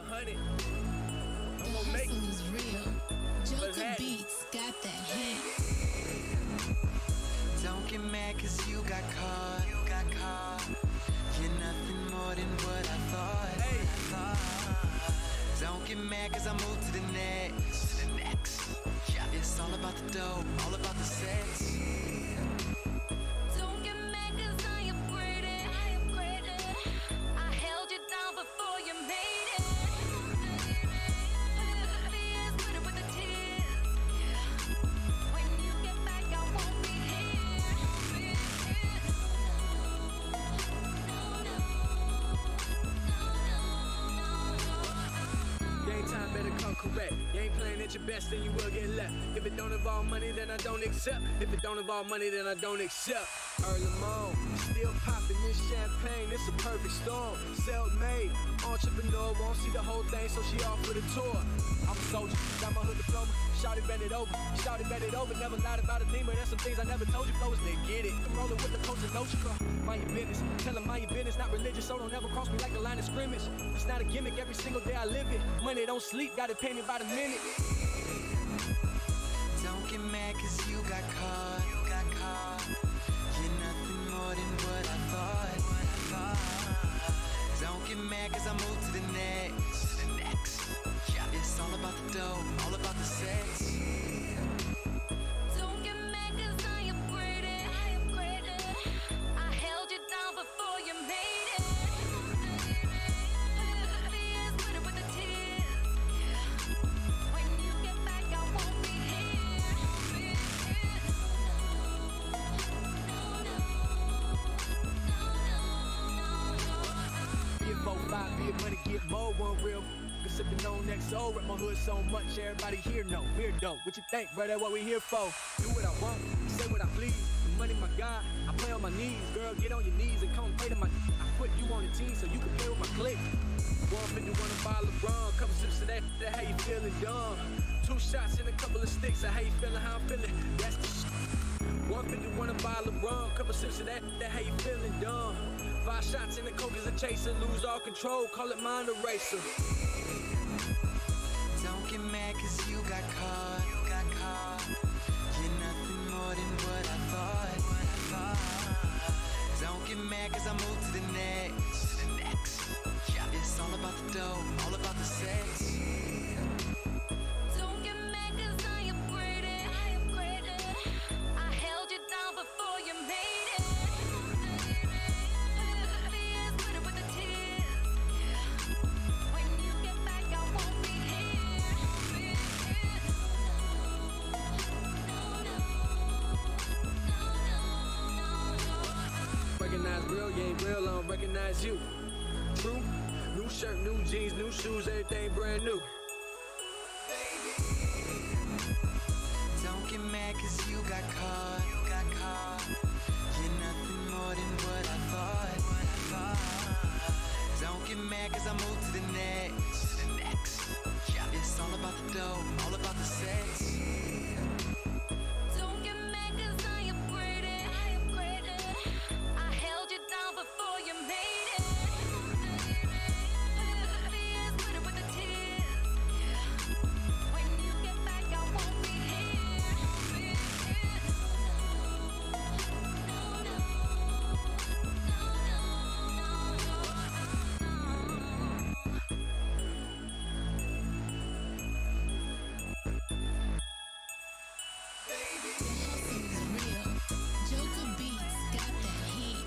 100. The I'm gonna make hustle it. is real. Joker happening? Beats got that hit. Don't get mad cause you got caught. You're nothing more than what I thought. Don't get mad cause I moved to the next. Yeah, it's all about the dough, all about the sex. Don't get mad cause I upgraded. I held you down before you made it. The years with it with the tears. When you get back, I won't be here. Game time better come correct. You ain't playing at your best, then you will get left. If it don't involve money, then I don't accept. If it don't involve money, then I don't accept. Early morn, still popping this champagne. It's a perfect storm. Self-made, entrepreneur, won't see the whole thing, so she off for the tour. I'm a soldier, got my hood diploma. Shouty bend it over, shouty bend it over. Never lied about a thing, but there's some things I never told you. Flow is they get it. I'm rolling with the coach and no sugar. Mind your business, tell them mind your business. Not religious, so don't ever cross me like the line of scrimmage. It's not a gimmick, every single day I live it. Money don't sleep, gotta pay me by the minute. Don't get mad cause you got caught. You're nothing more than what I thought. Don't get mad cause I moved to the next. Yeah, it's all about the dough, all about the sex. Don't get mad cause I upgraded. I held you down before you made it. The years with it with the tears. When you get back, I won't be here. Get 4-5, be it money, get more, one real. Sipping on XO, rep my hood so much, everybody here know. Weirdo, what you think, brother, what we here for? Do what I want, say what I please. The money, my God, I play on my knees. Girl, get on your knees and come pray to my. I put you on the team so you can play with my clique. 151 a bottle of rum, couple sips of that how you feeling dumb. 2 shots and a couple of sticks, how you feeling, how I'm feeling, that's the shit. 151 a bottle of rum, couple sips of that how you feeling dumb. 5 shots in the coke is a chaser, lose all control, call it mind eraser. Don't get mad cause you got caught. You're nothing more than what I thought. Don't get mad cause I moved to the next. Yeah, it's all about the dough, all about the sex. Don't get mad cause I upgraded. I held you down before you made it. The years with it with the tears. When you get back, I won't be here. Recognize real, you ain't real, I don't recognize you. True, new shirt, new jeans, new shoes, everything brand new. Don't get mad cause you got caught. You're nothing more than what I thought. Don't get mad cause I moved to the next. Yeah, it's all about the dough, all about the sex. Don't get mad cause I upgraded. I held you down before you made it. The years with it with the tears. When you get back, I won't be here. The hustle is real. Joker Beats got that heat.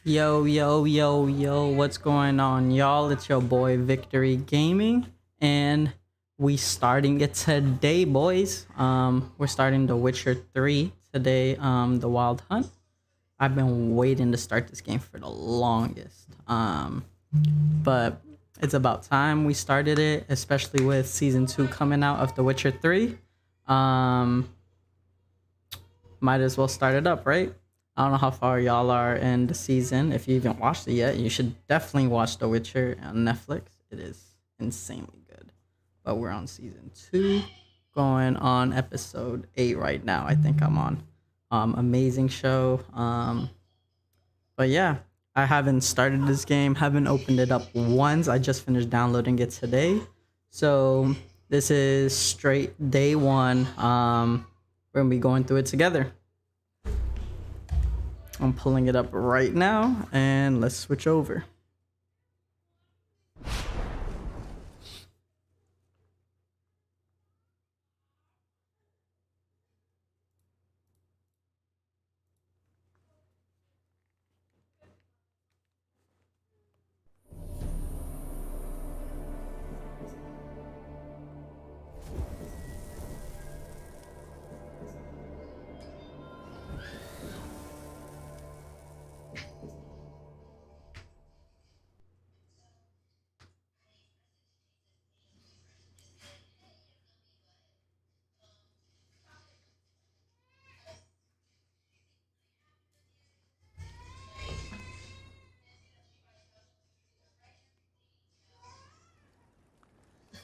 Yo, what's going on, y'all? It's your boy Victory Gaming, and we starting it today, boys. We're starting The Witcher 3 today, the Wild Hunt. I've been waiting to start this game for the longest. But it's about time we started it, especially with season 2 coming out of The Witcher 3. Might as well start it up, right? I don't know how far y'all are in the season. If you even watched it yet, you should definitely watch The Witcher on Netflix. It is insanely good. But we're on season 2, going on episode 8 right now. I think I'm on Amazing show. But yeah, I haven't started this game, haven't opened it up once. I just finished downloading it today. So this is straight day one. We're gonna be going through it together. I'm pulling it up right now and let's switch over.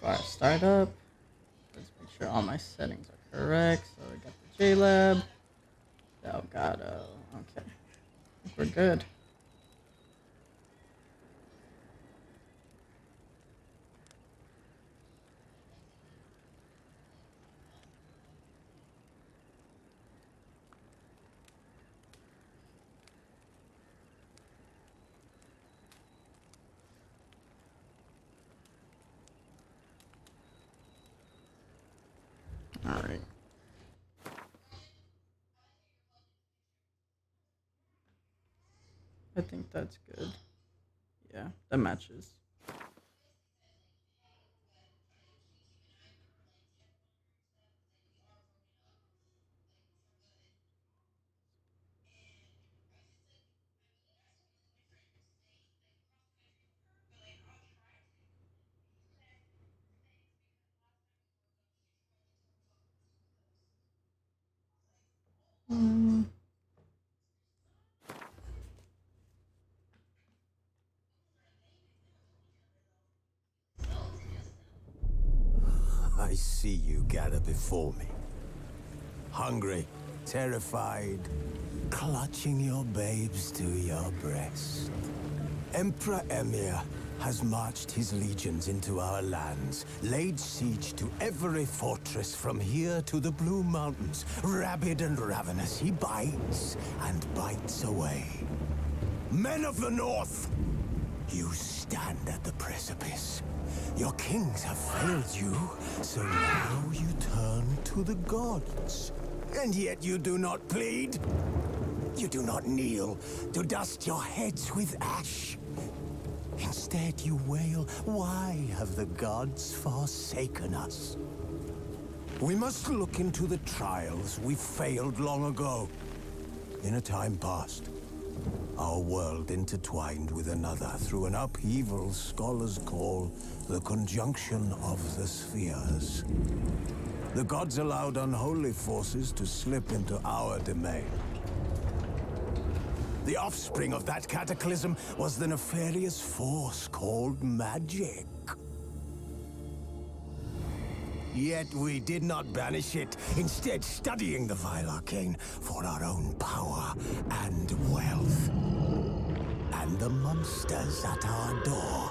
Before I start up, let's make sure all my settings are correct. So we got the JLab, Delgado. Okay, I think we're good. All right. I think that's good. Yeah, that matches. I see you gather before me. Hungry, terrified, clutching your babes to your breast. Emperor Emir has marched his legions into our lands, laid siege to every fortress from here to the Blue Mountains. Rabid and ravenous, he bites and bites away. Men of the North, you stand at the precipice. Your kings have failed you, so now you turn to the gods. And yet you do not plead. You do not kneel to dust your heads with ash. Instead you wail, why have the gods forsaken us? We must look into the trials we failed long ago. In a time past, our world intertwined with another through an upheaval scholars call the conjunction of the spheres. The gods allowed unholy forces to slip into our domain. The offspring of that cataclysm was the nefarious force called magic. Yet we did not banish it, instead studying the vile arcane for our own power and wealth. And the monsters at our door,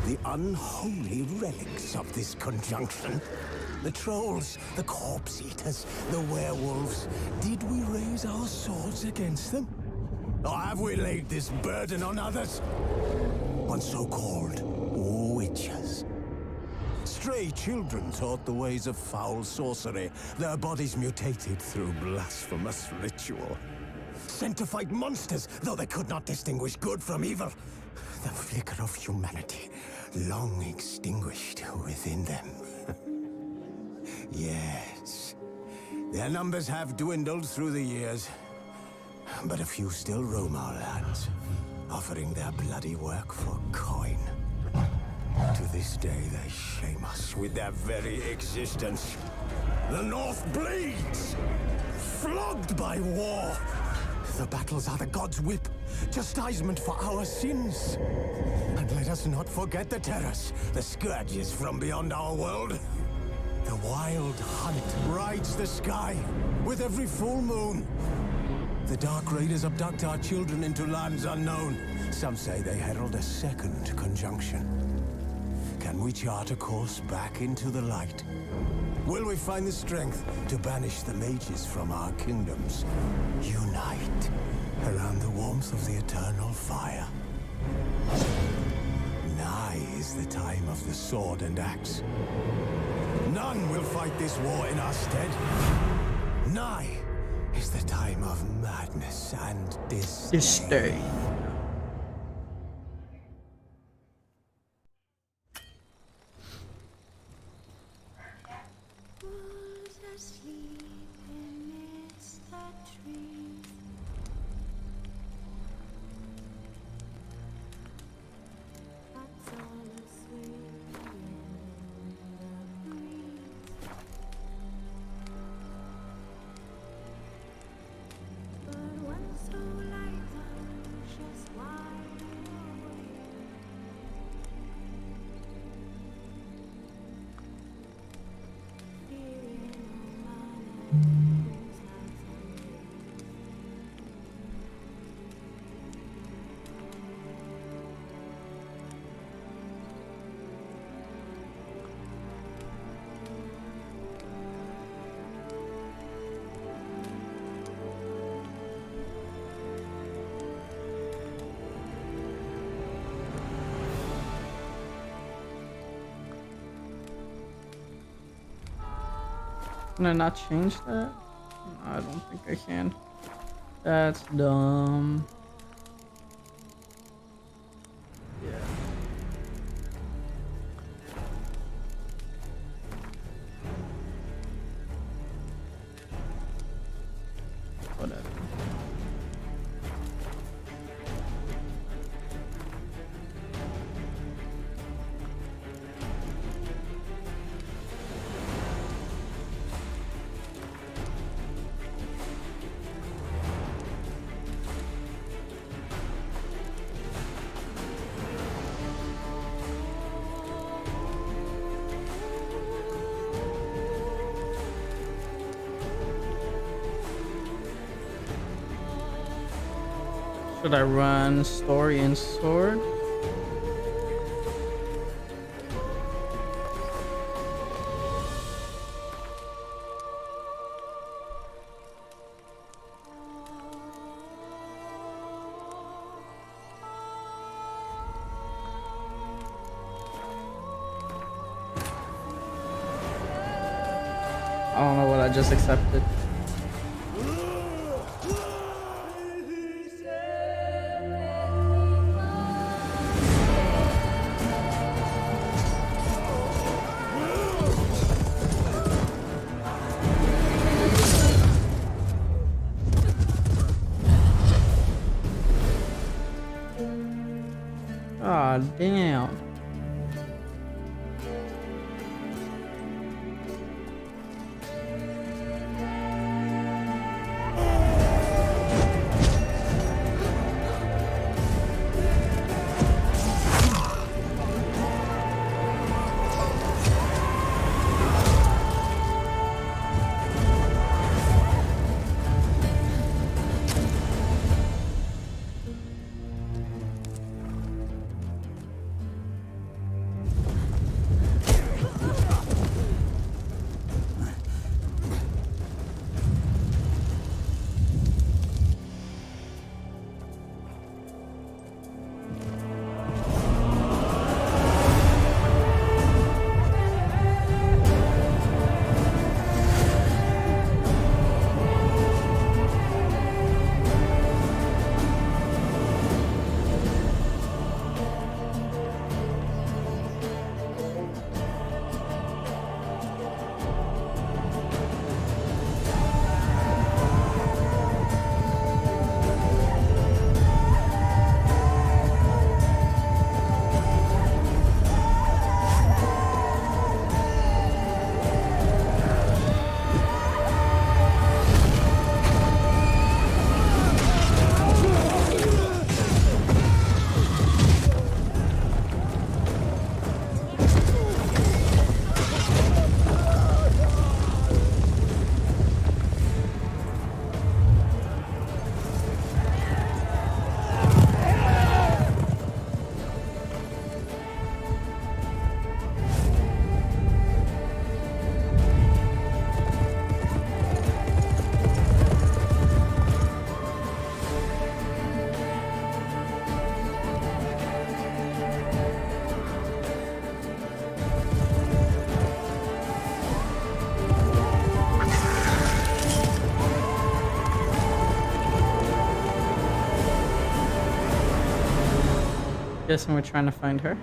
the unholy relics of this conjunction. The trolls, the corpse eaters, the werewolves. Did we raise our swords against them? Or have we laid this burden on others? On so-called witches. Stray children taught the ways of foul sorcery, their bodies mutated through blasphemous ritual. Sent to fight monsters, though they could not distinguish good from evil. The flicker of humanity, long extinguished within them. Yes, their numbers have dwindled through the years, but a few still roam our lands, offering their bloody work for coin. To this day, they shame us with their very existence. The North bleeds, flogged by war. The battles are the gods' whip, chastisement for our sins. And let us not forget the terrors, the scourges from beyond our world. The wild hunt rides the sky with every full moon. The Dark Raiders abduct our children into lands unknown. Some say they herald a second conjunction. Can we chart a course back into the light? Will we find the strength to banish the mages from our kingdoms? Unite around the warmth of the eternal fire. Nigh is the time of the sword and axe. None will fight this war in our stead. Nigh is the time of madness and disdain. Was asleep amidst the trees. That's all asleep in the breeze. But when so light just wide awake. Can I not change that? No, I don't think I can. That's dumb. Yeah. Whatever. Should I run story and sword? I don't know what I just accepted. Ah, damn. guessing we're trying to find her.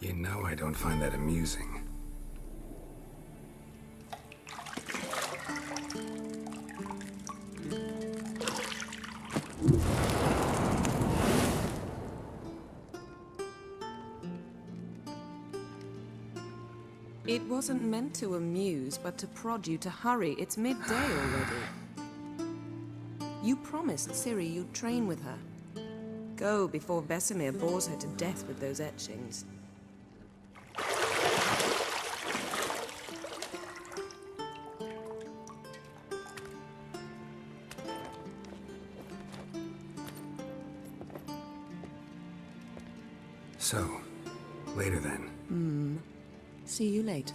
You know I don't find that amusing. It wasn't meant to amuse, but to prod you to hurry. It's midday already. You promised Ciri you'd train with her. Go before Vesemir bores her to death with those etchings. So, later then. See you later.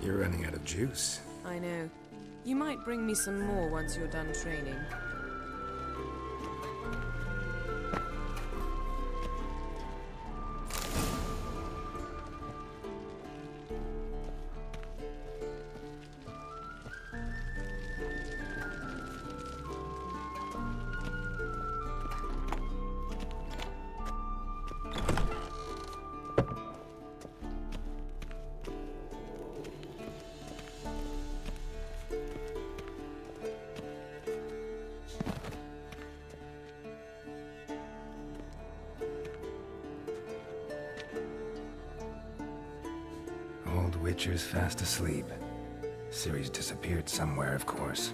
You're running out of juice. I know. You might bring me some more once you're done training. Old Witcher's fast asleep. Ciri's disappeared somewhere, of course.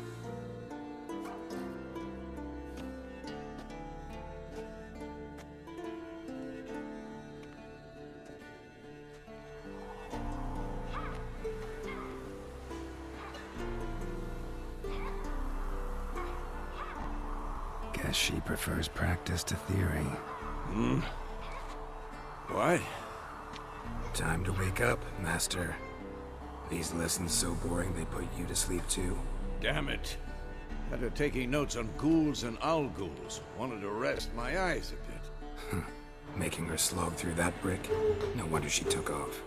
Guess she prefers practice to theory. What? Time to wake up, Master. These lessons so boring they put you to sleep too. Damn it. Had her taking notes on ghouls and owl-ghouls. Wanted to rest my eyes a bit. Making her slog through that brick? No wonder she took off.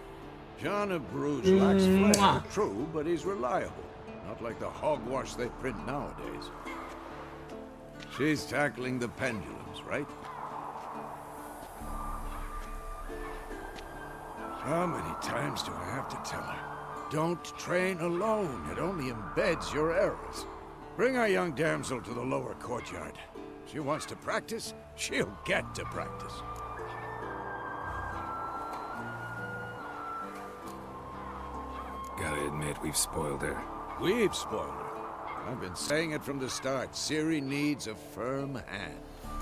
John of Bruges lacks flair, true, but he's reliable. Not like the hogwash they print nowadays. She's tackling the pendulums, right? How many times do I have to tell her? Don't train alone. It only embeds your errors. Bring our young damsel to the lower courtyard. She wants to practice, she'll get to practice. Gotta admit, we've spoiled her. We've spoiled her. I've been saying it from the start. Ciri needs a firm hand.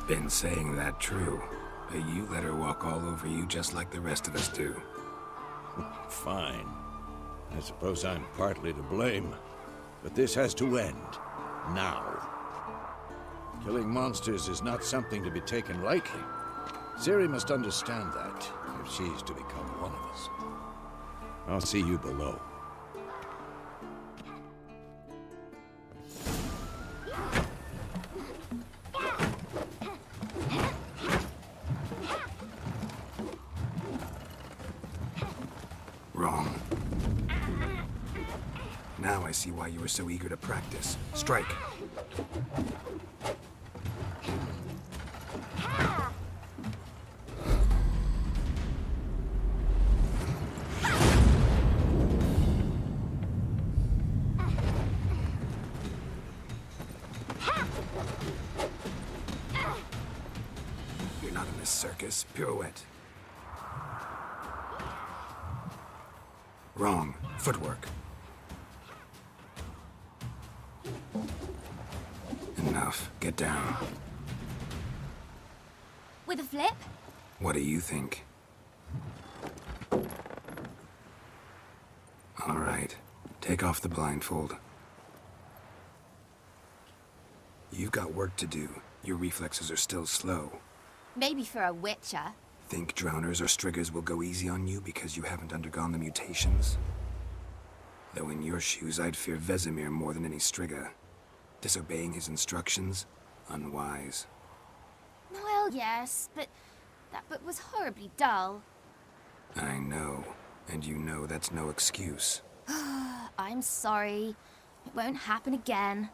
Been saying that true. But you let her walk all over you just like the rest of us do. Fine. I suppose I'm partly to blame. But this has to end. Now. Killing monsters is not something to be taken lightly. Ciri must understand that, if she's to become one of us. I'll see you below. Wrong. Now I see why you were so eager to practice. Strike. You're not in this circus. Pirouette. Wrong. Footwork. Enough. Get down. With a flip? What do you think? All right. Take off the blindfold. You've got work to do. Your reflexes are still slow. Maybe for a witcher. Think drowners or striggers will go easy on you because you haven't undergone the mutations? Though in your shoes, I'd fear Vesemir more than any strigger. Disobeying his instructions? Unwise. Well, yes, but that book was horribly dull. I know. And you know that's no excuse. I'm sorry. It won't happen again.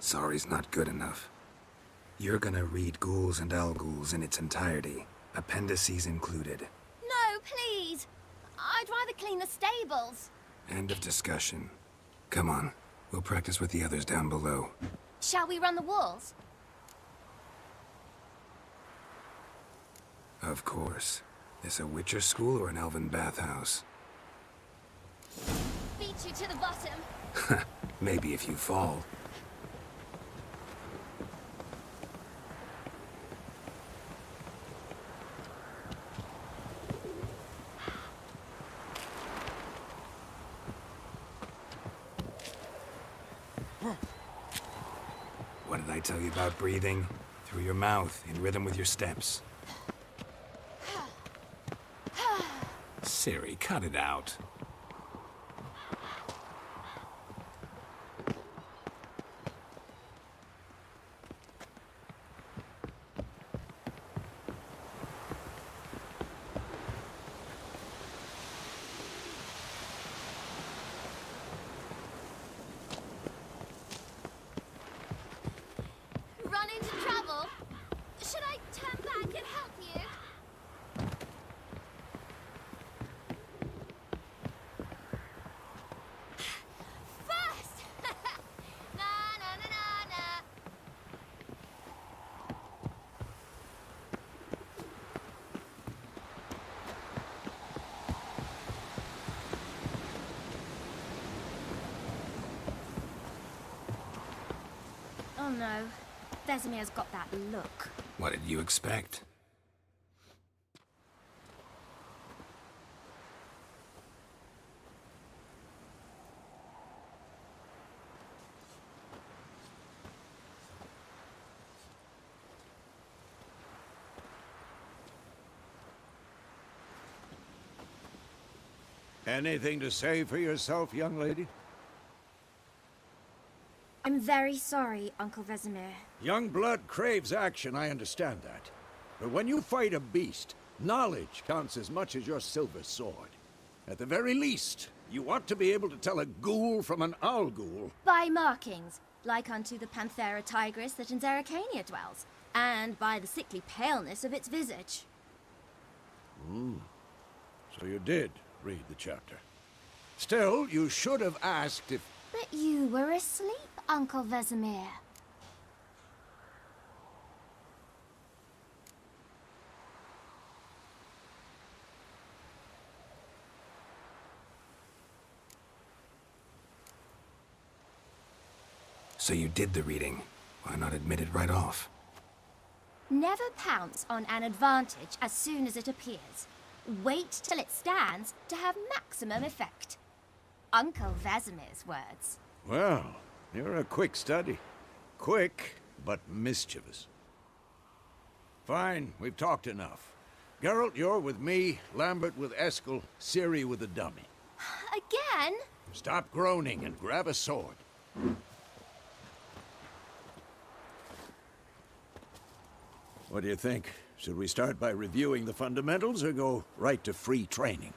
Sorry's not good enough. You're gonna read Ghouls and Owl-Ghouls in its entirety, appendices included. No, please! I'd rather clean the stables. End of discussion. Come on, we'll practice with the others down below. Shall we run the walls? Of course. This a Witcher school or an elven bathhouse? Beat you to the bottom. Maybe if you fall. What did I tell you about breathing? Through your mouth, in rhythm with your steps. Ciri, cut it out. Run into trouble? Should I turn back and help you? First! Na na na na na. Oh no. Vesemir's got that look. What did you expect? Anything to say for yourself, young lady? I'm very sorry, Uncle Vesemir. Young blood craves action, I understand that. But when you fight a beast, knowledge counts as much as your silver sword. At the very least, you ought to be able to tell a ghoul from an owl ghoul. By markings, like unto the Panthera tigris that in Zerrikania dwells, and by the sickly paleness of its visage. So you did read the chapter. Still, you should have asked if... But you were asleep, Uncle Vesemir. So you did the reading. Why not admit it right off? Never pounce on an advantage as soon as it appears. Wait till it stands to have maximum effect. Uncle Vesemir's words. Well, you're a quick study. Quick, but mischievous. Fine, we've talked enough. Geralt, you're with me, Lambert with Eskel, Ciri with the dummy. Again? Stop groaning and grab a sword. What do you think? Should we start by reviewing the fundamentals or go right to free training?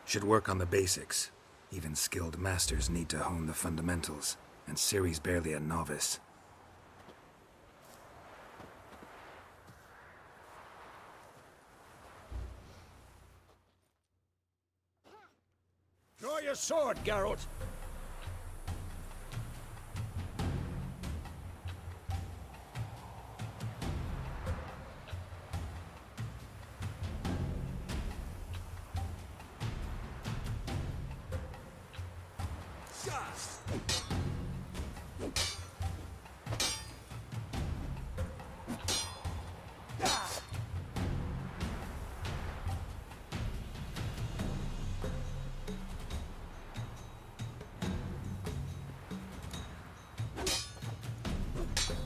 Should work on the basics. Even skilled masters need to hone the fundamentals, and Ciri's barely a novice. Draw your sword, Geralt!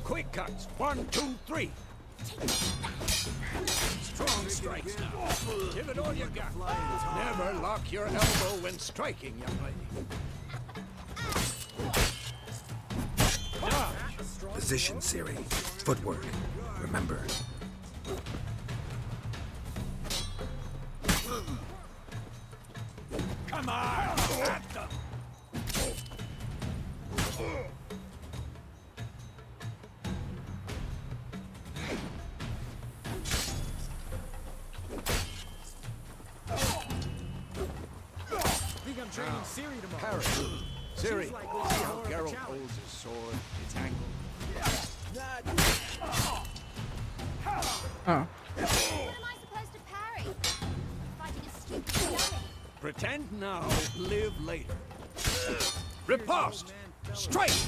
Quick cuts. 1, 2, 3. Strong strikes now. Give it all you got. Never lock your elbow when striking, young lady. Dodge. Position, Ciri. Footwork. Remember. Come on! At them! Training Ciri tomorrow. Parry. Ciri, see how Geralt holds his sword? It's angled. Oh. What am I supposed to parry? Fighting a stupid dummy. Pretend now, live later. Riposte! Strike!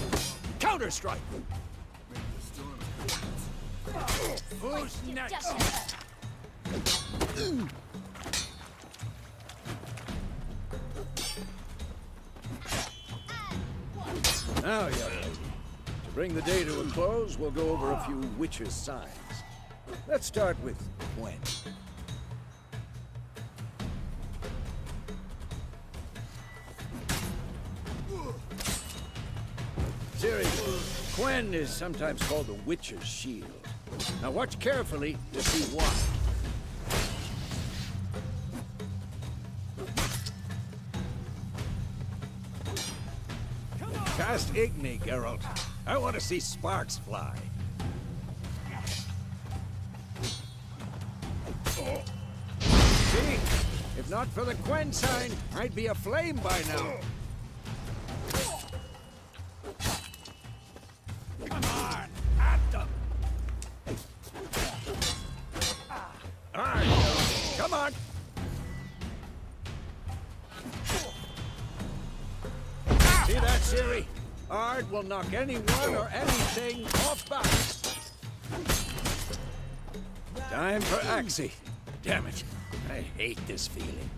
Counter-strike! Who's next? Just Now, young lady, to bring the day to a close, we'll go over a few witches' signs. Let's start with Gwen. Ciri, Gwen is sometimes called the witch's shield. Now watch carefully to see why. Cast Igni, Geralt. I want to see sparks fly. See? If not for the Gwen sign, I'd be aflame by now. Come on, at them! All right, Geralt. Come on! See that, Ciri? Ard will knock anyone or anything off balance. Time for Axii. Damn it. I hate this feeling.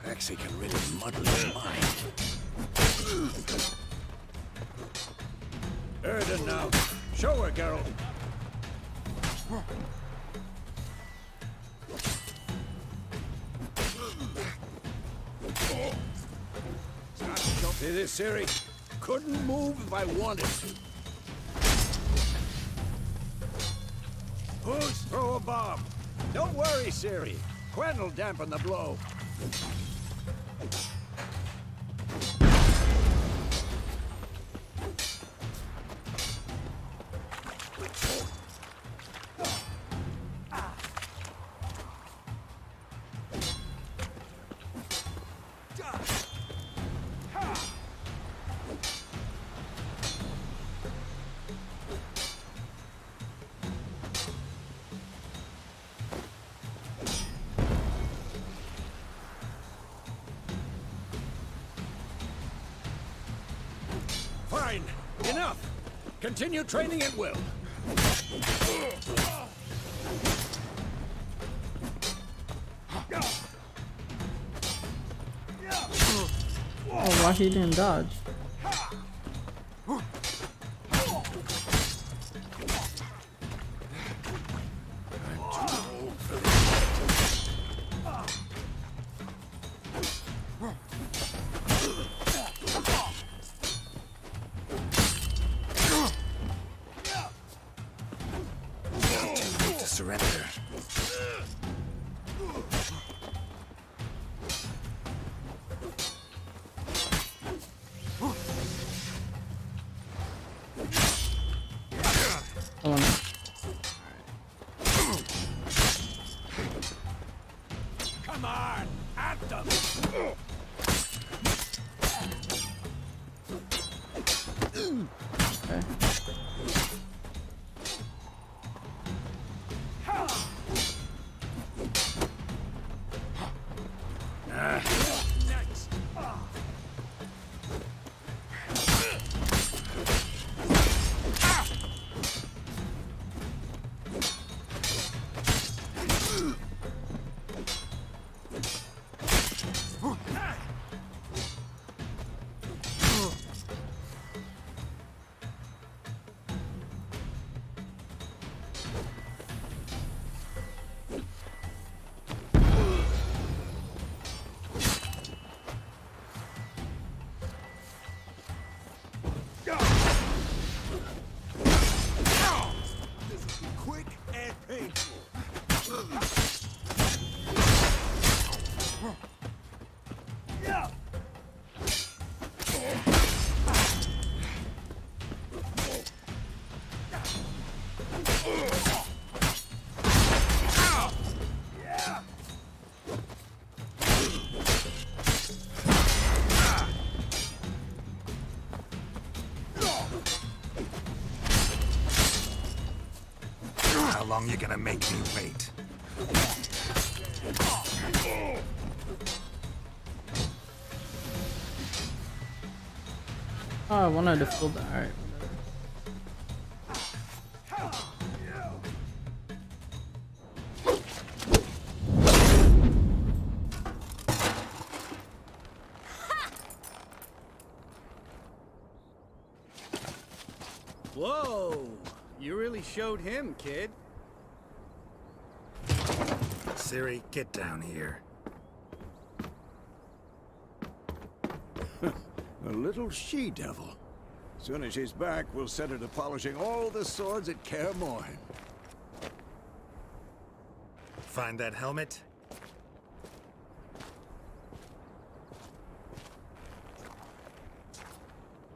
Axii can really muddle his mind. Erden now. Show her, Geralt. See this, Ciri? Couldn't move if I wanted to. Push, throw a bomb. Don't worry, Ciri. Quen will dampen the blow. Fine. Enough. Continue training at will. Oh, why he didn't dodge? Surrender. Hold on. Come on, at them. Okay. Next. Quick and painful. How long you gonna make me wait? Oh, I wanted to fill that. Alright, whatever. Whoa! You really showed him, kid. Ciri, get down here. A little she-devil. Soon as she's back, we'll set her to polishing all the swords at Kaer Morhen. Find that helmet?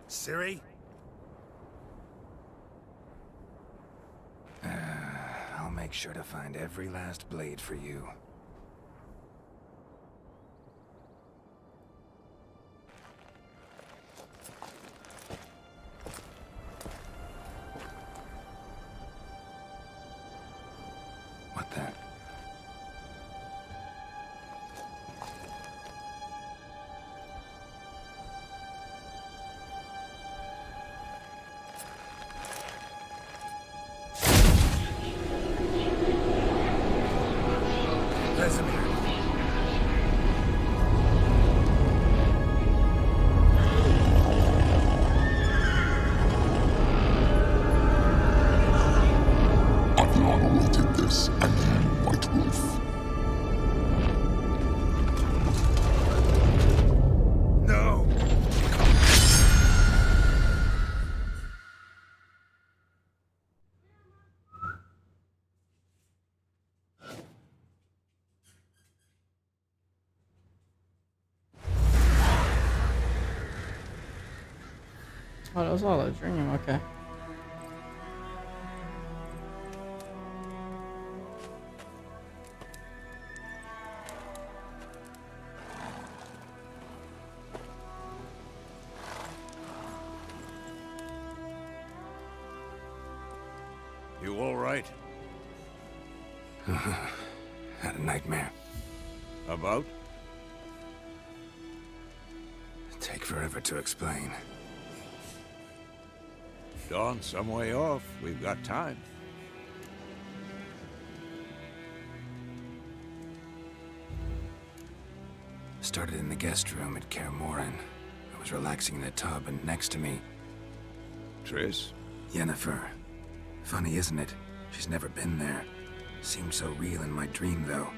Ciri? I'll make sure to find every last blade for you. What the? Vesemir. this empty White Wolf. No! Oh, that was all a dream. Okay. You all right? Had a nightmare. About? Take forever to explain. Dawn's some way off. We've got time. Started in the guest room at Kaer Morhen. I was relaxing in a tub, and next to me, Triss? Yennefer. Funny, isn't it? She's never been there. Seemed so real in my dream, though.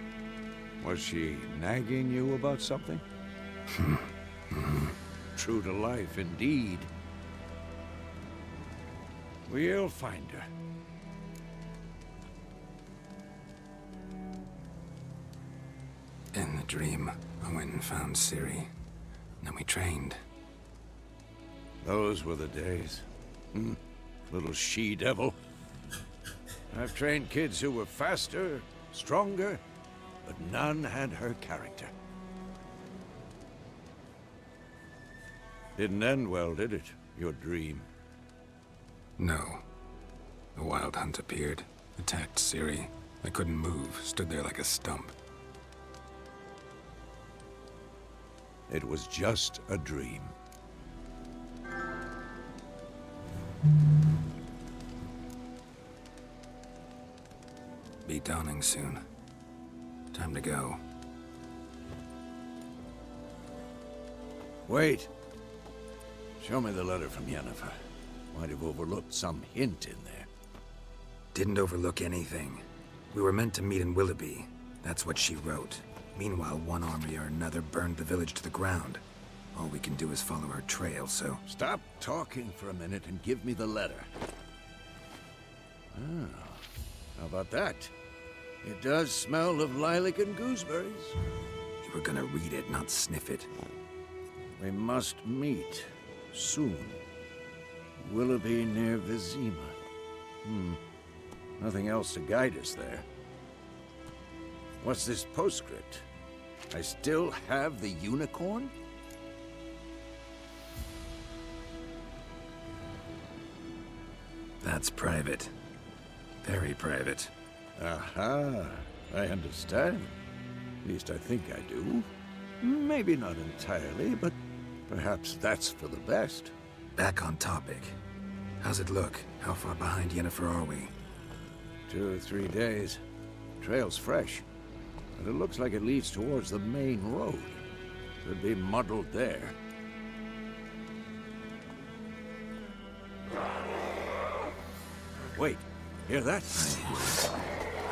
Was she nagging you about something? True to life, indeed. We'll find her. In the dream, I went and found Ciri. Then we trained. Those were the days. Little she-devil. I've trained kids who were faster, stronger, but none had her character. Didn't end well, did it? Your dream? No. The Wild Hunt appeared, attacked Ciri. I couldn't move, stood there like a stump. It was just a dream. Be dawning soon. Time to go. Wait. Show me the letter from Yennefer. Might have overlooked some hint in there. Didn't overlook anything. We were meant to meet in Willoughby. That's what she wrote. Meanwhile, one army or another burned the village to the ground. All we can do is follow her trail, so... Stop talking for a minute and give me the letter. Ah, how about that? It does smell of lilac and gooseberries. You were gonna read it, not sniff it. We must meet. Soon. Willoughby near Vizima. Nothing else to guide us there. What's this postscript? I still have the unicorn? That's private. Very private. Aha, I understand. At least I think I do. Maybe not entirely, but perhaps that's for the best. Back on topic. How's it look? How far behind Yennefer are we? 2 or 3 days. Trail's fresh. But it looks like it leads towards the main road. Could be muddled there. Wait, hear that?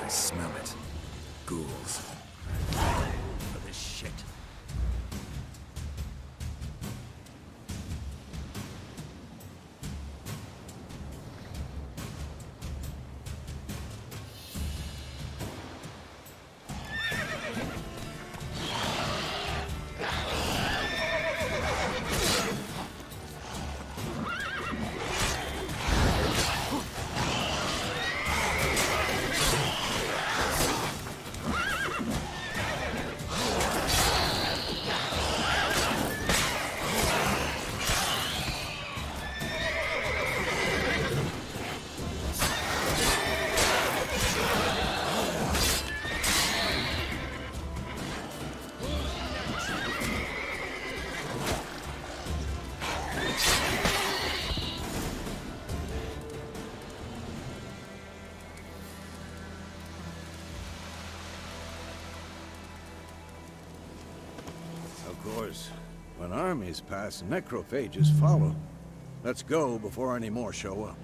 I smell it. Ghouls. For this shit. Of course, when armies pass, necrophages follow. Let's go before any more show up.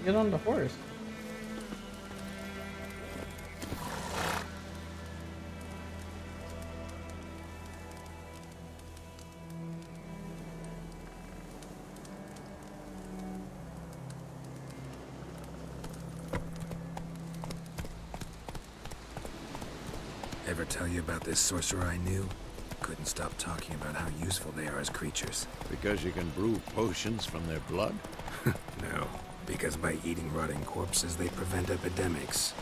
Get on the horse. Ever tell you about this sorcerer I knew? Couldn't stop talking about how useful they are as creatures. Because you can brew potions from their blood? No, because by eating rotting corpses, they prevent epidemics.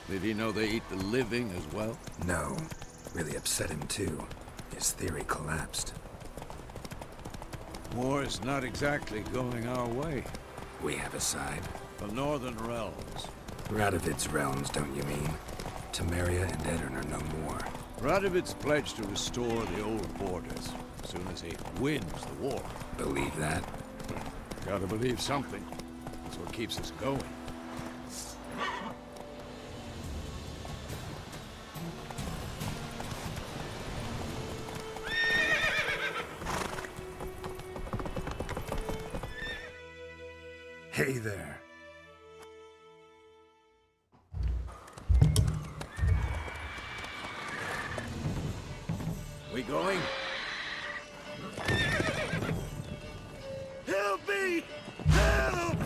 Did he know they eat the living as well? No, really upset him too. His theory collapsed. War is not exactly going our way. We have a side. The Northern Realms. Radovid's realms, don't you mean? Temeria and Edirn are no more. Radovid's pledged to restore the old borders as soon as he wins the war. Believe that? Gotta believe something. That's what keeps us going. Hey there. We going? Help me! Help!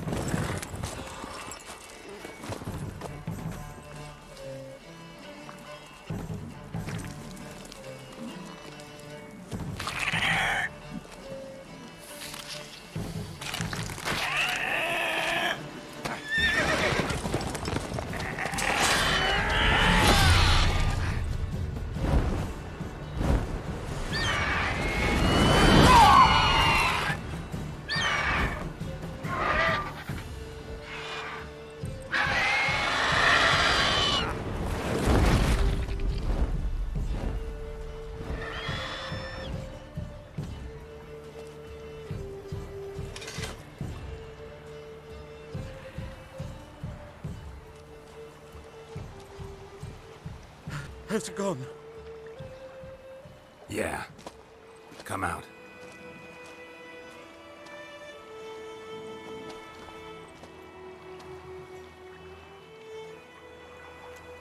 Has it gone? Yeah. Come out.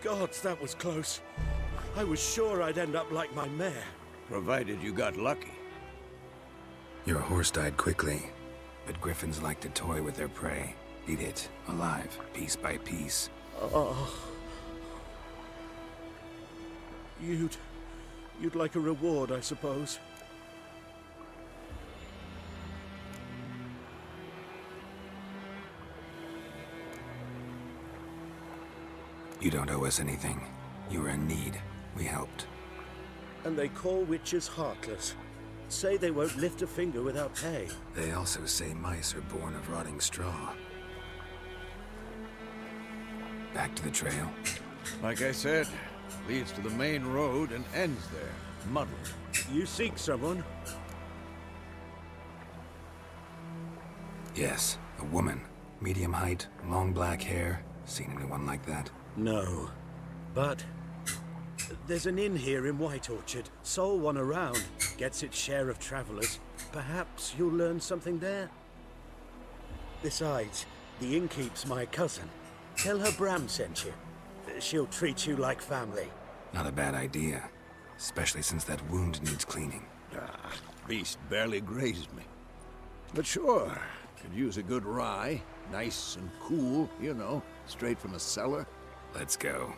Gods, that was close. I was sure I'd end up like my mare. Provided you got lucky. Your horse died quickly, but griffins like to toy with their prey. Eat it, alive, piece by piece. Oh. You'd like a reward, I suppose. You don't owe us anything. You were in need. We helped. And they call witches heartless. Say they won't lift a finger without pay. They also say mice are born of rotting straw. Back to the trail. Like I said, leads to the main road and ends there, muddled. You seek someone? Yes, a woman. Medium height, long black hair. Seen anyone like that? No. But there's an inn here in White Orchard. Sole one around. Gets its share of travelers. Perhaps you'll learn something there? Besides, the innkeep's my cousin. Tell her Bram sent you. She'll treat you like family. Not a bad idea. Especially since that wound needs cleaning. Beast barely grazed me. But sure, could use a good rye. Nice and cool, you know, straight from a cellar. Let's go.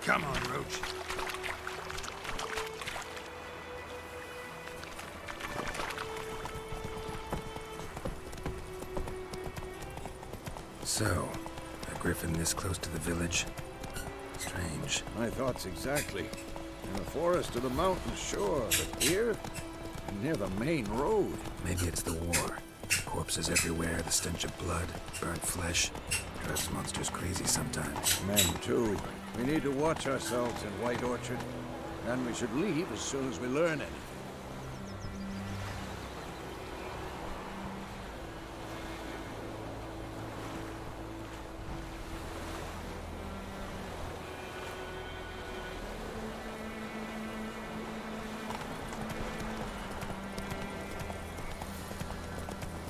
Come on, Roach. So, a griffin this close to the village? Strange. My thoughts exactly. In the forest or the mountains, sure, but here? Near the main road. Maybe it's the war. Corpses everywhere, the stench of blood, burnt flesh. Drives monsters crazy sometimes. Men, too. We need to watch ourselves in White Orchard. And we should leave as soon as we learn anything.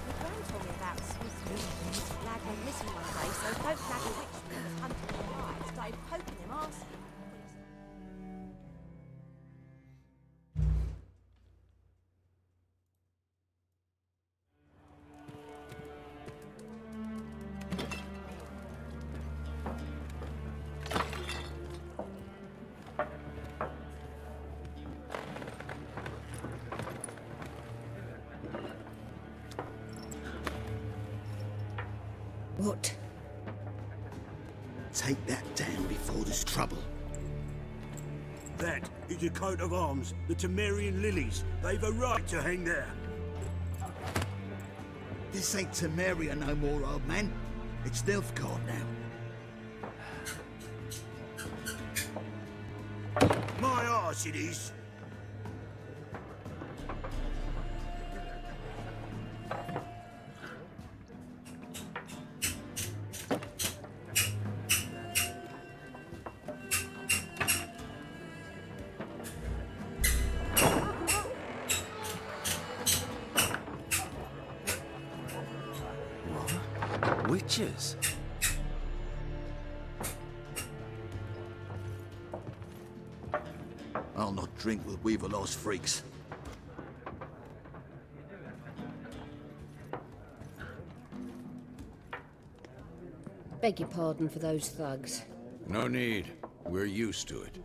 My gran told me about Swiss Indians. Lad went missing one day, so folk flag a witch that was hunting the wild started poking him arse. What? Take that down before there's trouble. That is a coat of arms, the Temerian lilies. They've a right to hang there. This ain't Temeria no more, old man. It's Nilfgaard now. My arse it is. Witches? I'll not drink with Weaverlaw's freaks. Beg your pardon for those thugs. No need. We're used to it.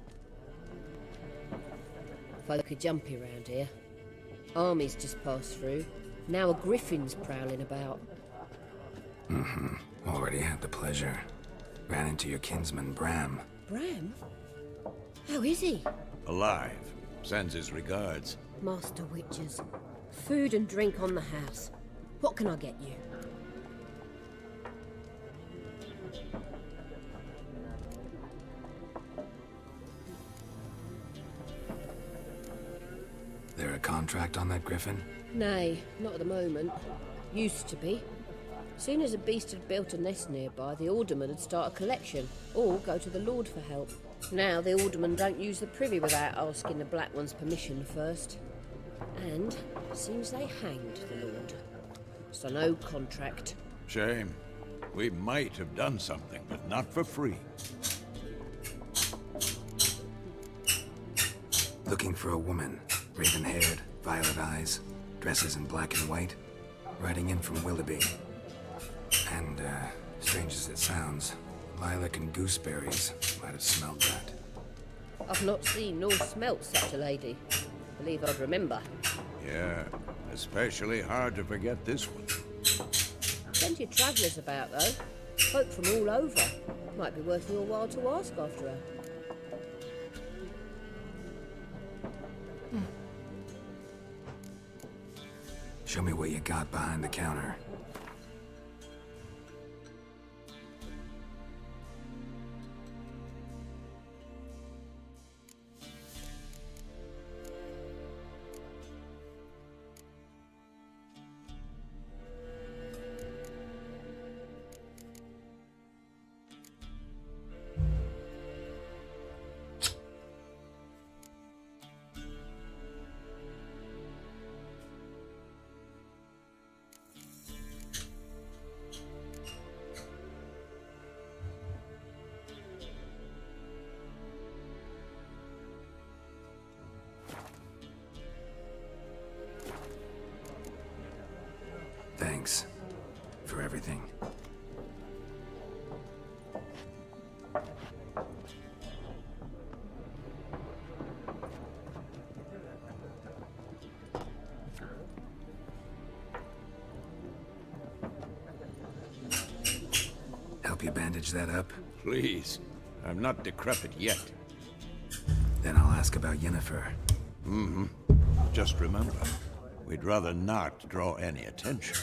Folk are jumpy round here. Armies just passed through. Now a griffin's prowling about. Already had the pleasure. Ran into your kinsman, Bram. Bram? How is he? Alive. Sends his regards. Master Witches. Food and drink on the house. What can I get you? There a contract on that griffin? Nay, not at the moment. Used to be. Soon as a beast had built a nest nearby, the alderman would start a collection, or go to the Lord for help. Now the alderman don't use the privy without asking the Black One's permission first. And seems they hanged the Lord. So no contract. Shame. We might have done something, but not for free. Looking for a woman. Raven-haired, violet eyes, dresses in black and white. Riding in from Willoughby. And, strange as it sounds, lilac and gooseberries might have smelled that. I've not seen nor smelt such a lady. Believe I'd remember. Yeah, especially hard to forget this one. Plenty of travellers about, though. Folk from all over. Might be worth your while to ask after her. Show me what you got behind the counter. Thanks for everything. help you bandage that up? Please. I'm not decrepit yet. Then I'll ask about Yennefer. Mm-hmm. Just remember, we'd rather not draw any attention.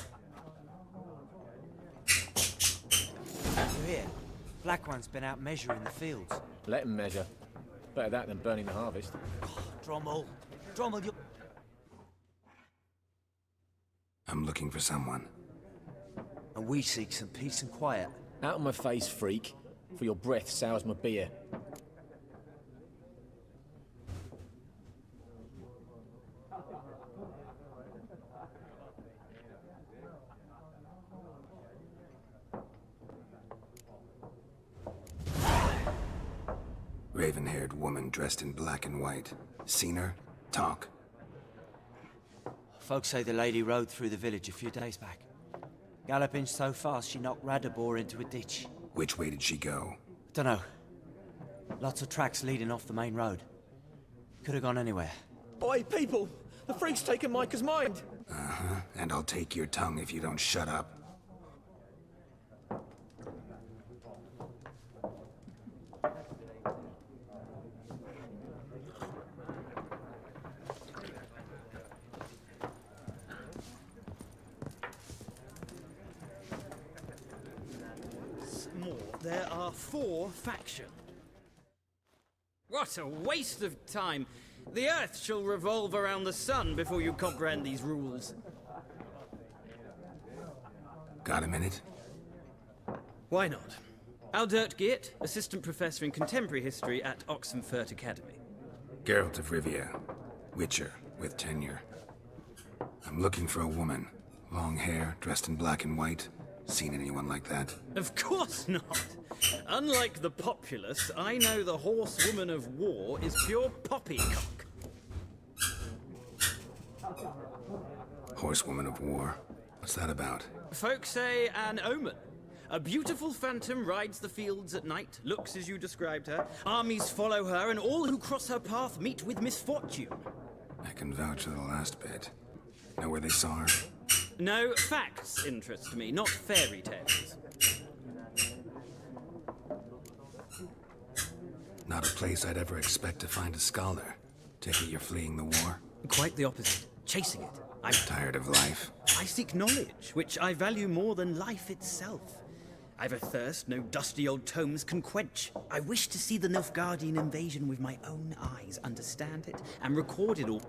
Here, Black One's been out measuring the fields. Let him measure. Better that than burning the harvest. Drommel, you... I'm looking for someone. And we seek some peace and quiet. Out of my face, freak. For your breath sours my beer. Raven-haired woman dressed in black and white. Seen her? Talk. Folks say the lady rode through the village a few days back. Galloping so fast she knocked Radabor into a ditch. Which way did she go? Dunno. Lots of tracks leading off the main road. Could have gone anywhere. Oi, people! The freak's taken Micah's mind! Uh-huh. And I'll take your tongue if you don't shut up. There are 4 factions. What a waste of time! The Earth shall revolve around the sun before you comprehend these rules. Got a minute? Why not? Aldert Geert, Assistant Professor in Contemporary History at Oxenfurt Academy. Geralt of Rivia. Witcher, with tenure. I'm looking for a woman. Long hair, dressed in black and white. Seen anyone like that? Of course not! Unlike the populace, I know the horsewoman of war is pure poppycock. Horsewoman of war? What's that about? Folks say an omen. A beautiful phantom rides the fields at night, looks as you described her. Armies follow her, and all who cross her path meet with misfortune. I can vouch for the last bit. Know where they saw her? No, facts interest me, not fairy tales. Not a place I'd ever expect to find a scholar. Take it you're fleeing the war? Quite the opposite. Chasing it. I'm tired of life. I seek knowledge, which I value more than life itself. I've a thirst no dusty old tomes can quench. I wish to see the Nilfgaardian invasion with my own eyes, understand it, and record it all.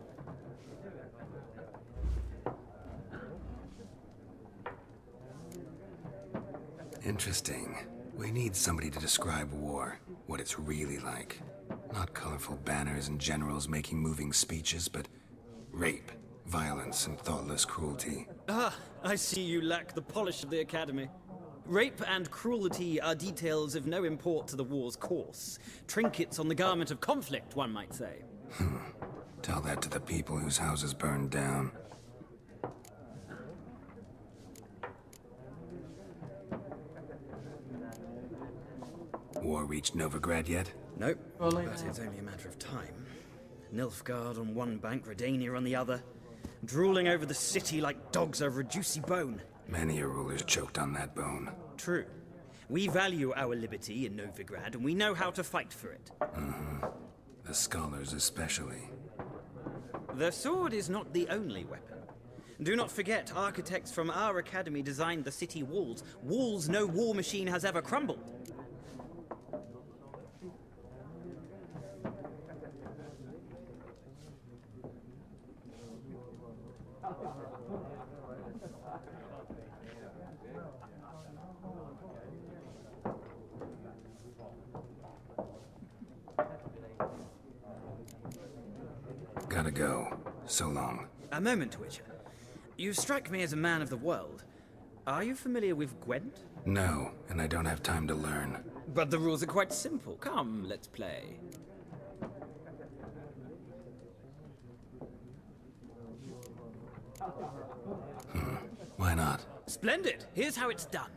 Interesting. We need somebody to describe war, what it's really like. Not colorful banners and generals making moving speeches, but rape, violence, and thoughtless cruelty. Ah, I see you lack the polish of the Academy. Rape and cruelty are details of no import to the war's course. Trinkets on the garment of conflict, one might say. Tell that to the people whose houses burned down. War reached Novigrad yet? Nope, but it's only a matter of time. Nilfgaard on one bank, Redania on the other, drooling over the city like dogs over a juicy bone. Many a ruler's choked on that bone. True. We value our liberty in Novigrad, and we know how to fight for it. The scholars especially. The sword is not the only weapon. Do not forget, architects from our academy designed the city walls. Walls no war machine has ever crumbled. Gotta go. So long. A moment, Witcher. You strike me as a man of the world. Are you familiar with Gwent? No, and I don't have time to learn. But the rules are quite simple. Come, let's play. Why not? Splendid. Here's how it's done.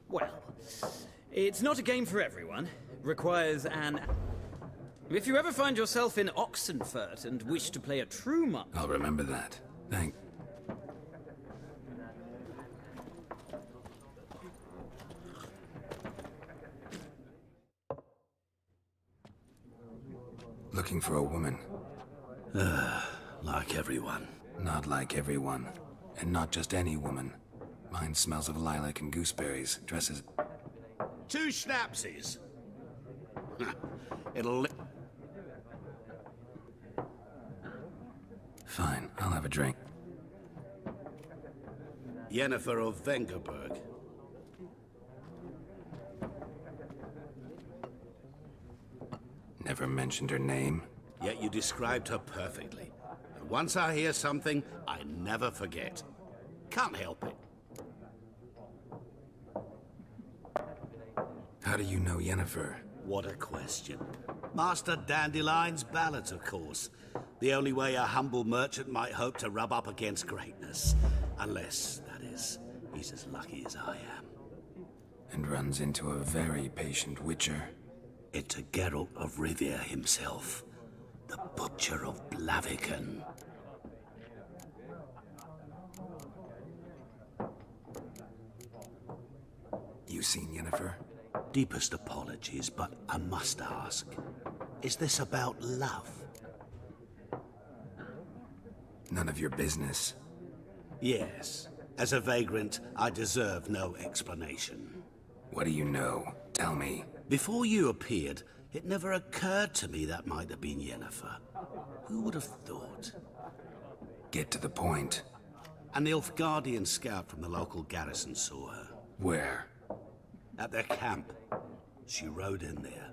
Well, it's not a game for everyone. Requires an... If you ever find yourself in Oxenfurt and wish to play a true monk... I'll remember that. Thank... Looking for a woman. Like everyone. Not like everyone. And not just any woman. Mine smells of lilac and gooseberries. Dresses... 2 schnapsies. It'll... Fine, I'll have a drink. Yennefer of Vengerberg. Never mentioned her name. Yet you described her perfectly. And once I hear something, I never forget. Can't help it. How do you know Yennefer? What a question. Master Dandelion's ballads, of course. The only way a humble merchant might hope to rub up against greatness. Unless, that is, he's as lucky as I am. And runs into a very patient witcher. Into Geralt of Rivia himself. The Butcher of Blaviken. You seen Yennefer? Deepest apologies, but I must ask. Is this about love? None of your business. Yes. As a vagrant, I deserve no explanation. What do you know? Tell me. Before you appeared, it never occurred to me that might have been Yennefer. Who would have thought? Get to the point. An Nilfgaardian scout from the local garrison saw her. Where? At their camp. She rode in there.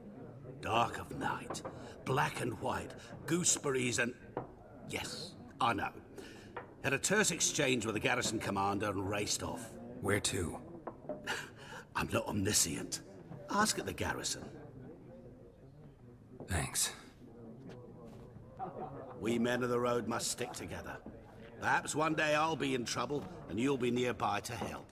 Dark of night. Black and white. Gooseberries and... Yes, I know. Had a terse exchange with the garrison commander and raced off. Where to? I'm not omniscient. Ask at the garrison. Thanks. We men of the road must stick together. Perhaps one day I'll be in trouble and you'll be nearby to help.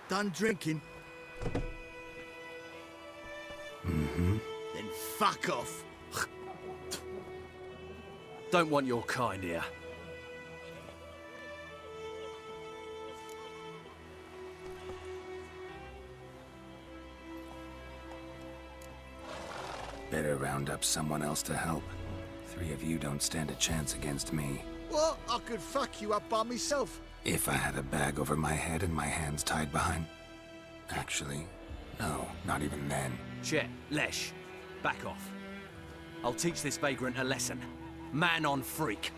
Done drinking? Mm-hmm. Then fuck off. Don't want your kind here. Better round up someone else to help. 3 of you don't stand a chance against me. What? I could fuck you up by myself. If I had a bag over my head and my hands tied behind... Actually, no, not even then. Chet, Lesh, back off. I'll teach this vagrant a lesson. Man on freak.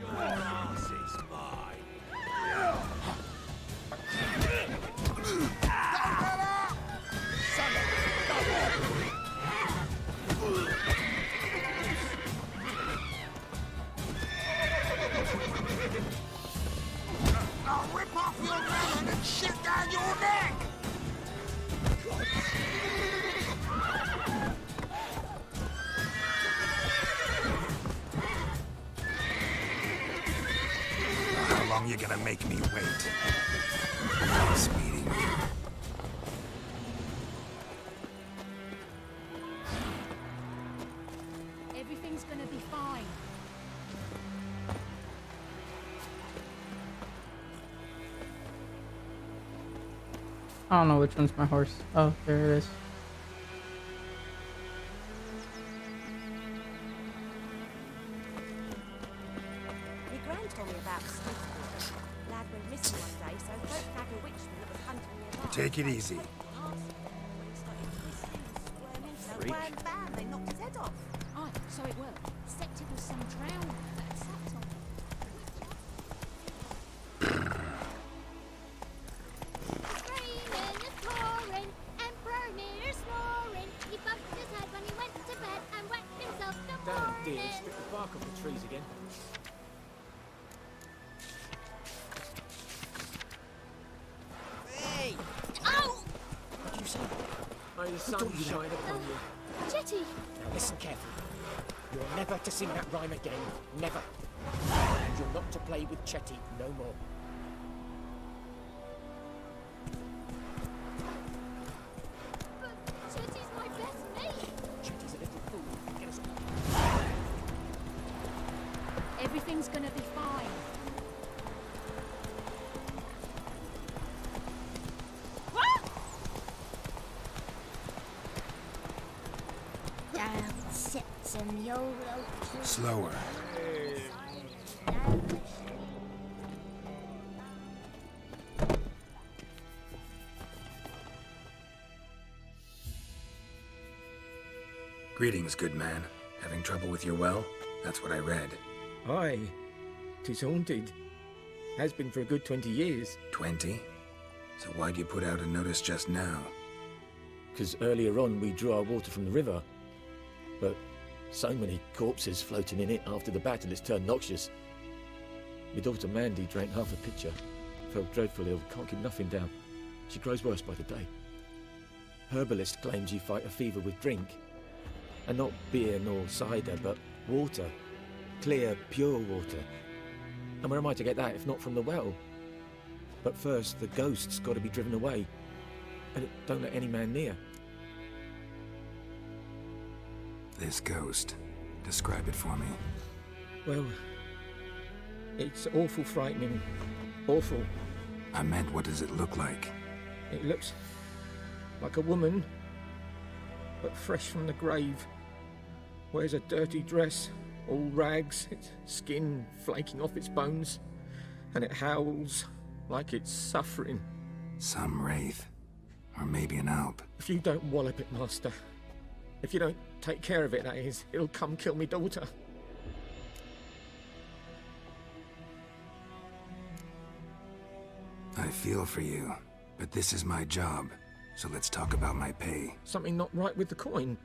Your ass is mine. I'll rip off your melon and shit down your neck! How long you gonna make me wait? Nice meeting you. Everything's gonna be fine. I don't know which one's my horse. Oh, there it is. My gran told me about Smithfield. Lad went missing one day, so folk flag a witchman that was hunting nearby. Take it easy. Freak. Wham, bam, they knocked his head off. Aye, so it were. Except it was some drowned that had sat on. Raining, it's pouring, Emperor near snoring. He bumped his head when he went to bed and wet himself the Damn morning. dear, strip the bark off the trees again. the sun shine upon you. Jetty! Now listen carefully. You're never to sing that rhyme again. Never. And you're not to play with Chetty no more. But Jetty's my best mate! Chetty's a little fool. Get us Everything's gonna be fine. Down sits in the old oak tree. Slower. Greetings, good man. Having trouble with your well? That's what I read. Aye. 'Tis haunted. Has been for a good 20 years. 20? So why'd you put out a notice just now? 'Cause earlier on we drew our water from the river. But so many corpses floating in it after the battle it's turned noxious. My daughter Mandy drank half a pitcher. Felt dreadful ill, can't keep nothing down. She grows worse by the day. Herbalist claims you fight a fever with drink. And not beer nor cider, but water. Clear, pure water. And where am I to get that if not from the well? But first, the ghost's got to be driven away. And it don't let any man near. This ghost. Describe it for me. Well, it's awful frightening. Awful. I meant, what does it look like? It looks like a woman, but fresh from the grave. Wears a dirty dress, all rags, its skin flaking off its bones, and it howls like it's suffering. Some wraith. Or maybe an alp. If you don't wallop it, Master, if you don't take care of it, that is, it'll come kill me daughter. I feel for you, but this is my job, so let's talk about my pay. Something not right with the coin.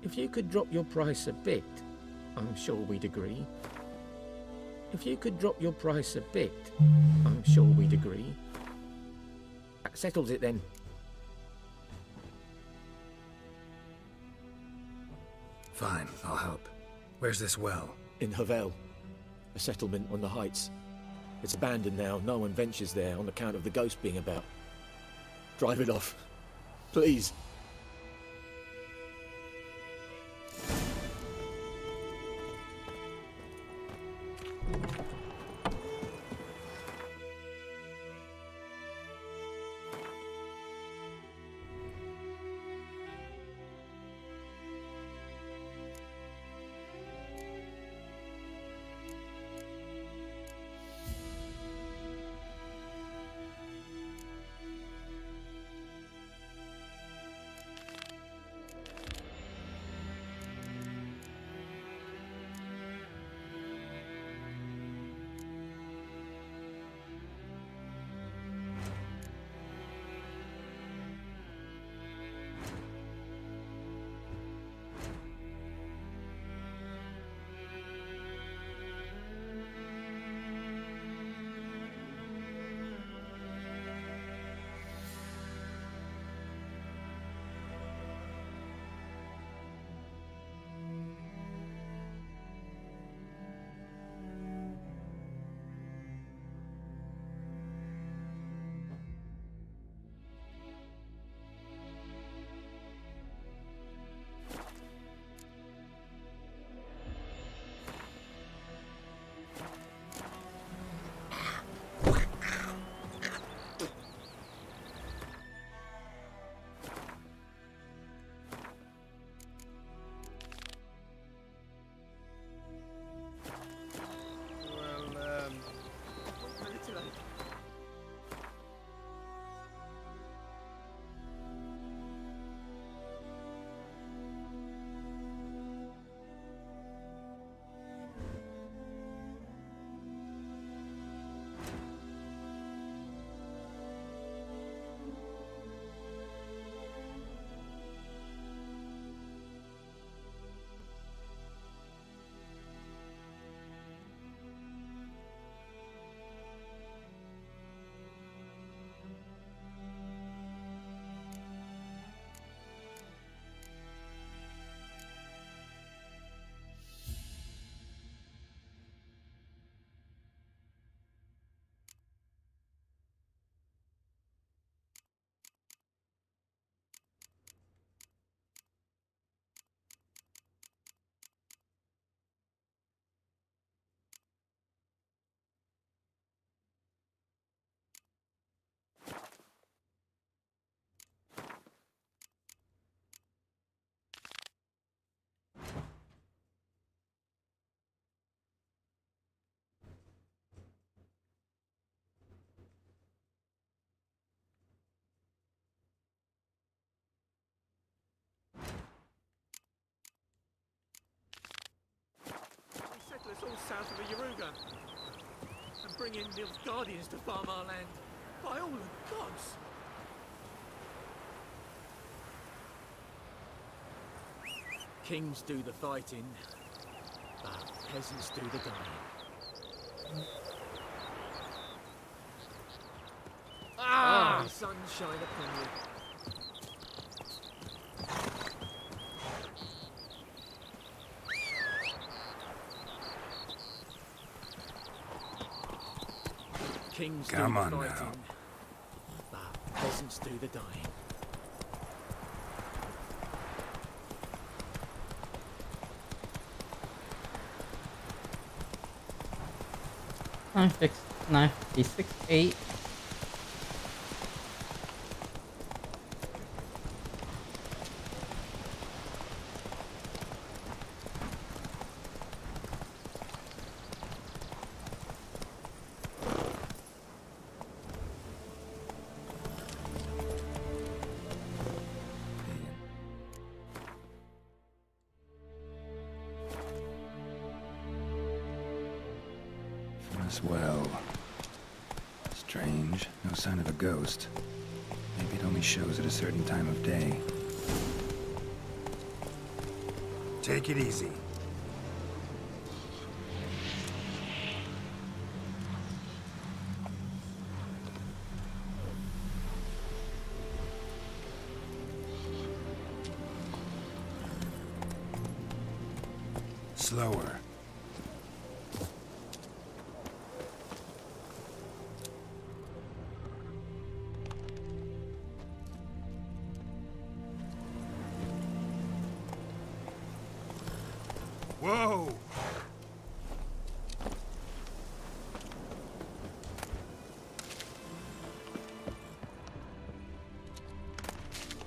If you could drop your price a bit, I'm sure we'd agree. If you could drop your price a bit, I'm sure we'd agree. That settles it then. Fine, I'll help. Where's this well? In Havel, a settlement on the heights. It's abandoned now, no one ventures there on account of the ghost being about. Drive it off, please. House of the Yaruga and bring in Nilfgaardians to farm our land. By all the gods! Kings do the fighting, but peasants do the dying. Ah! Sunshine upon you. Kings Come do on the now. fighting, but peasants do the dying. Fix 956 8. Well, strange. No sign of a ghost. Maybe it only shows at a certain time of day. Take it easy. Slower. Whoa!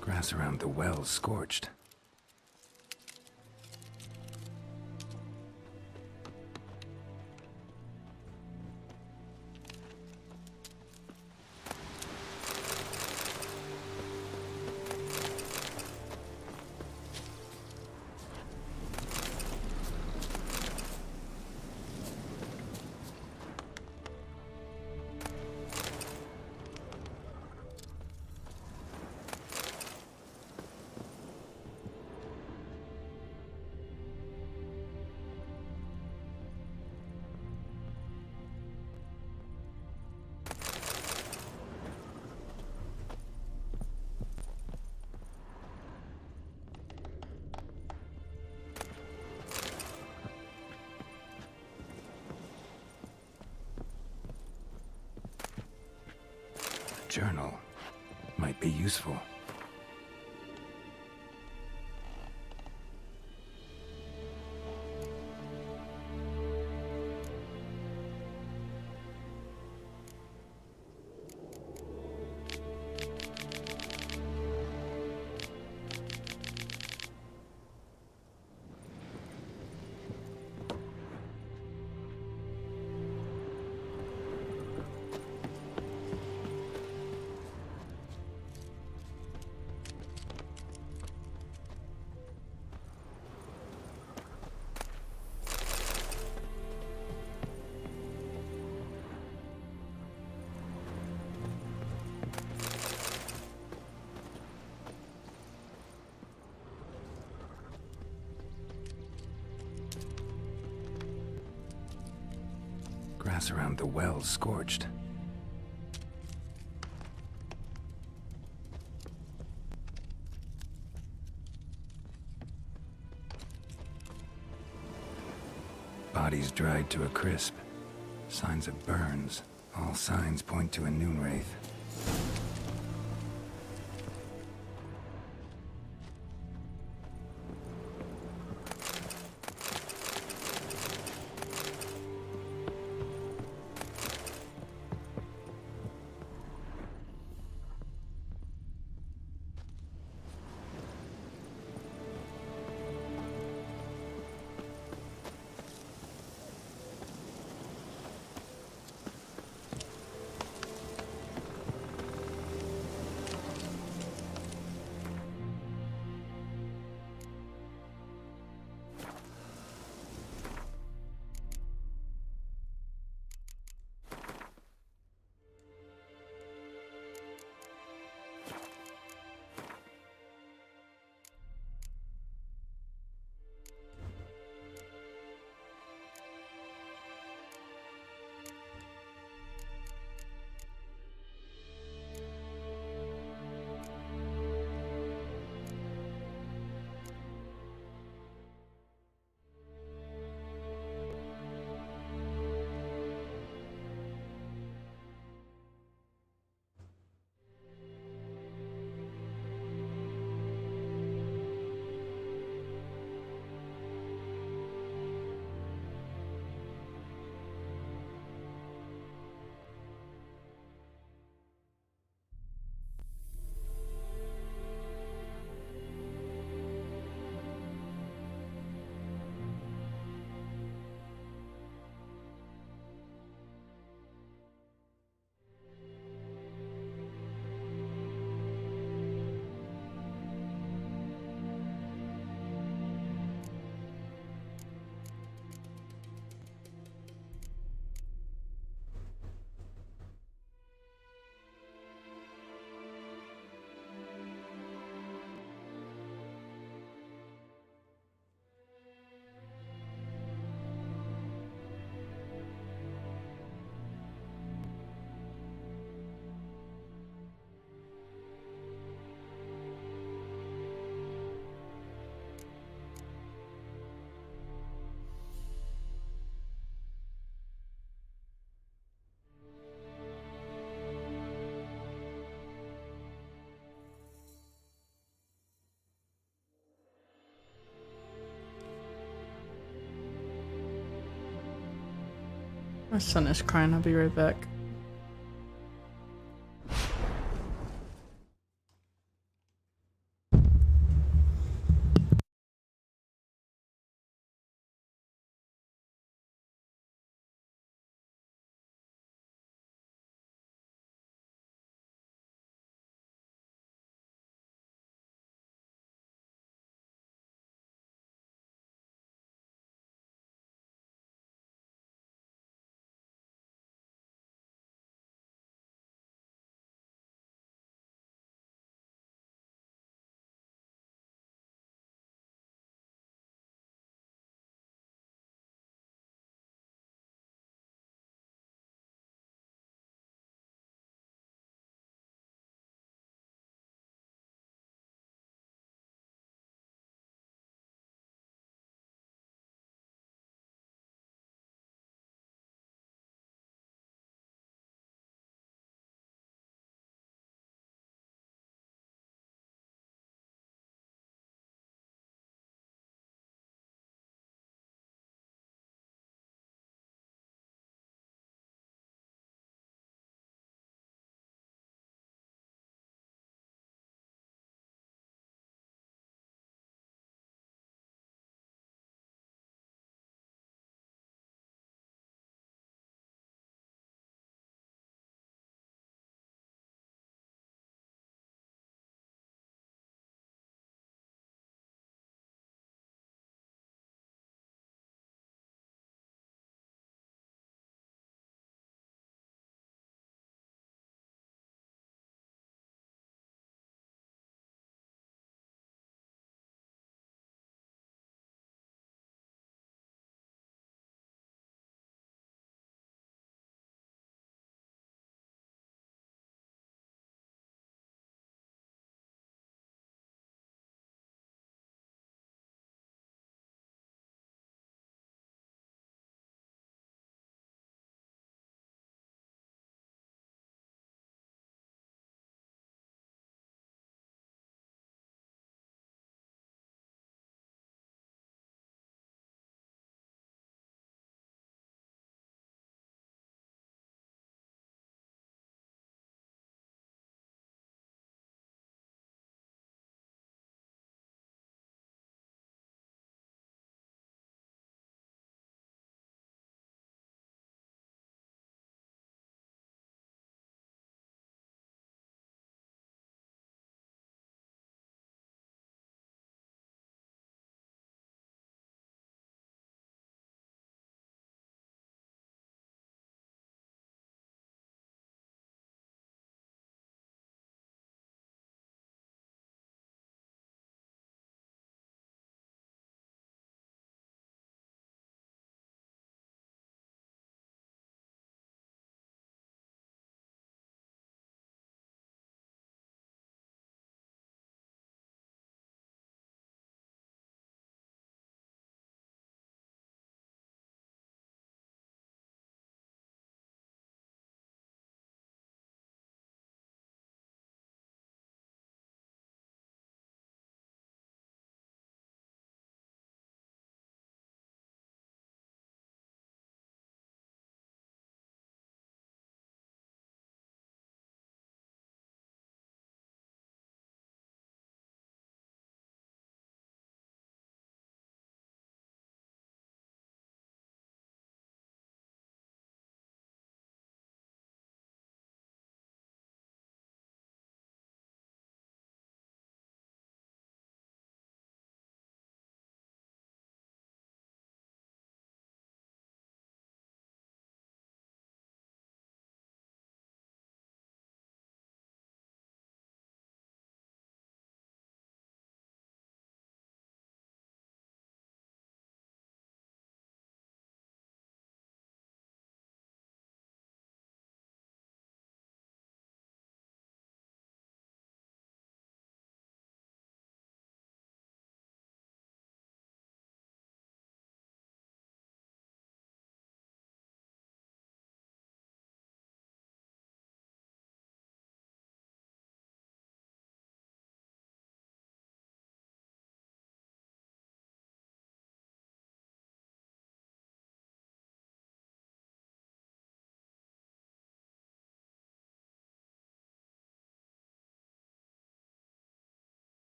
Grass around the well scorched. Journal might be useful. Grass around the well scorched. Bodies dried to a crisp. Signs of burns. All signs point to a noon wraith. My son is crying. I'll be right back.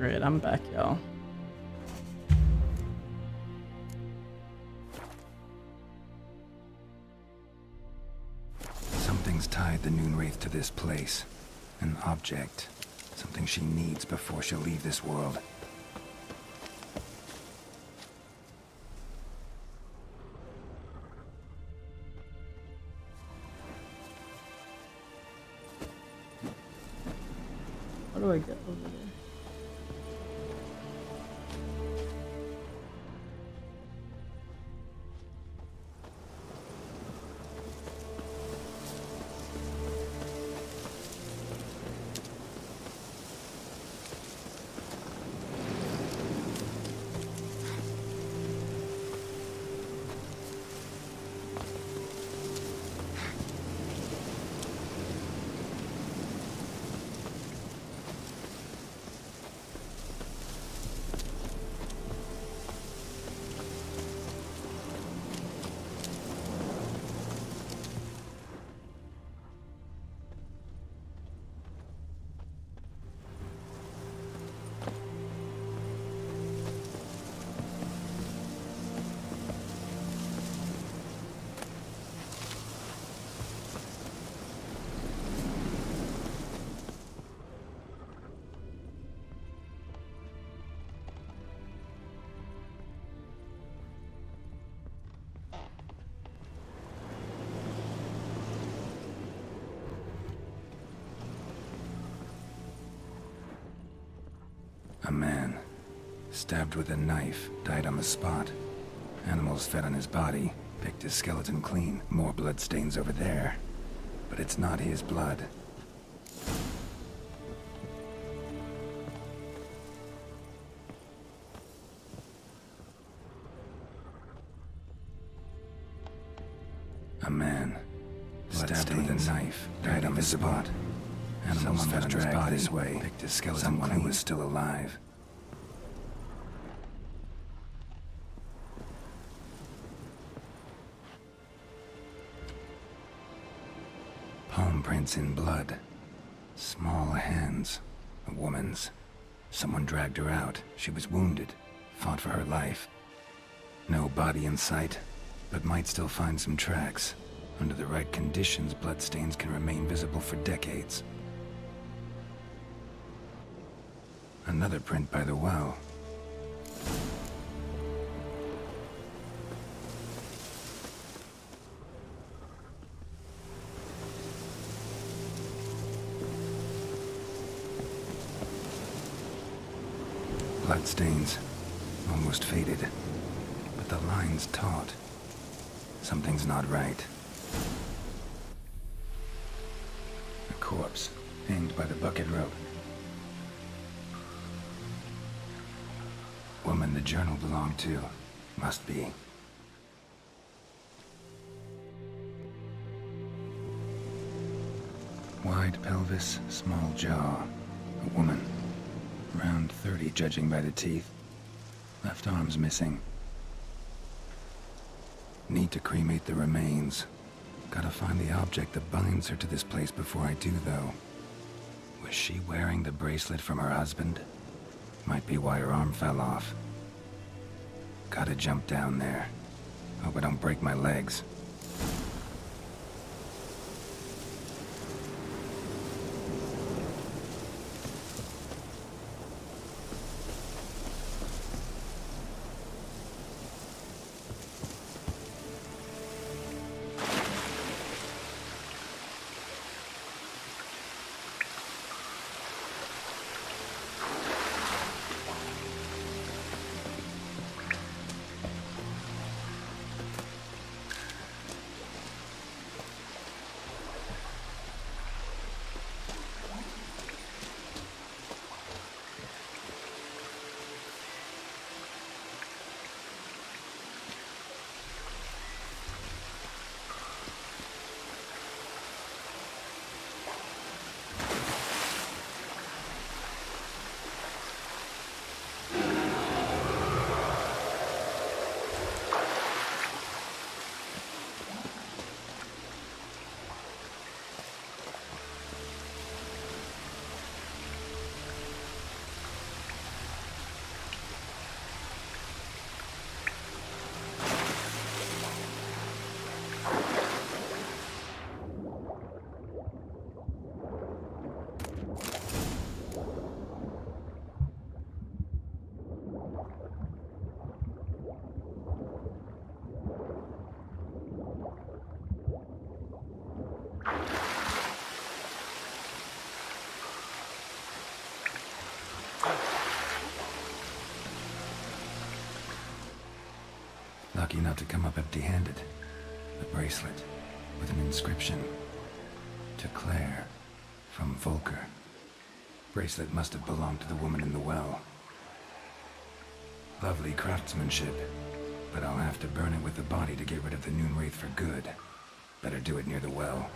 Alright, I'm back, y'all. Something's tied the Noonwraith to this place. An object. Something she needs before she'll leave this world. How do I get over there? A man, stabbed with a knife, died on the spot. Animals fed on his body, picked his skeleton clean. More bloodstains over there. But it's not his blood. A man, stabbed with a knife, died on the spot. Animals fed on his body this way, picked his skeleton someone who was still alive. Palm prints in blood. Small hands. A woman's. Someone dragged her out. She was wounded. Fought for her life. No body in sight, but might still find some tracks. Under the right conditions, bloodstains can remain visible for decades. Another print by the well. Bloodstains, almost faded, but the line's taut. Something's not right. A corpse, hanged by the bucket rope. Woman the journal belonged to. Must be. Wide pelvis, small jaw. A woman. Around 30, judging by the teeth. Left arm's missing. Need to cremate the remains. Gotta find the object that binds her to this place before I do, though. Was she wearing the bracelet from her husband? Might be why her arm fell off. Gotta jump down there. Hope I don't break my legs. lucky not to come up empty-handed. A bracelet with an inscription. To Claire, from Volker. Bracelet must have belonged to the woman in the well. Lovely craftsmanship, but I'll have to burn it with the body to get rid of the Noonwraith for good. Better do it near the well.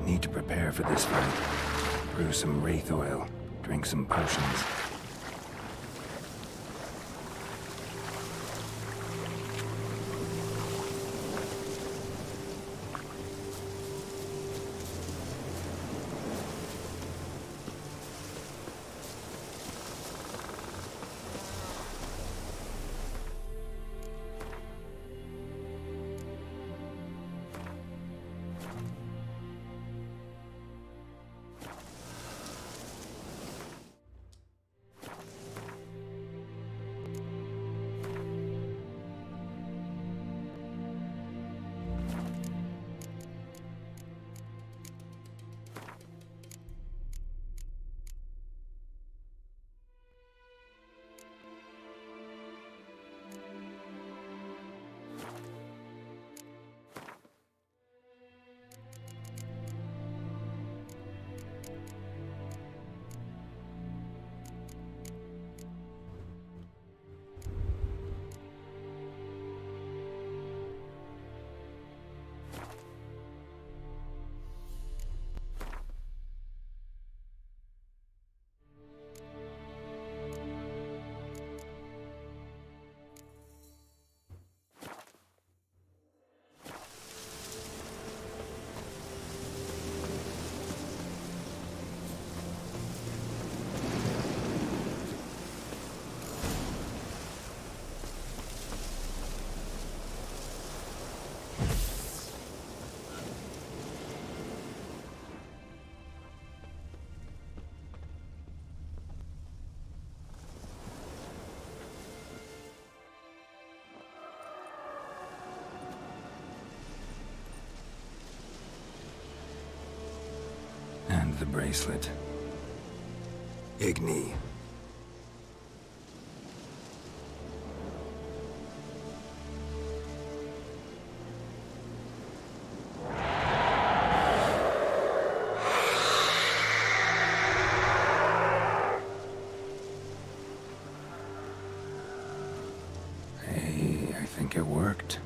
Need to prepare for this fight. Brew some wraith oil, drink some potions. And the bracelet. Igni. Hey, I think it worked.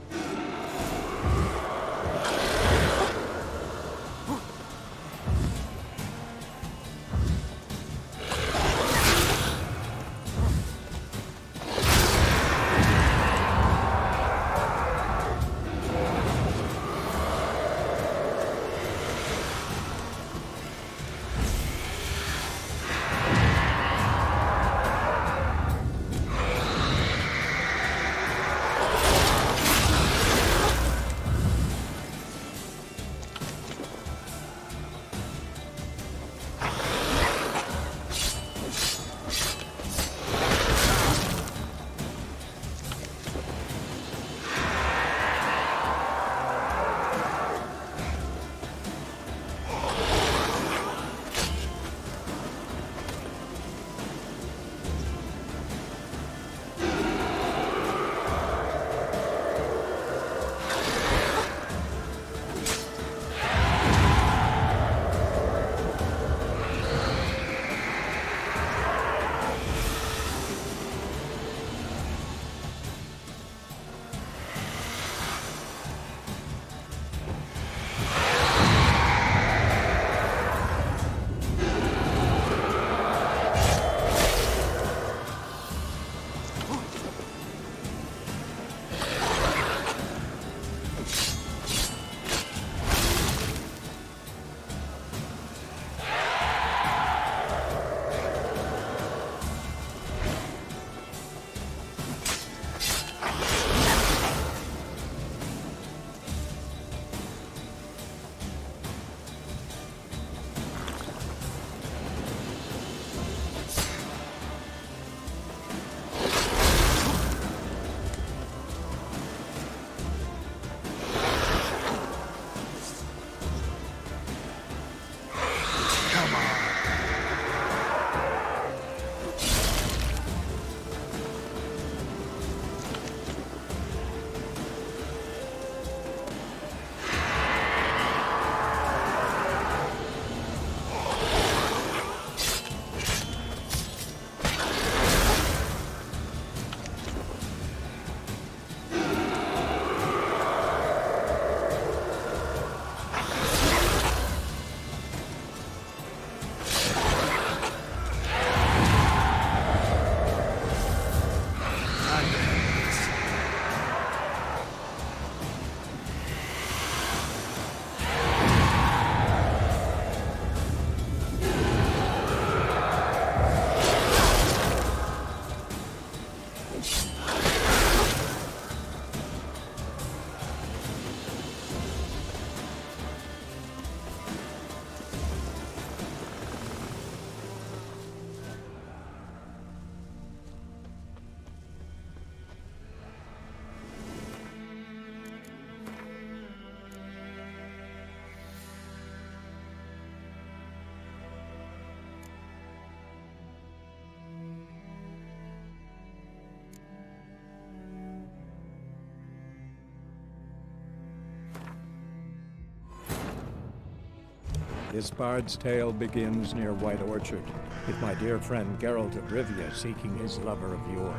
This bard's tale begins near White Orchard, with my dear friend Geralt of Rivia seeking his lover of yore,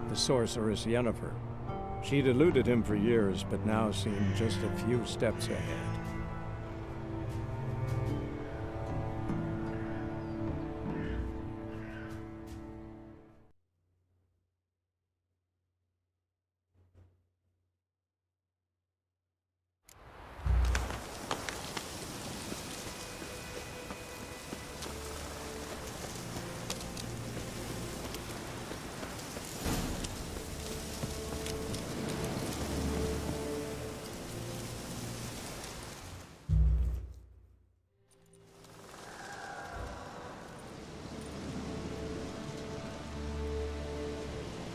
the sorceress Yennefer. She'd eluded him for years, but now seemed just a few steps ahead.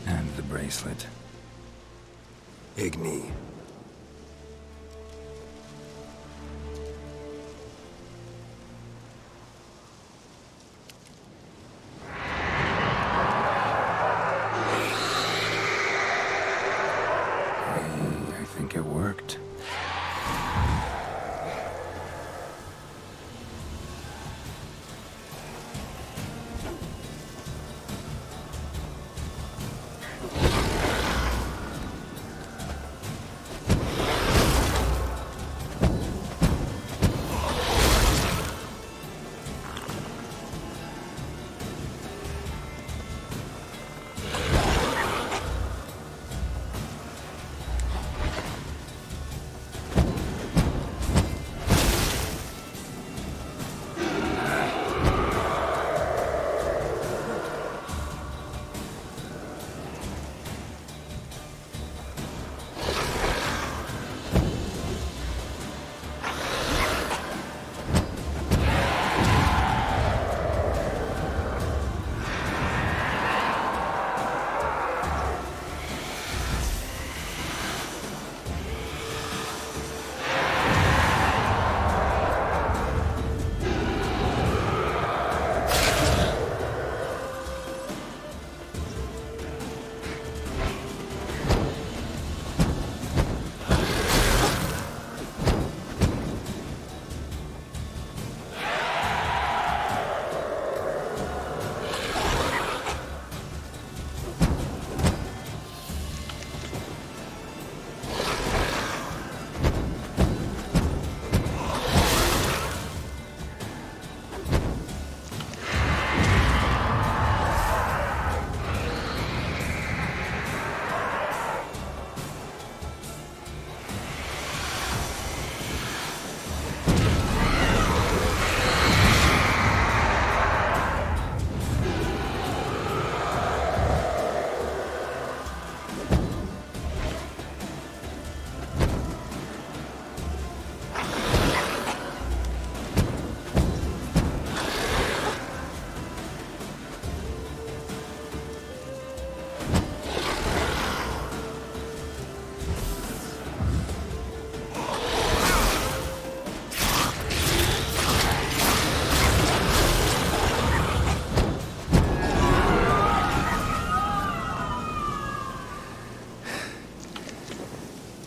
And the bracelet. Igni. I think it worked.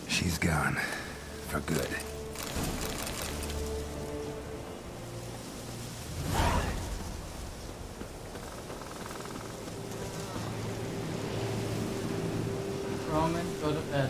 She's gone. For good. Roman, go to bed.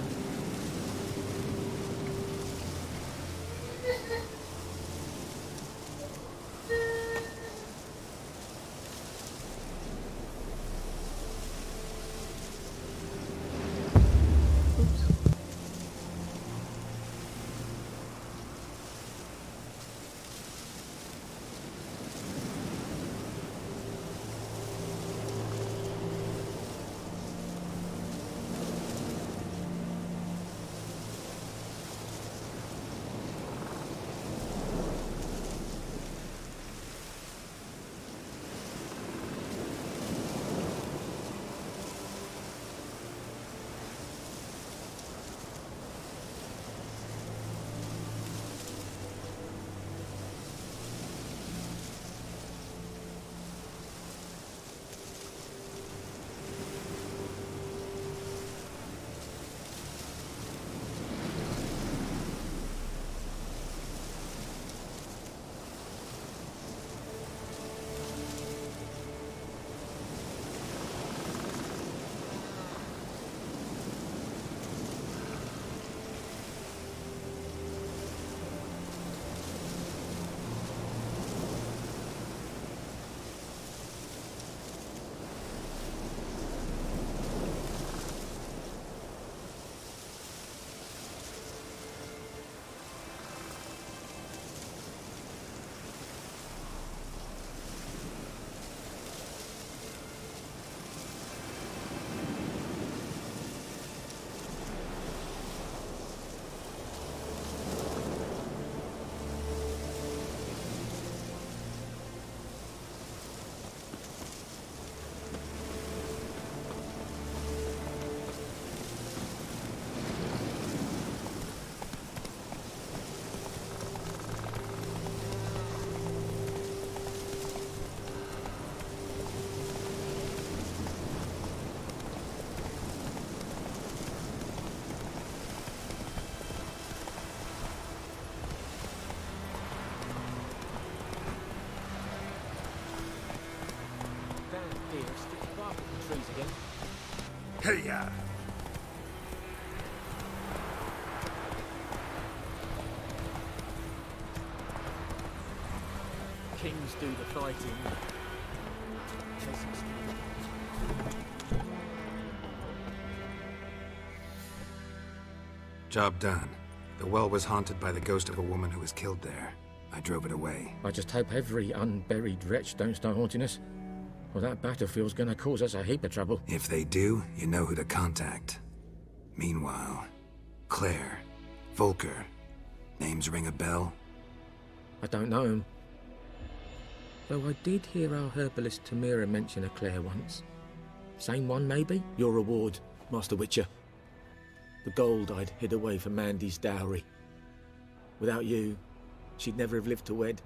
Hey-ya! Kings do the fighting. Job done. The well was haunted by the ghost of a woman who was killed there. I drove it away. I just hope every unburied wretch don't start haunting us. Well, that battlefield's gonna cause us a heap of trouble. If they do, you know who to contact. Meanwhile, Claire, Volker, names ring a bell? I don't know him. Though I did hear our herbalist Tamira mention a Claire once. Same one, maybe? Your reward, Master Witcher. The gold I'd hid away for Mandy's dowry. Without you, she'd never have lived to wed.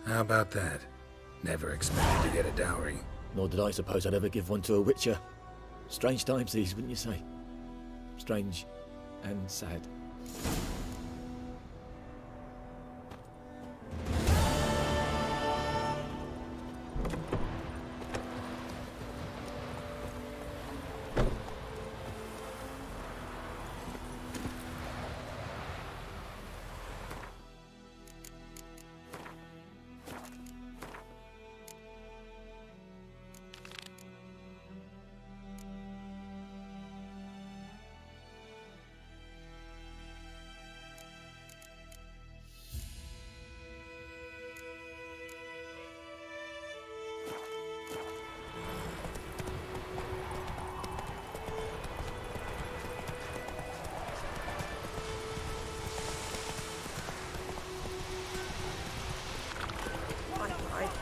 How about that? Never expected to get a dowry. Nor did I suppose I'd ever give one to a Witcher. Strange times these, wouldn't you say? Strange and sad.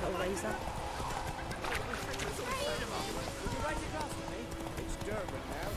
Hellraiser. It's Durban now.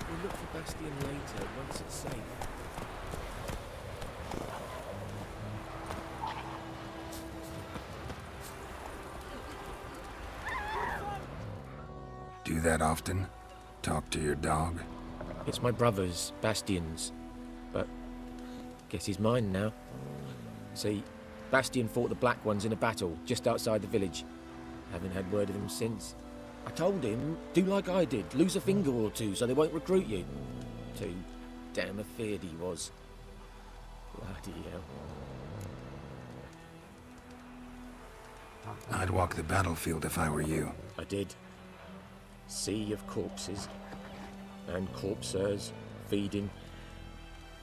We'll look for Bastion later, once it's safe. Do that often? Talk to your dog? It's my brother's, Bastion's. But guess he's mine now. See, Bastion fought the Black Ones in a battle just outside the village. Haven't had word of him since. I told him, do like I did, lose a finger or two so they won't recruit you. Too damn afeard he was. Bloody hell. I'd walk the battlefield if I were you. I did. Sea of corpses. And corpsers feeding.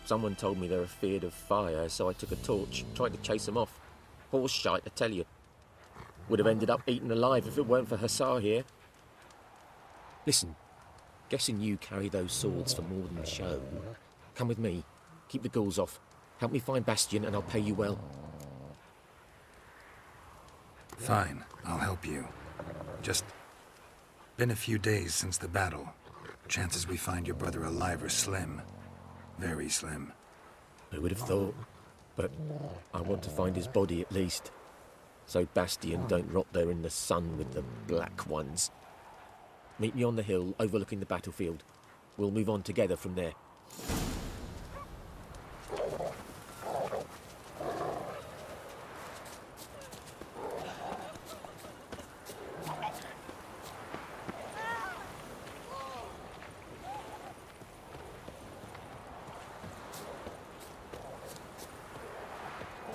Someone told me they're afeard of fire, so I took a torch, tried to chase them off. Horse shite, I tell you. Would have ended up eaten alive if it weren't for Hussar here. Listen, guessing you carry those swords for more than show. Come with me, keep the ghouls off. Help me find Bastion and I'll pay you well. Fine, I'll help you. Just been a few days since the battle. Chances we find your brother alive are slim. Very slim. I would have thought, but I want to find his body at least. So Bastion don't rot there in the sun with the Black Ones. Meet me on the hill overlooking the battlefield. We'll move on together from there.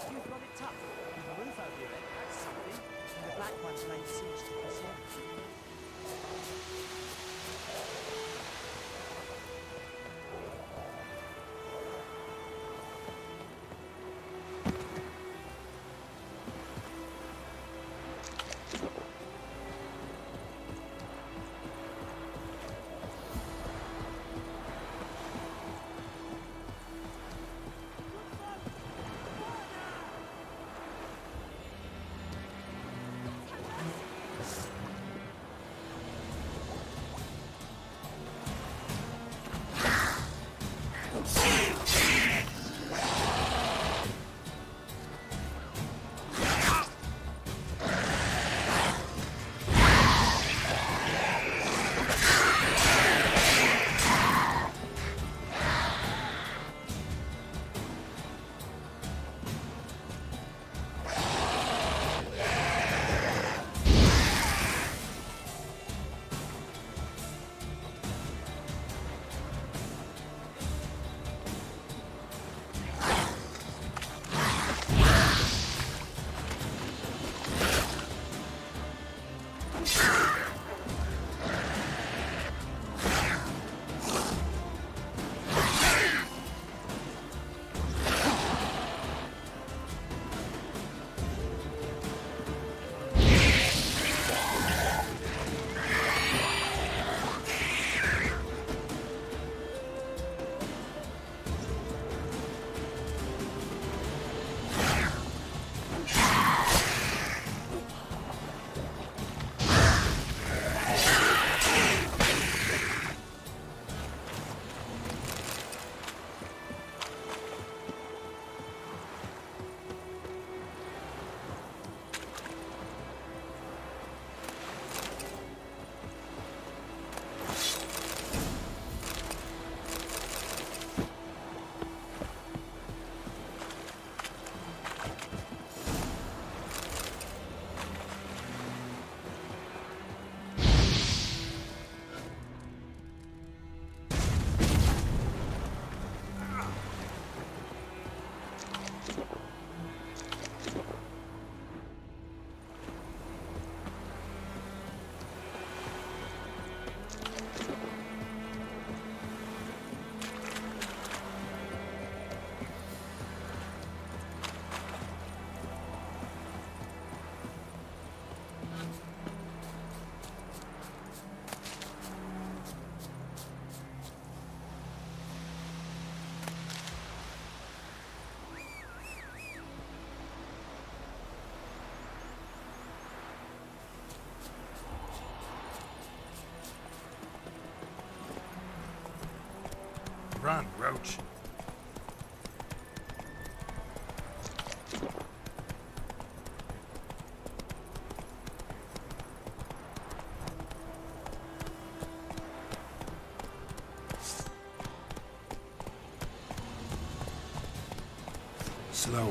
You've got it Run, Roach. Slower.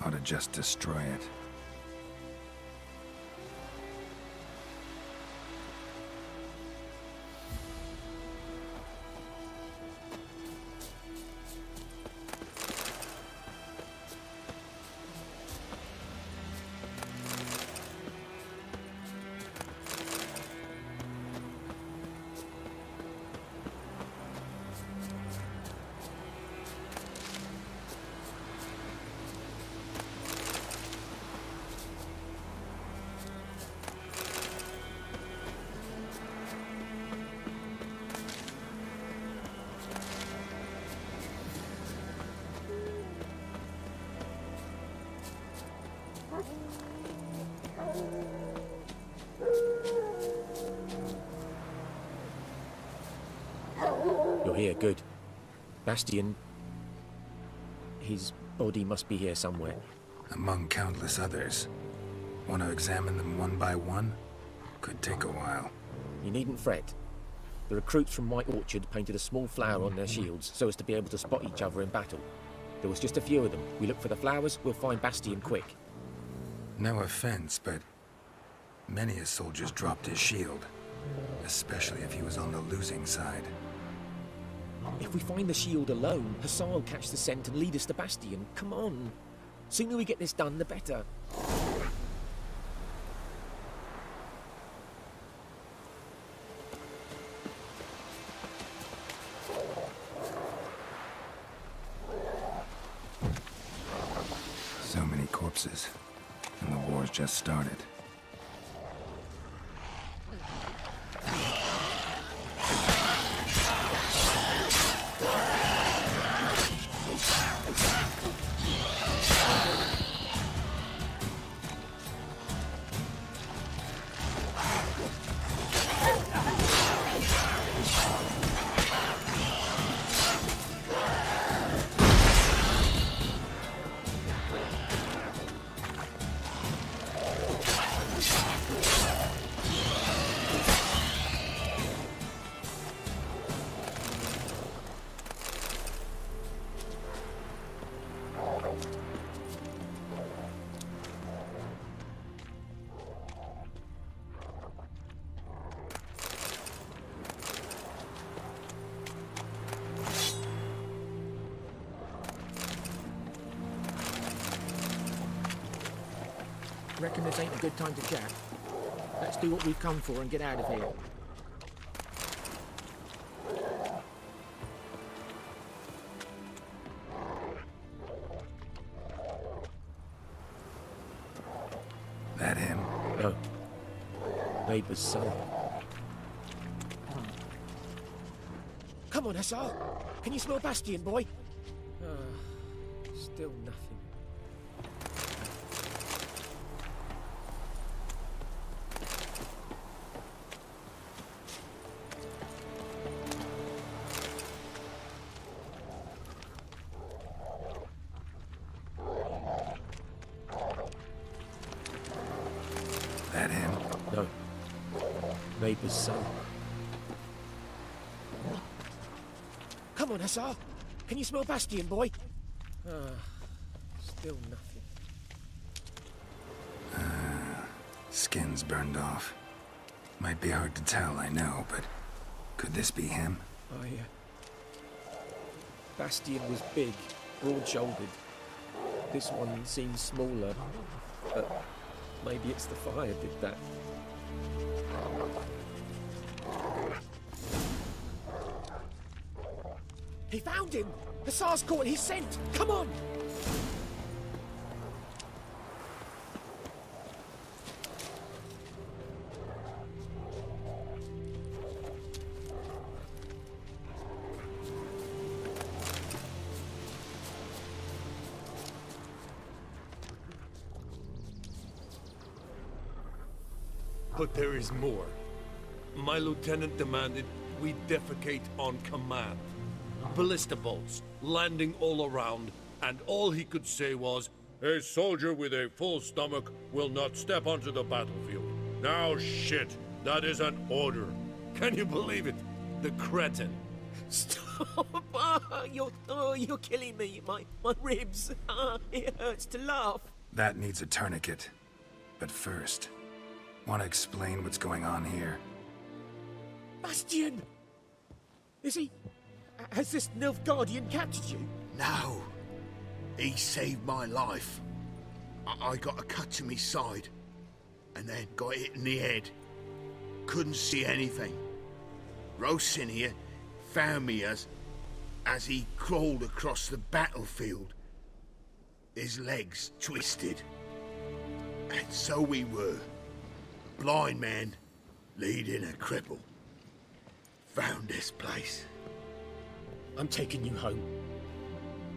Ought to just destroy it. You're here, good. Bastion... his body must be here somewhere. Among countless others. Want to examine them one by one? Could take a while. You needn't fret. The recruits from White Orchard painted a small flower on their shields so as to be able to spot each other in battle. There was just a few of them. We look for the flowers, we'll find Bastion quick. No offense, but many a soldier's dropped his shield. Especially if he was on the losing side. If we find the shield alone, Hassan will catch the scent and lead us to Bastion. Come on. Sooner we get this done, the better. So many corpses, and the war's just started. Reckon this ain't a good time to chat. Let's do what we've come for and get out of here. That him? No. Neighbour's son. Come on, Hussar. Can you smell Bastion, boy? Still nothing. That him? No. Neighbour's son. Come on, Hussar. Can you smell Bastion, boy? Still nothing. Skin's burned off. Might be hard to tell, I know, but could this be him? Bastion was big, broad-shouldered. This one seems smaller, but maybe it's the fire did that. He found him! Hussar's caught his scent! Come on! But there is more. My lieutenant demanded we defecate on command. Ballista bolts, landing all around, and all he could say was, "A soldier with a full stomach will not step onto the battlefield." Now shit, that is an order. Can you believe it? The cretin. Stop! You're killing me. My ribs. It hurts to laugh. That needs a tourniquet. But first, want to explain what's going on here? Bastion! Is he... Has this Nilfgaardian captured you? No. He saved my life. I got a cut to my side, and then got hit in the head. Couldn't see anything. Rosinia found me as he crawled across the battlefield. His legs twisted. And so we were. Blind man leading a cripple. Found this place. I'm taking you home.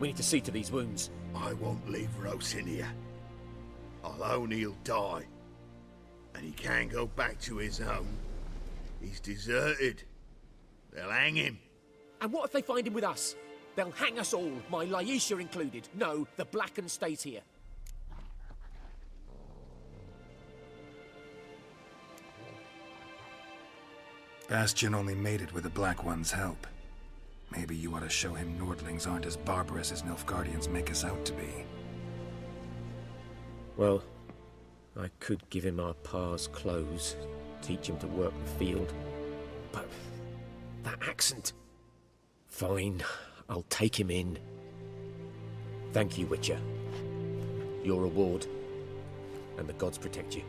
We need to see to these wounds. I won't leave Rosinia. I'll own he'll die. And he can't go back to his home. He's deserted. They'll hang him. And what if they find him with us? They'll hang us all, my Laisha included. No, the Blacken stays here. Bastion only made it with the Black One's help. Maybe you ought to show him Nordlings aren't as barbarous as Nilfgaardians make us out to be. Well, I could give him our pa's clothes, teach him to work the field. But that accent... Fine, I'll take him in. Thank you, Witcher. Your reward, and the gods protect you.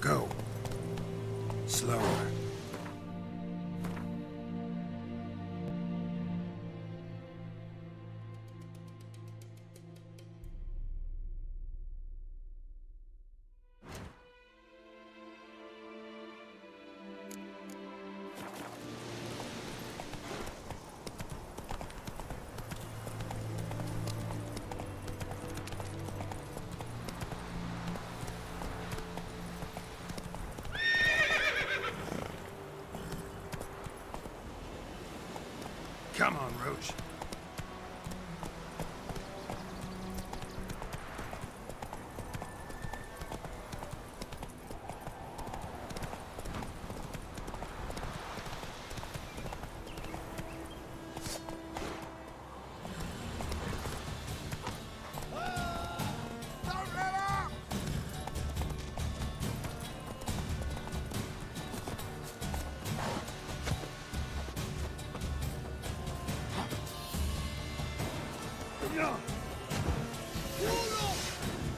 Go. Slower. Come on, Roach.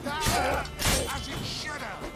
As it should have.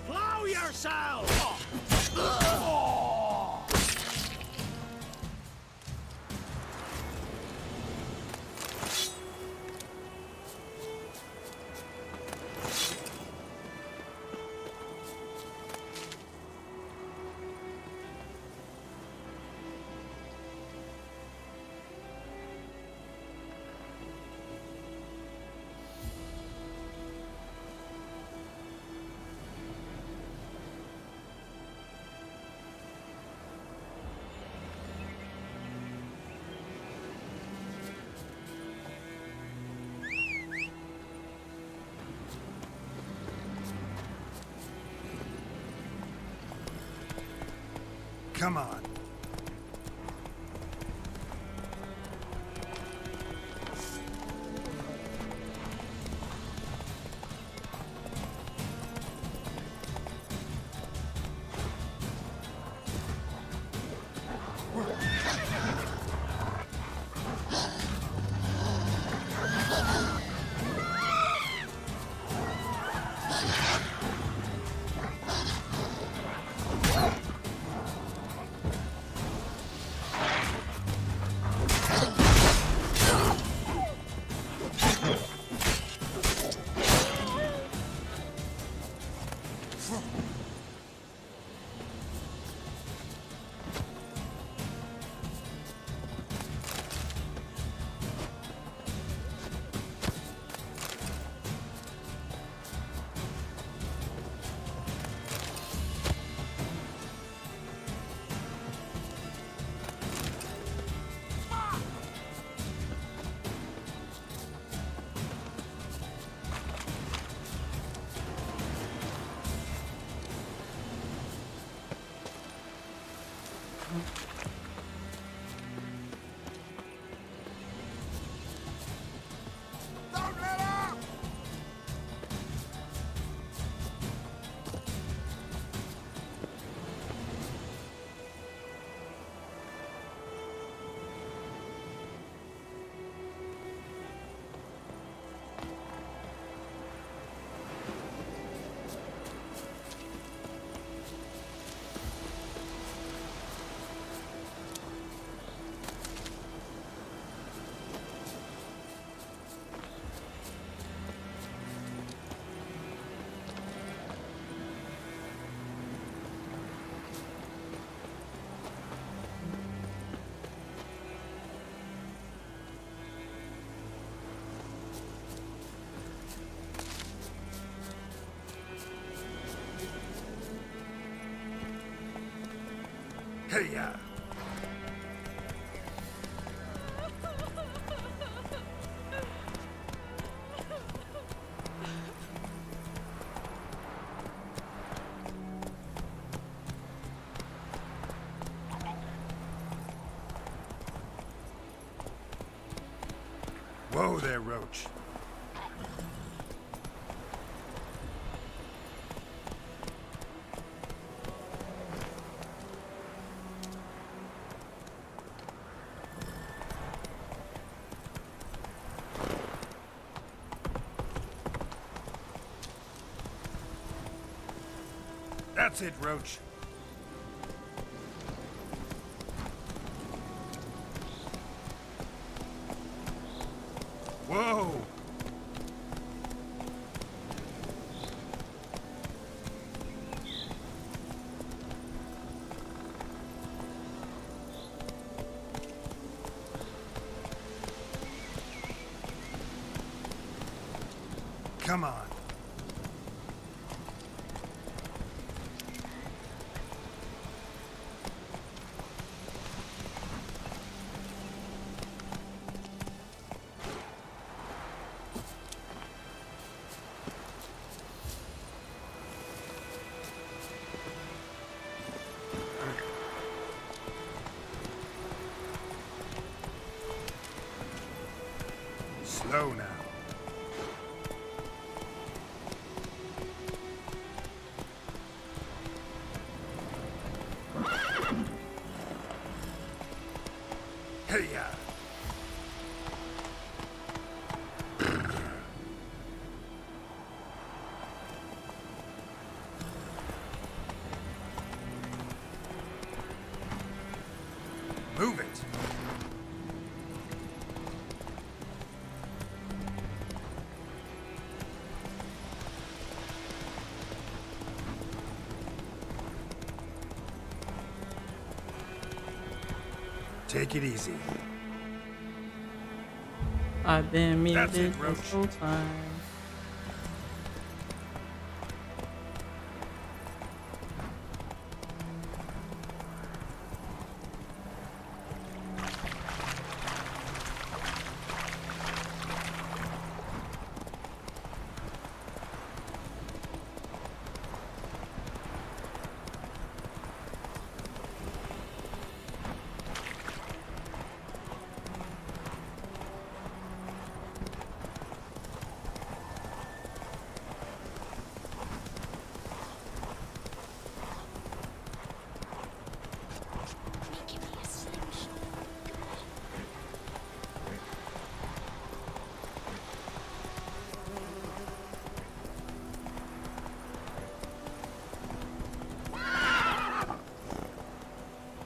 Blow yourself! Come on. Hey-ya! Whoa there, Roach. That's it, Roach. Whoa! Come on. Low now. Hey-ya! Move it! Take it easy. I've been That's muted it, Roach. this whole time.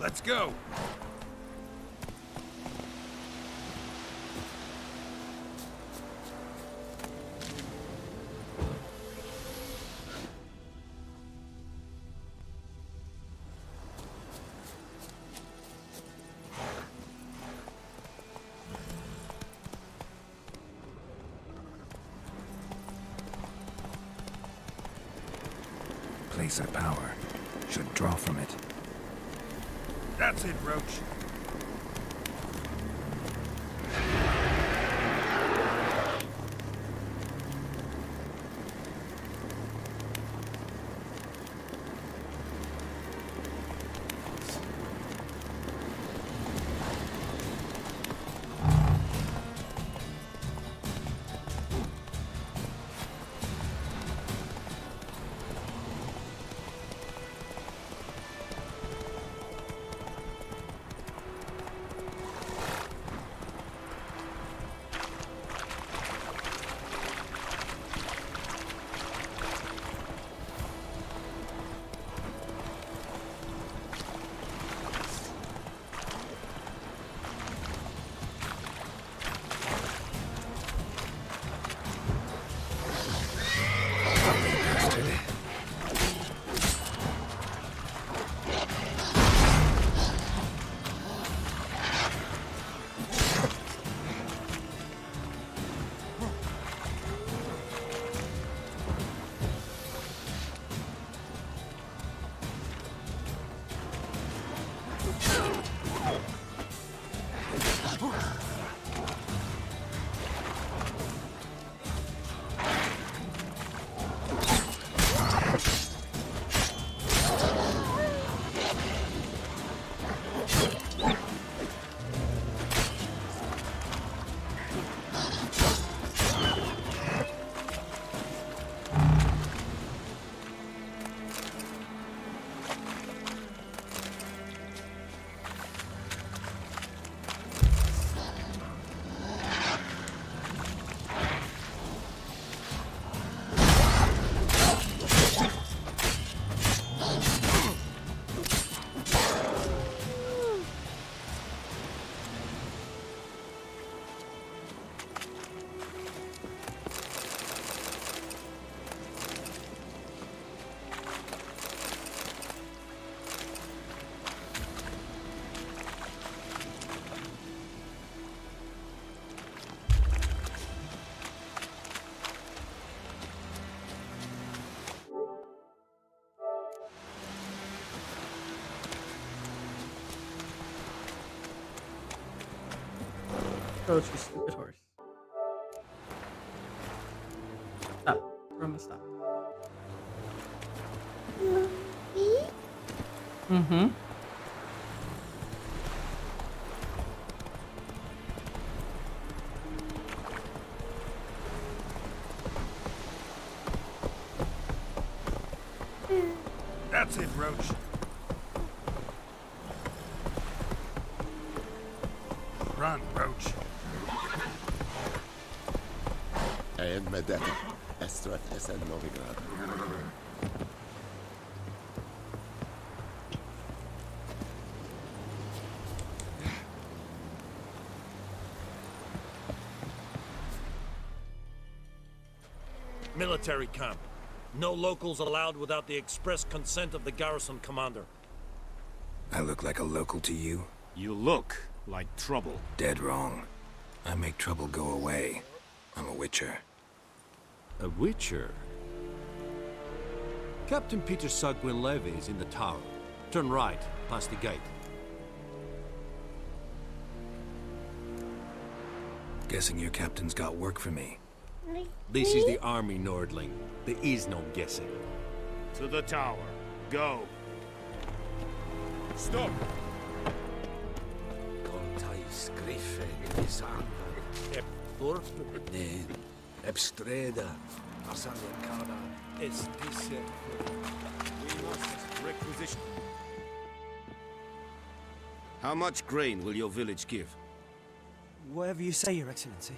Let's go! Place of power. Should draw from it. That's it, Roach. Approach you stupid horse. Stop. Roma, stop. Mm-hmm. That's it, Roach. Run, Roach. And Medetta. Estrat SN Novigrad. Military camp. No locals allowed without the express consent of the garrison commander. I look like a local to you? You look like trouble. Dead wrong. I make trouble go away. I'm a witcher. A witcher? Captain Peter Sugwin Levy is in the tower. Turn right, past the gate. Guessing your captain's got work for me. This is the army, Nordling. There is no guessing. To the tower. Go. Stop. Contais Griffin is Eptor? Ne, Ebstreda, Asaliancana, Estise. We must requisition. How much grain will your village give? Whatever you say, Your Excellency.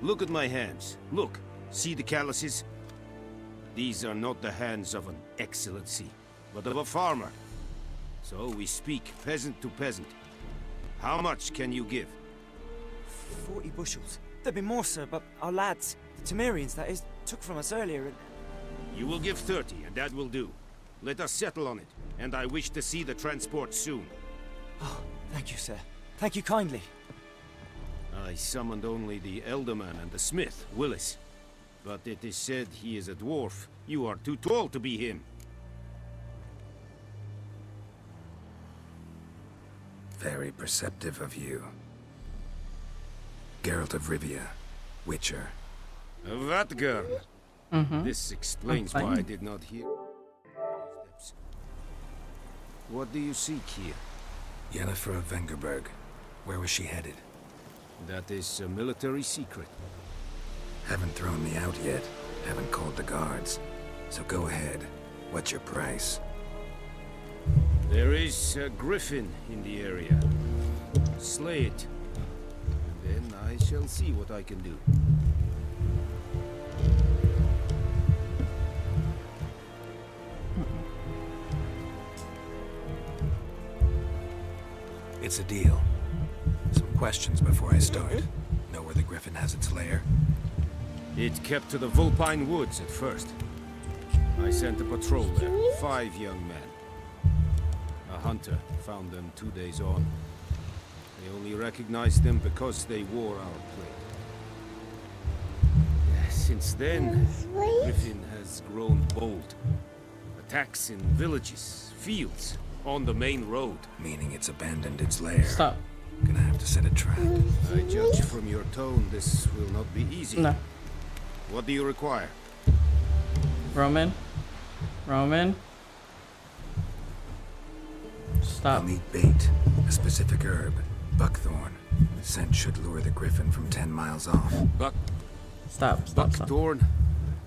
Look at my hands. Look. See the calluses? These are not the hands of an excellency, but of a farmer. So we speak peasant to peasant. How much can you give? 40 bushels. There'd be more, sir, but our lads, the Temerians, that is, took from us earlier and... You will give 30, and that will do. Let us settle on it, and I wish to see the transport soon. Oh, thank you, sir. Thank you kindly. I summoned only the Elderman and the smith, Willis. But it is said he is a dwarf. You are too tall to be him. Very perceptive of you. Geralt of Rivia, Witcher. Vatgern. This explains why I did not hear. What do you seek here? Yennefer of Vengerberg. Where was she headed? That is a military secret. Haven't thrown me out yet. Haven't called the guards. So go ahead. What's your price? There is a griffin in the area. Slay it. And then I shall see what I can do. It's a deal. Some questions before I start. Know where the griffin has its lair? It kept to the Vulpine Woods at first. I sent a patrol there, 5 young men. A hunter found them 2 days on. They only recognized them because they wore our plate. Since then, the griffin has grown bold. Attacks in villages, fields, on the main road. Meaning it's abandoned its lair. Stop. Gonna have to set a trap. I judge from your tone this will not be easy. No. What do you require? Roman? Stop. I'll need bait. A specific herb. Buckthorn. The scent should lure the griffin from 10 miles off. Stop. Buckthorn?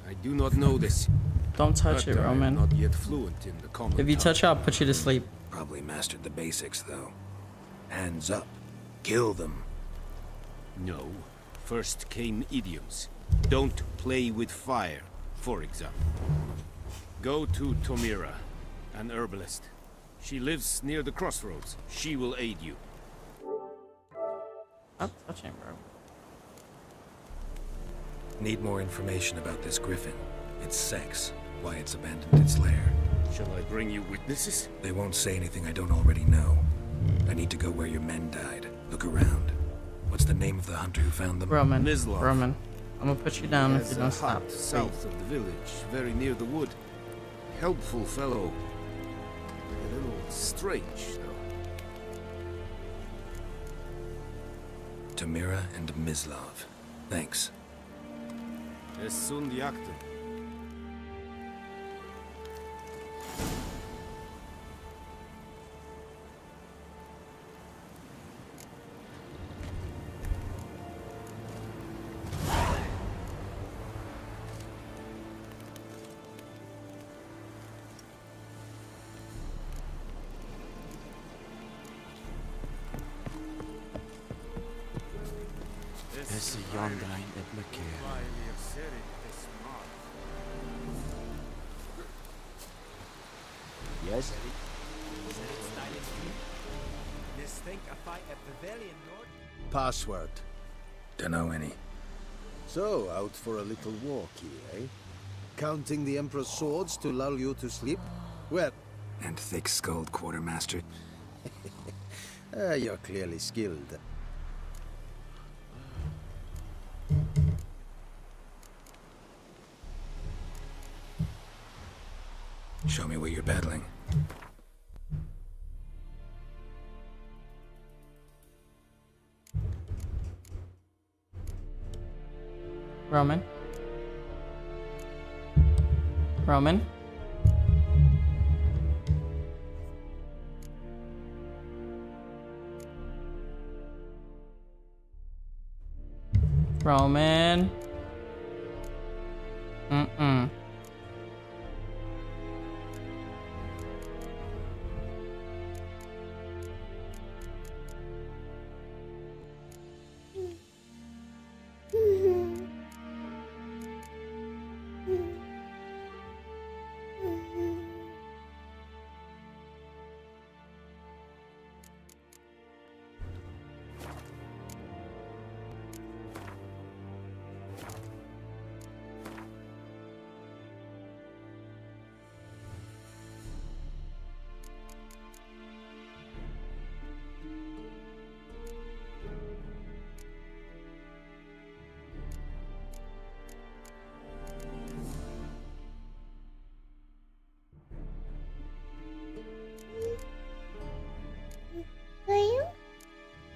I do not know this. Don't touch it, But I am Roman. not yet fluent in the common If you tongue. touch it, I'll put you to sleep. Probably mastered the basics, though. Hands up. Kill them. No. First came idioms. Don't play with fire, for example. Go to Tomira, an herbalist. She lives near the crossroads. She will aid you. Stop touching, bro. Need more information about this griffin. Its sex. Why it's abandoned its lair. Shall I bring you witnesses? They won't say anything I don't already know. I need to go where your men died. Look around. What's the name of the hunter who found them? Roman. Mislav. Roman. I'm gonna put you down if Has you a don't stop. hut south of the village, very near the wood. Helpful fellow. A little strange, though. Tamira and Mislav. Thanks. Es sunt jagten. Esse Yondain et Macaire. Yes? Password. Dunno any. So, out for a little walk here, eh? Counting the Emperor's swords to lull you to sleep? Well... And thick-skulled quartermaster. You're clearly skilled. Show me what you're battling. Roman. Roman. Roman. Mm-mm.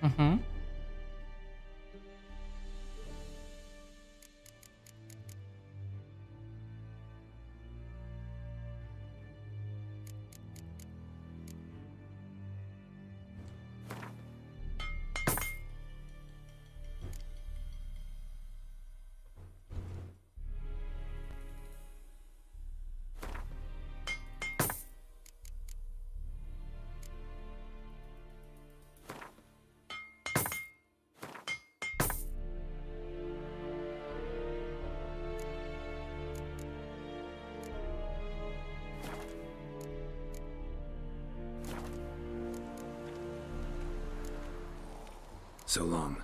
Mm-hmm. So long.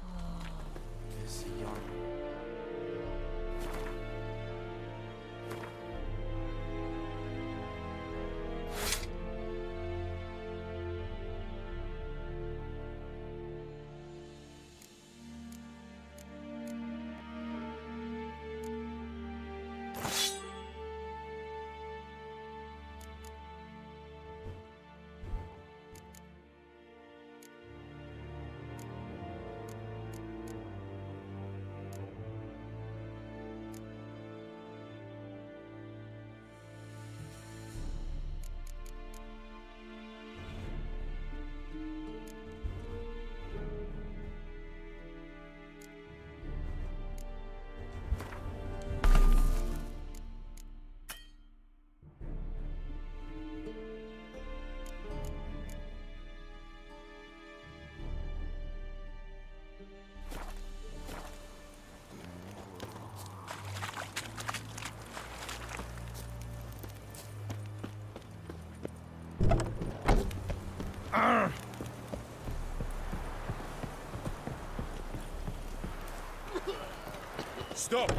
Stop!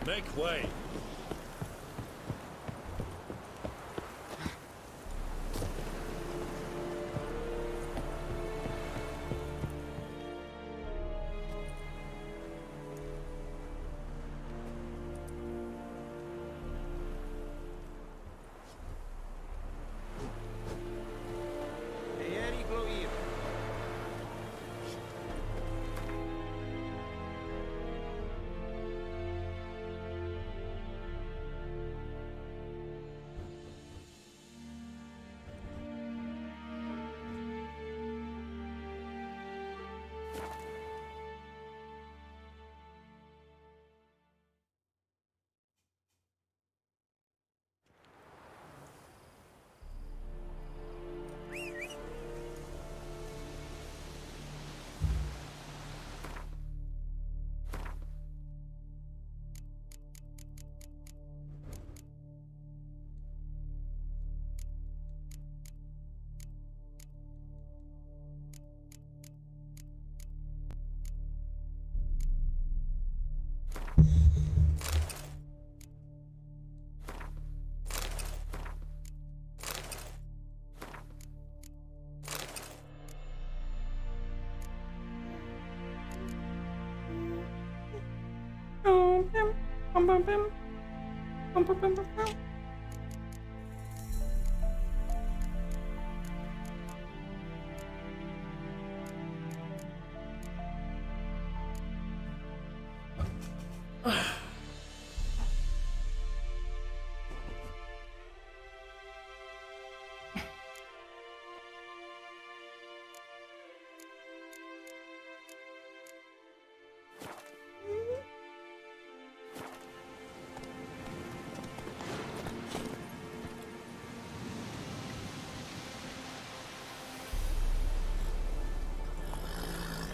Make way!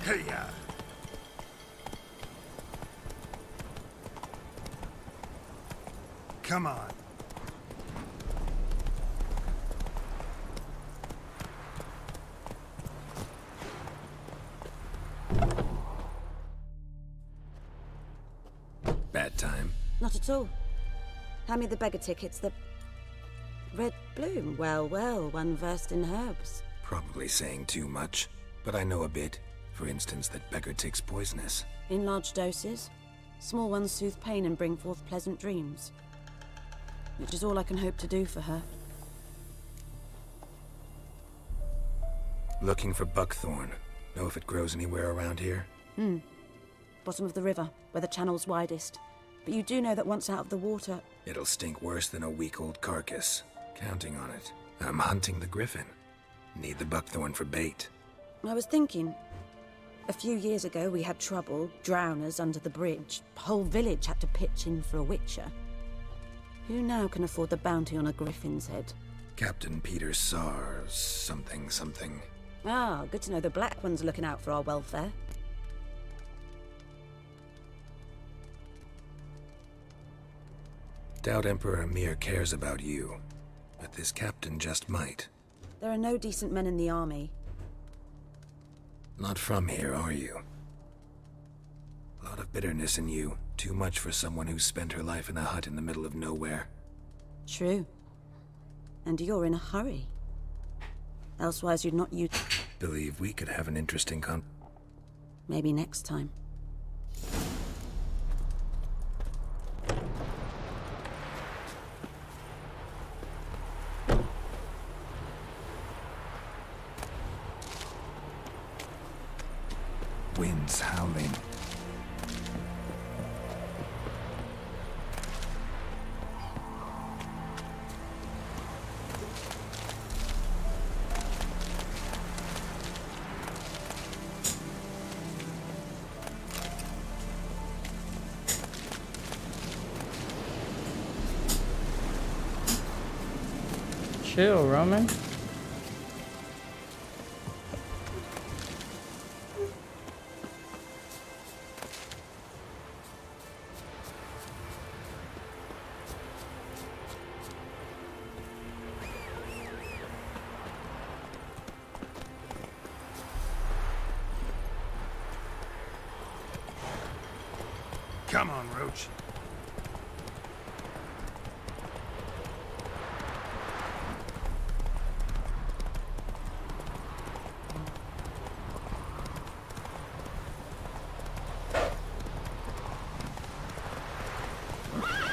Hey-ya! Come on. Bad time. Not at all. Hand me the beggar tickets, the... Red Bloom. Well, well, one versed in herbs. Probably saying too much, but I know a bit. For instance, that beggar tick's poisonous. In large doses. Small ones soothe pain and bring forth pleasant dreams. Which is all I can hope to do for her. Looking for buckthorn. Know if it grows anywhere around here? Bottom of the river, where the channel's widest. But you do know that once out of the water... It'll stink worse than a week-old carcass. Counting on it. I'm hunting the griffin. Need the buckthorn for bait. I was thinking... A few years ago, we had trouble, drowners under the bridge. The whole village had to pitch in for a witcher. Who now can afford the bounty on a griffin's head? Captain Peter Sars, something. Ah, good to know the Black One's looking out for our welfare. Doubt Emperor Emir cares about you, but this captain just might. There are no decent men in the army. Not from here, are you? A lot of bitterness in you. Too much for someone who spent her life in a hut in the middle of nowhere. True. And you're in a hurry. Elsewise you'd not use... Believe we could have an interesting Maybe next time. Winds howling. Chill, Roman. Come on, Roach.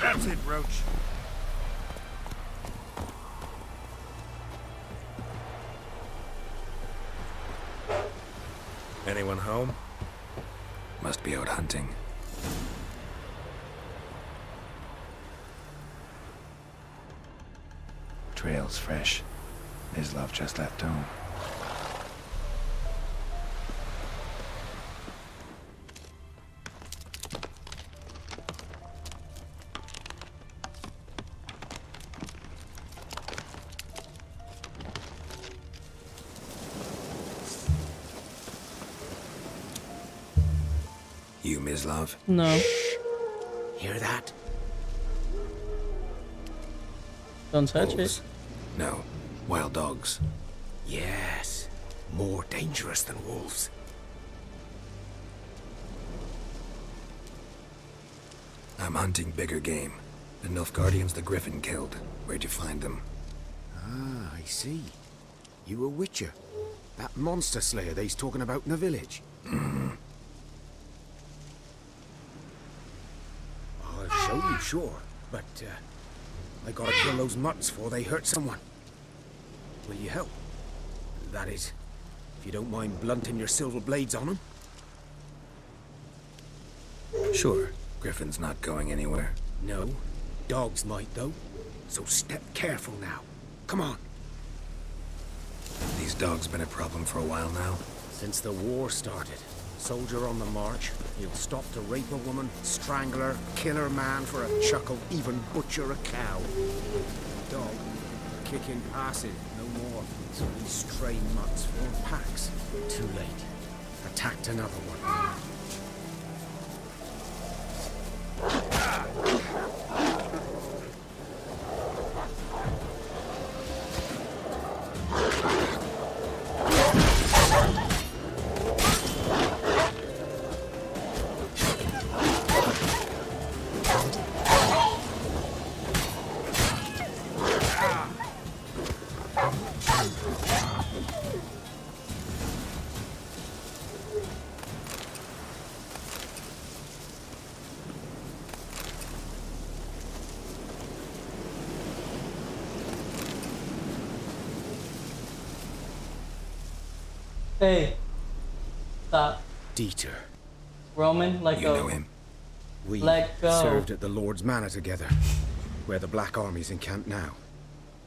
That's it, Roach. Anyone home? Must be out hunting. Trail's fresh. Mislav just left home. You, Mislav? No. Hear that? Don't touch Wolves. it. No. Wild dogs. Yes. More dangerous than wolves. I'm hunting bigger game. The Nilfgaardians the Griffin killed. Where'd you find them? Ah, I see. You a witcher. That monster slayer they's talking about in the village. sure, but I gotta kill those mutts before they hurt someone. Will you help? That is, if you don't mind blunting your silver blades on them. Sure. Griffin's not going anywhere. No. Dogs might, though. So step careful now. Come on. These dogs been a problem for a while now? Since the war started. Soldier on the march. He'll stop to rape a woman, strangle her, kill her man for a chuckle, even butcher a cow. Dog. Kicking passive, no more. So these stray mutts form packs. Too late. Attacked another one. Hey. Stop. Dieter. Roman, let go. You know him? We Let go. served at the Lord's Manor together, where the Black Army's encamped now.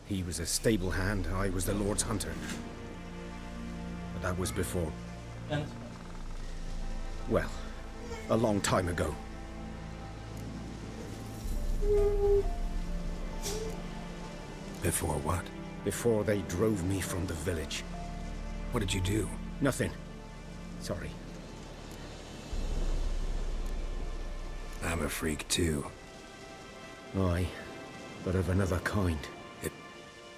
He was a stable hand, I was the Lord's hunter. But that was before... well, a long time ago. Before what? Before they drove me from the village. What did you do? Nothing. Sorry. I'm a freak too. Aye, but of another kind. It...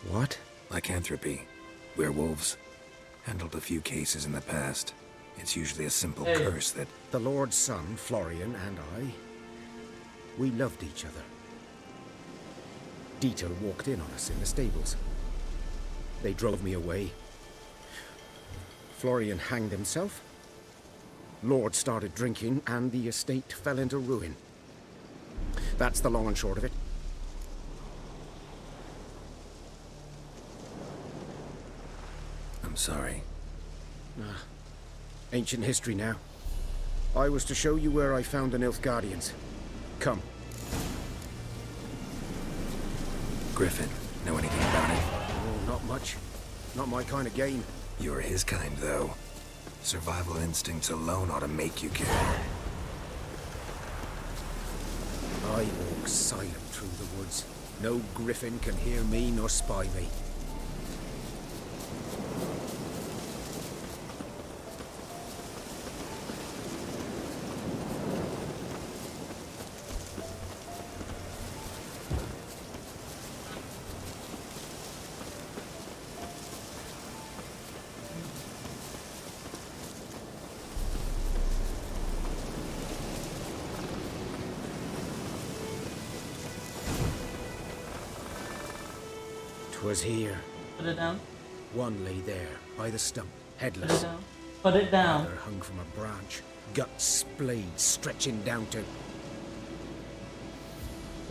What? Lycanthropy. Werewolves. Handled a few cases in the past. It's usually a simple curse that... The Lord's son, Florian, and I... we loved each other. Dieter walked in on us in the stables. They drove me away. Florian hanged himself. Lord started drinking, and the estate fell into ruin. That's the long and short of it. I'm sorry. Ancient history now. I was to show you where I found the Nilfgaardians. Come. Griffin, know anything about it? Oh, not much. Not my kind of game. You're his kind, though. Survival instincts alone ought to make you care. I walk silent through the woods. No griffin can hear me nor spy me. Was here. Put it down. One lay there, by the stump, headless. Put it down. Put it down. Another hung from a branch, guts splayed, stretching down to...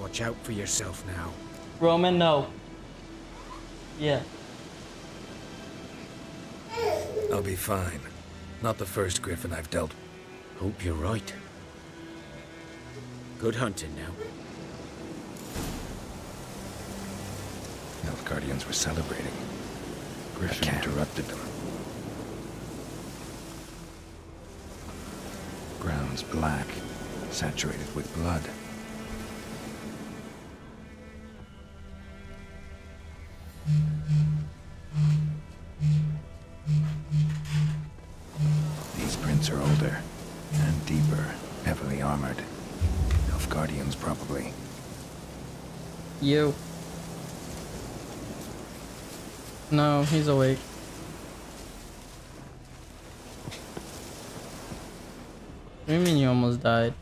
Watch out for yourself now. Roman, no. Yeah. I'll be fine. Not the first griffin I've dealt. Hope you're right. Good hunting now. Guardians were celebrating. Griffin interrupted them. Ground's black, saturated with blood. These prints are older and deeper, heavily armored. Nilfgaardians, probably. You. No, he's awake. What do you mean you almost died?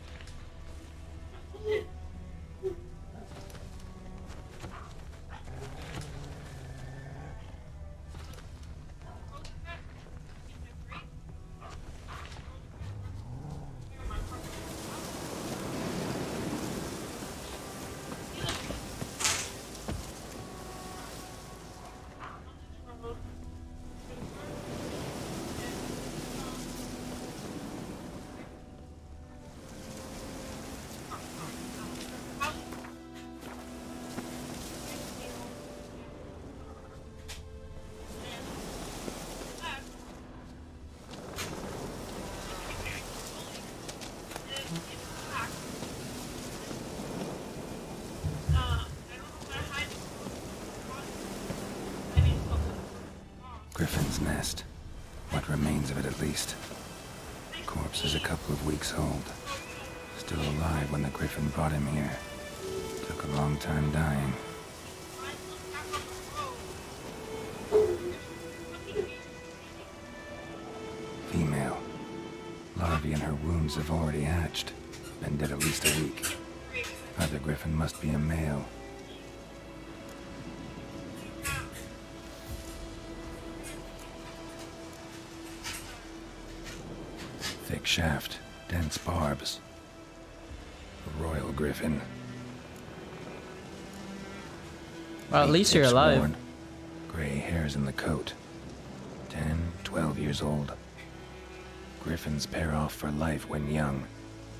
of it at least. Corpse is a couple of weeks old. Still alive when the Griffin brought him here. Took a long time dying. Female. Larvae in her wounds have already hatched. Been dead at least a week. Other Griffin must be a male. Thick shaft, dense barbs. A royal Griffin. Well, at least you're alive. Worn. Gray hairs in the coat. 10, 12 years old. Griffins pair off for life when young.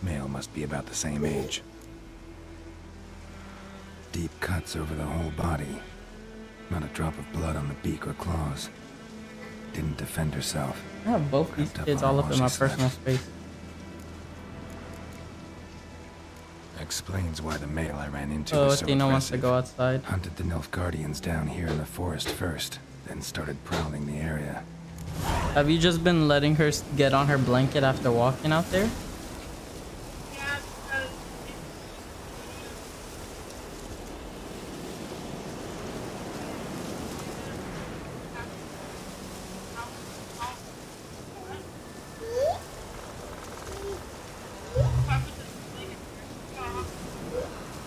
Male must be about the same age. Deep cuts over the whole body. Not a drop of blood on the beak or claws. Didn't defend herself. I have both these kids all up in my personal space. Explains why the male I ran into Oh, was so Athena wants to aggressive. go outside. Hunted the Nilfgaardians down here in the forest first, then started prowling the area. Have you just been letting her get on her blanket after walking out there?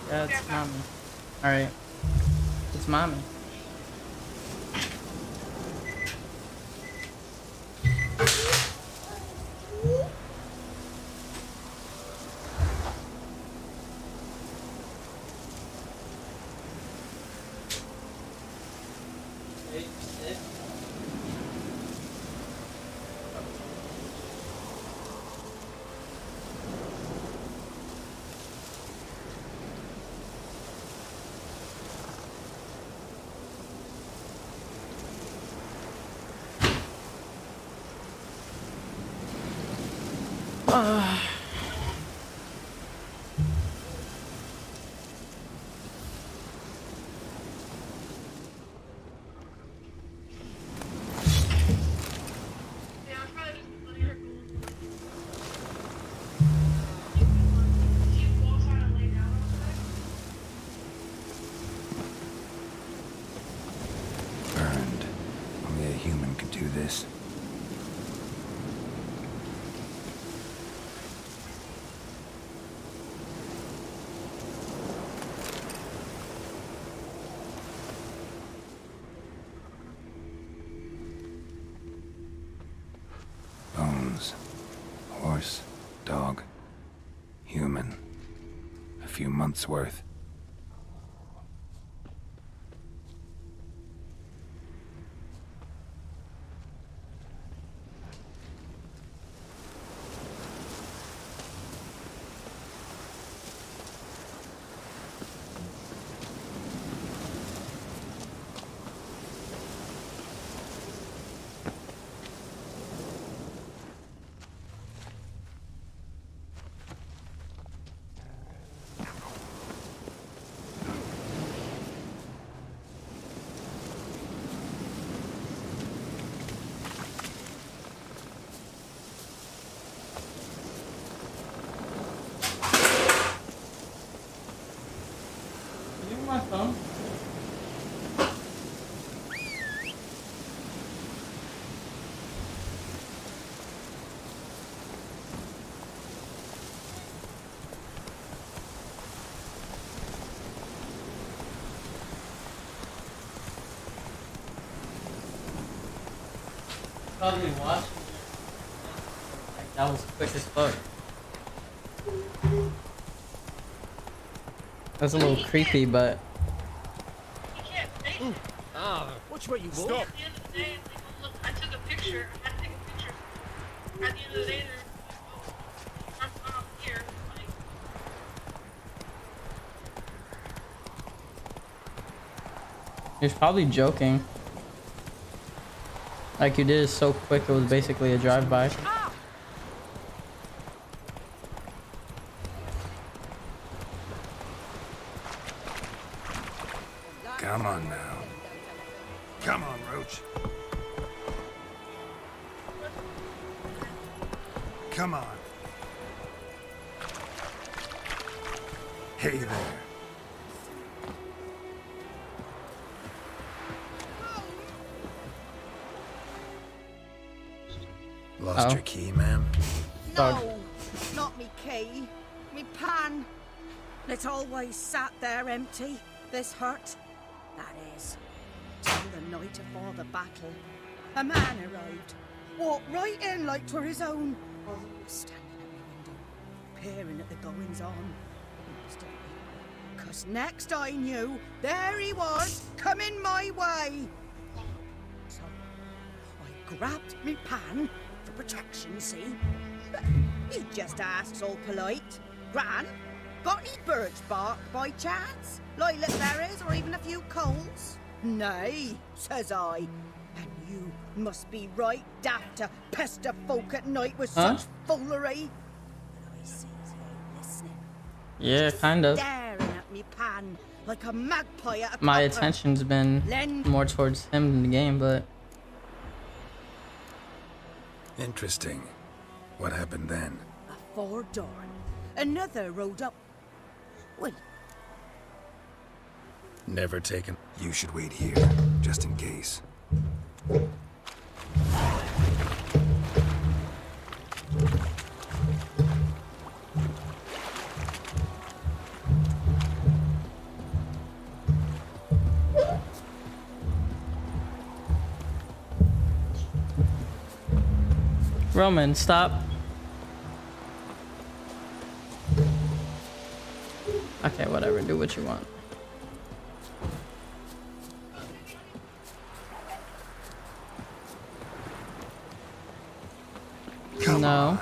Yeah, it's mommy. Alright. It's mommy. Burned. Only a human could do this. Bones. Horse. Dog. Human. A few months' worth. My phone. Probably watch. That was quick as fuck. That's a little creepy, but Watch where you walk. Stop. At the end of the day, they go, look, I took a picture. I had to take a picture. At the end of the day, they're like, oh, I'm here. Like, he was probably joking. Like you did it so quick, it was basically a drive-by. Come on now. Come on, Roach. Come on. Hey there. Lost your key, ma'am? No, not me key. Me pan. It's always sat there empty, this hut. That is, till the night afore the battle. A man arrived, walked right in like 'twere his own. Standing at my window, peering at the goings-on. Instantly, 'cause next I knew, there he was, coming my way. So, I grabbed me pan, for protection, see? But he just asks all polite. Gran, got any birch bark by chance? Lilac berries or even a few coals? Nay, says I. And you must be right daft to pester folk at night with such foolery. But I sees him listening. Yeah, kind of. Staring at me pan like a magpie at a My copper. attention's been more towards him in the game, but Interesting. What happened then? Afore dawn, another rode up. Wait, Never taken. You should wait here, just in case. Roman, stop. Okay, whatever. Do what you want. Come on.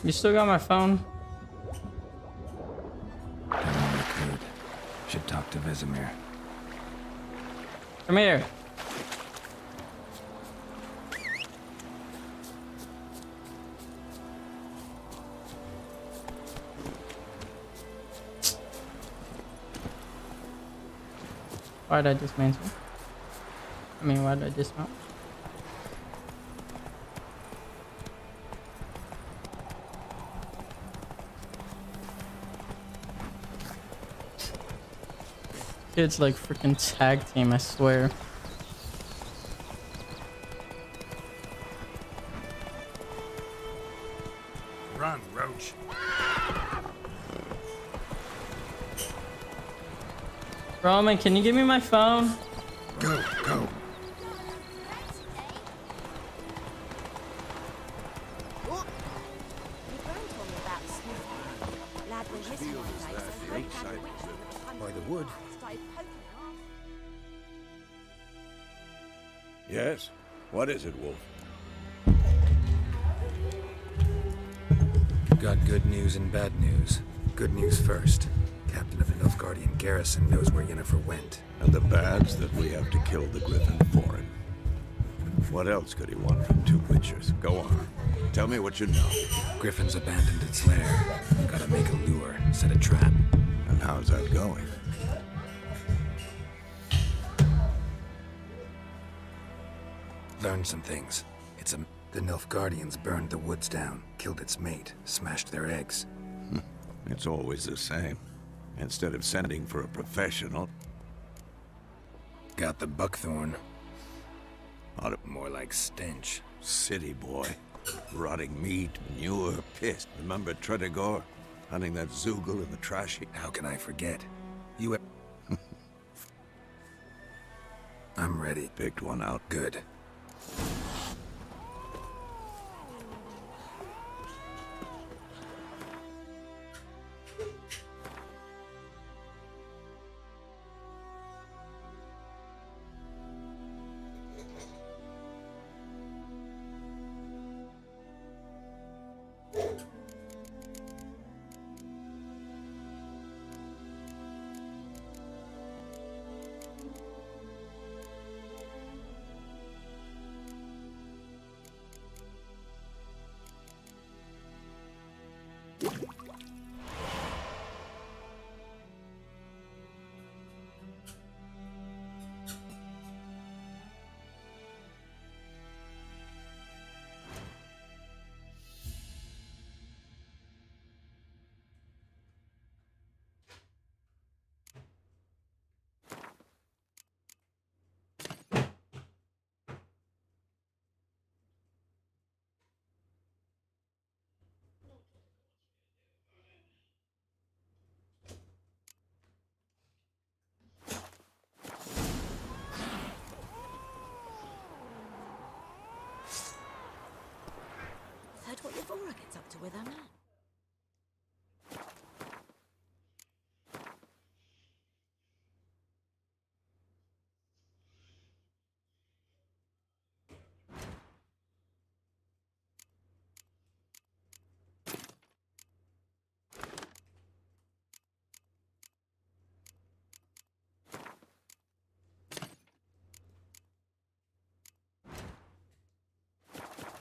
You still got my phone? I could. Should talk to Vesemir. Come here. Why did I dismantle? I mean, why did I dismount? Kids like freaking tag team, I swear. Run, Roach. Roman, can you give me my phone? Go, go. By the wood. Yes? What is it, Wolf? Got good news and bad news. Good news first. Captain of the Nilfgaardian garrison knows where Yennefer went. And the bad's that we have to kill the Griffin for him. What else could he want from two Witchers? Go on. Tell me what you know. Griffin's abandoned its lair. Gotta make a lure, set a trap. And how's that going? Learned some things. The Nilfgaardians burned the woods down, killed its mate, smashed their eggs. It's always the same. Instead of sending for a professional... Got the buckthorn. More like stench. City boy. Rotting meat, manure, piss. Remember Tredegor? Hunting that Zoogle in the trashy? How can I forget? You... I'm ready. Picked one out. Good. Heard what Yvora gets up to with her man.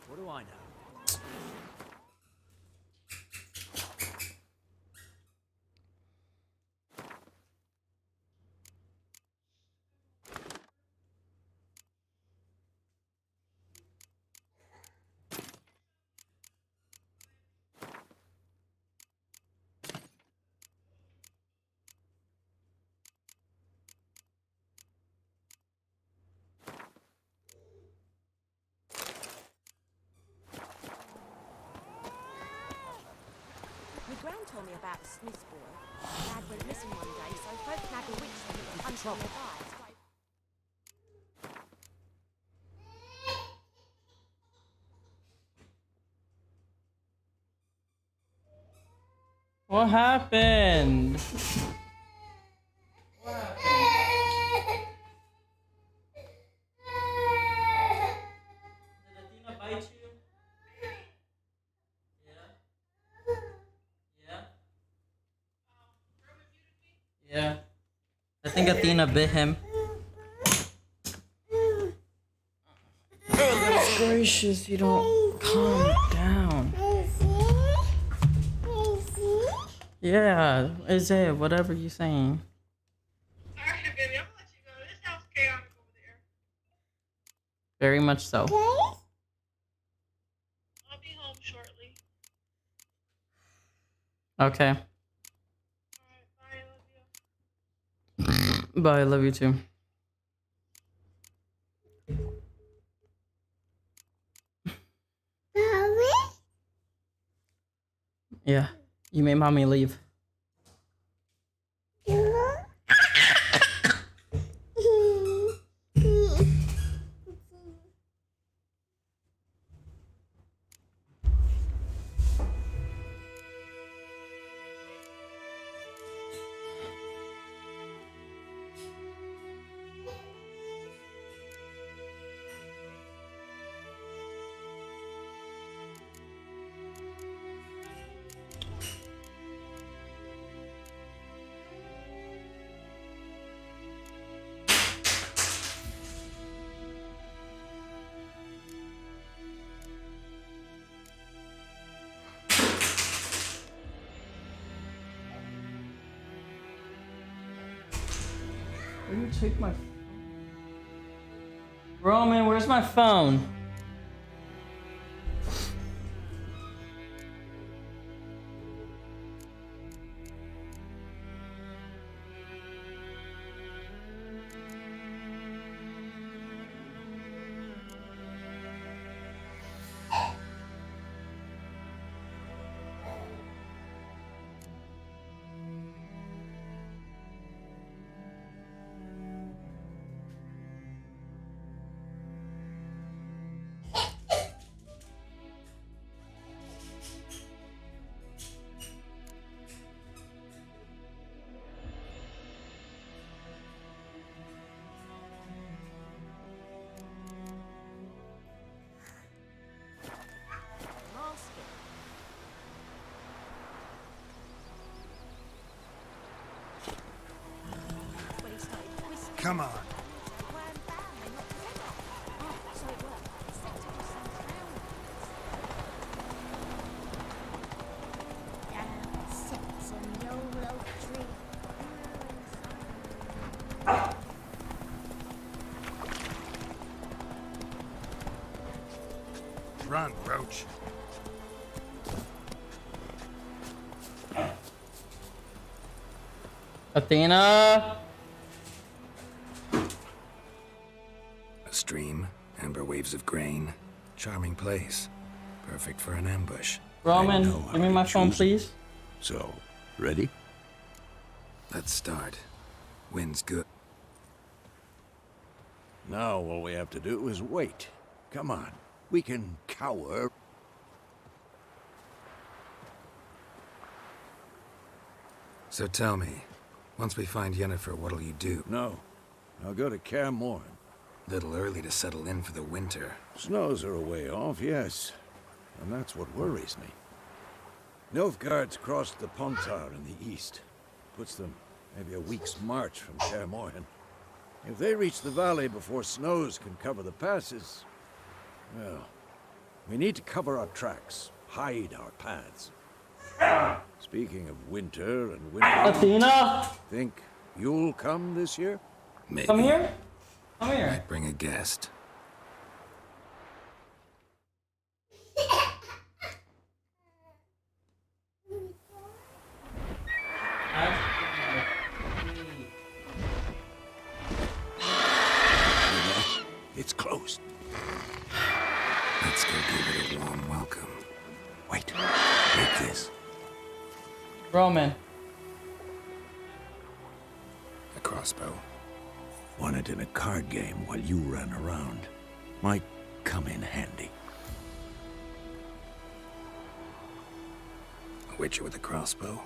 What do I know? My gran told me about the Smith's boy. Dad went missing one day, so folk nagged a witch that was hunting nearby. What happened? Yeah. I think Athena bit him. Goodness gracious, you don't calm down. Yeah, is it whatever you saying? Alright, baby, I'm gonna let you go. This house chaotic over there. Very much so. I'll be home shortly. Okay. Bye, I love you too. Yeah, you made mommy leave. Where do you take my phone? Roman, where's my phone? Come on. Run, Roach. Athena! A stream, amber waves of grain. Charming place. Perfect for an ambush. Roman, give me my phone, please. So, ready? Let's start. Wind's good. Now all we have to do is wait. Come on. We can cower. So tell me, once we find Yennefer, what'll you do? No. I'll go to Kaer Morhen. Little early to settle in for the winter. Snows are a way off, yes. And that's what worries me. Nilfgaard's crossed the Pontar in the east. Puts them maybe a week's march from Kaer Morhen. If they reach the valley before snows can cover the passes, well, we need to cover our tracks, hide our paths. Speaking of winter and winter... Athena! Think you'll come this year? Maybe. Come here. Come here. Might bring a guest. It's closed. Let's go give it a warm welcome. Wait. Take this. Roman. A crossbow. Won it in a card game while you ran around. Might come in handy. A witcher with a crossbow?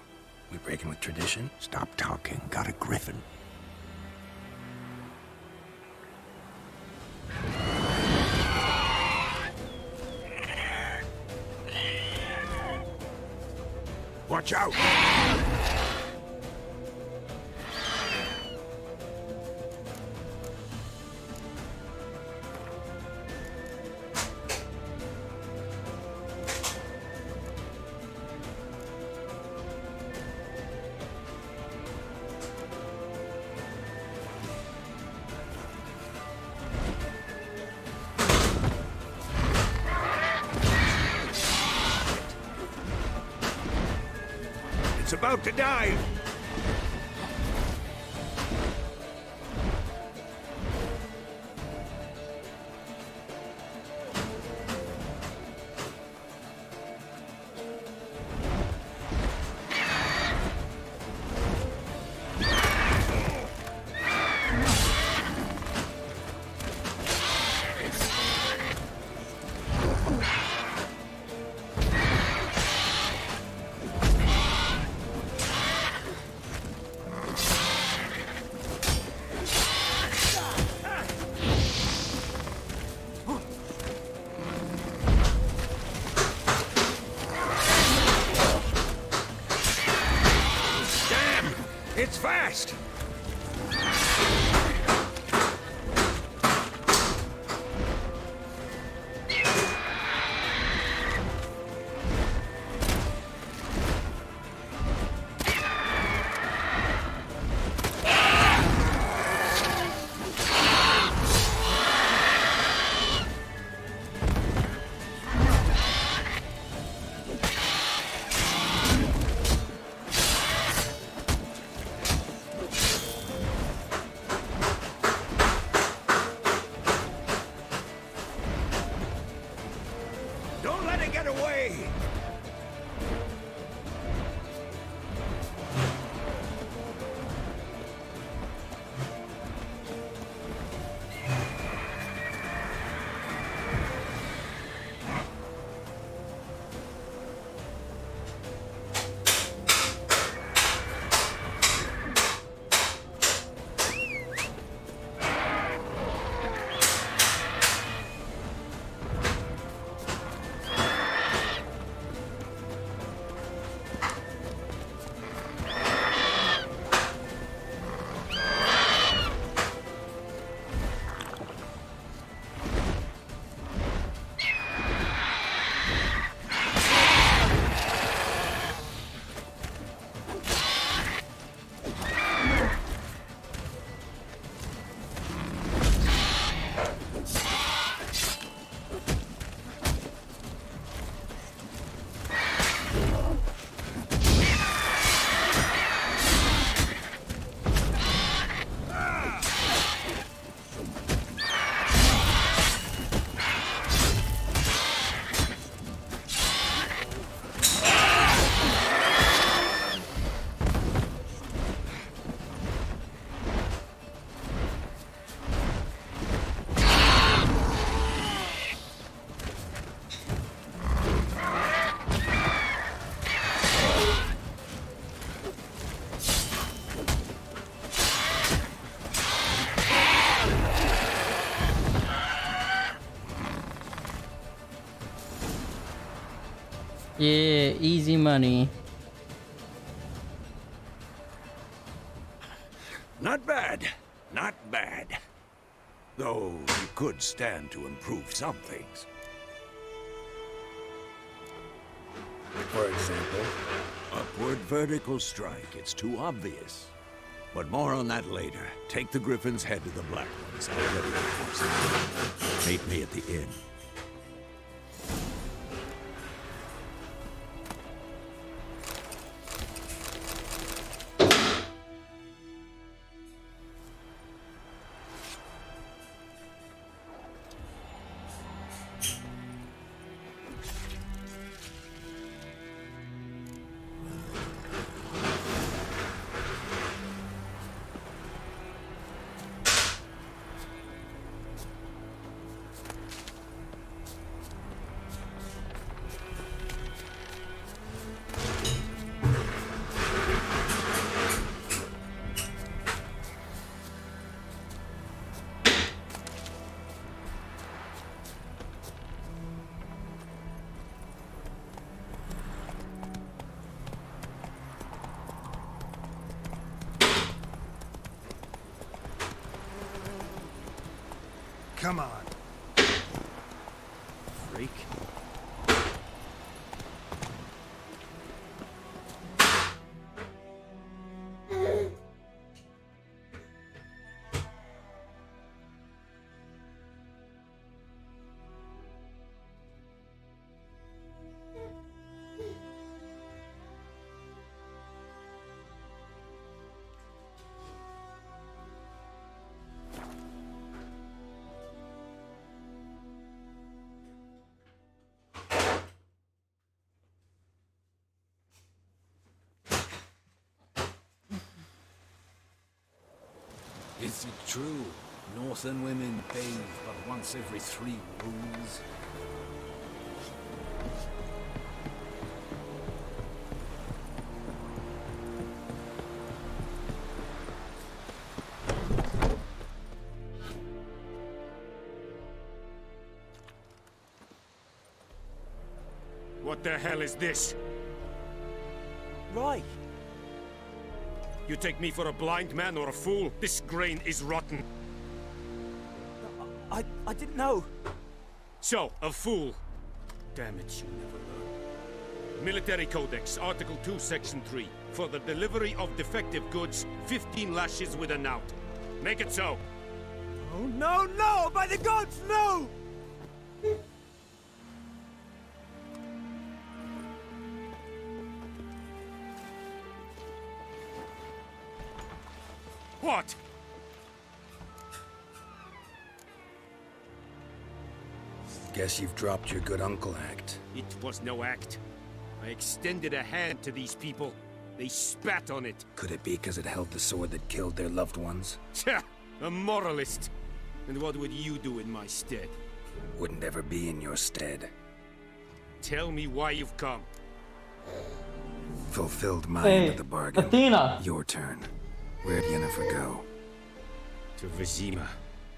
We breaking with tradition? Stop talking. Got a griffin. Watch out! It's about to dive! It's fast! Yeah, easy money. Not bad. Not bad. Though you could stand to improve some things. For example, upward vertical strike. It's too obvious. But more on that later. Take the Griffin's head to the Black Ones. I'll get reinforcements. Meet me at the inn. Come on. Freak. Is it true? Northern women bathe but once every 3 moons? What the hell is this? Right. You take me for a blind man or a fool? This grain is rotten. I didn't know. So, a fool. Damn it, you never learn. Military Codex, Article 2, Section 3. For the delivery of defective goods, 15 lashes with a knout. Make it so. Oh, no, no! By the gods, no! What? Guess you've dropped your good uncle act. It was no act. I extended a hand to these people. They spat on it. Could it be because it held the sword that killed their loved ones? Tja, a moralist. And what would you do in my stead? Wouldn't ever be in your stead. Tell me why you've come. Fulfilled my Hey, end of the bargain. Athena. Your turn. Where'd Yennefer go? To Vizima.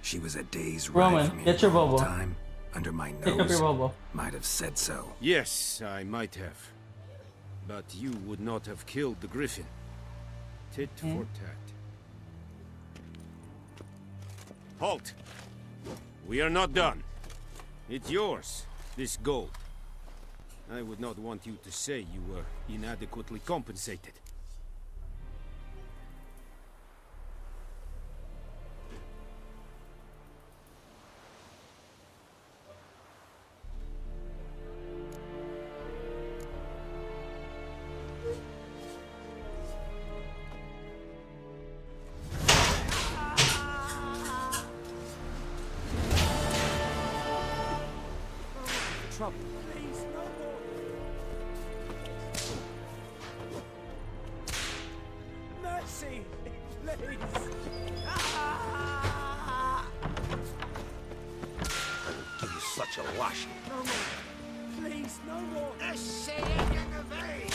She was a day's Roman, ride from here get your the whole bobo. time. Under my Pick up your nose. bobo. Might have said so. Yes, I might have. But you would not have killed the Griffin. Tit for tat. Halt! We are not done. It's yours, this gold. I would not want you to say you were inadequately compensated. Trouble. Please, no more. Mercy, please. Give you such a lashing. No more. Please, no more. Mercy, please.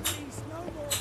Please, no more.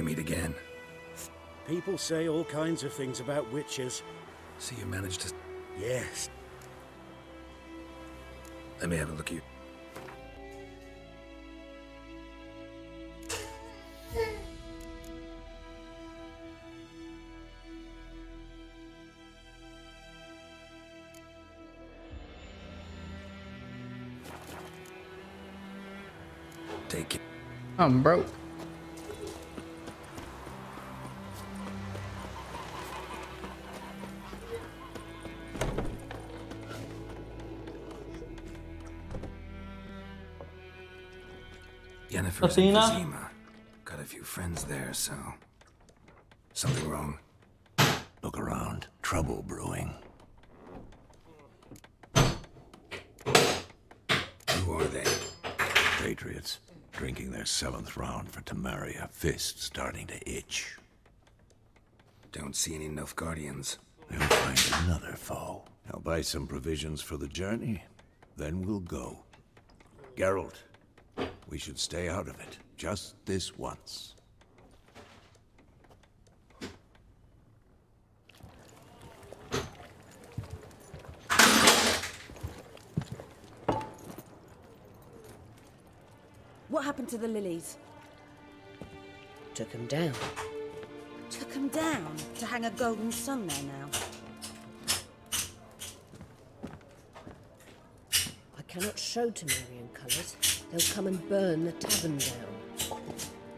meet again. People say all kinds of things about witches. So you managed to... Yes. Let me have a look at you. Take it. I'm broke. Yennefer's in Athena? Vizima. Got a few friends there, so... Something wrong? Look around. Trouble brewing. Who are they? Patriots. Drinking their 7th round for Temeria. Fist starting to itch. Don't see any Nilfgaardians. They'll find another foe. I'll buy some provisions for the journey. Then we'll go. Geralt, we should stay out of it. Just this once. What happened to the lilies? Took them down. Took them down to hang a golden sun there now. I cannot show Temerian colours. They'll come and burn the tavern down.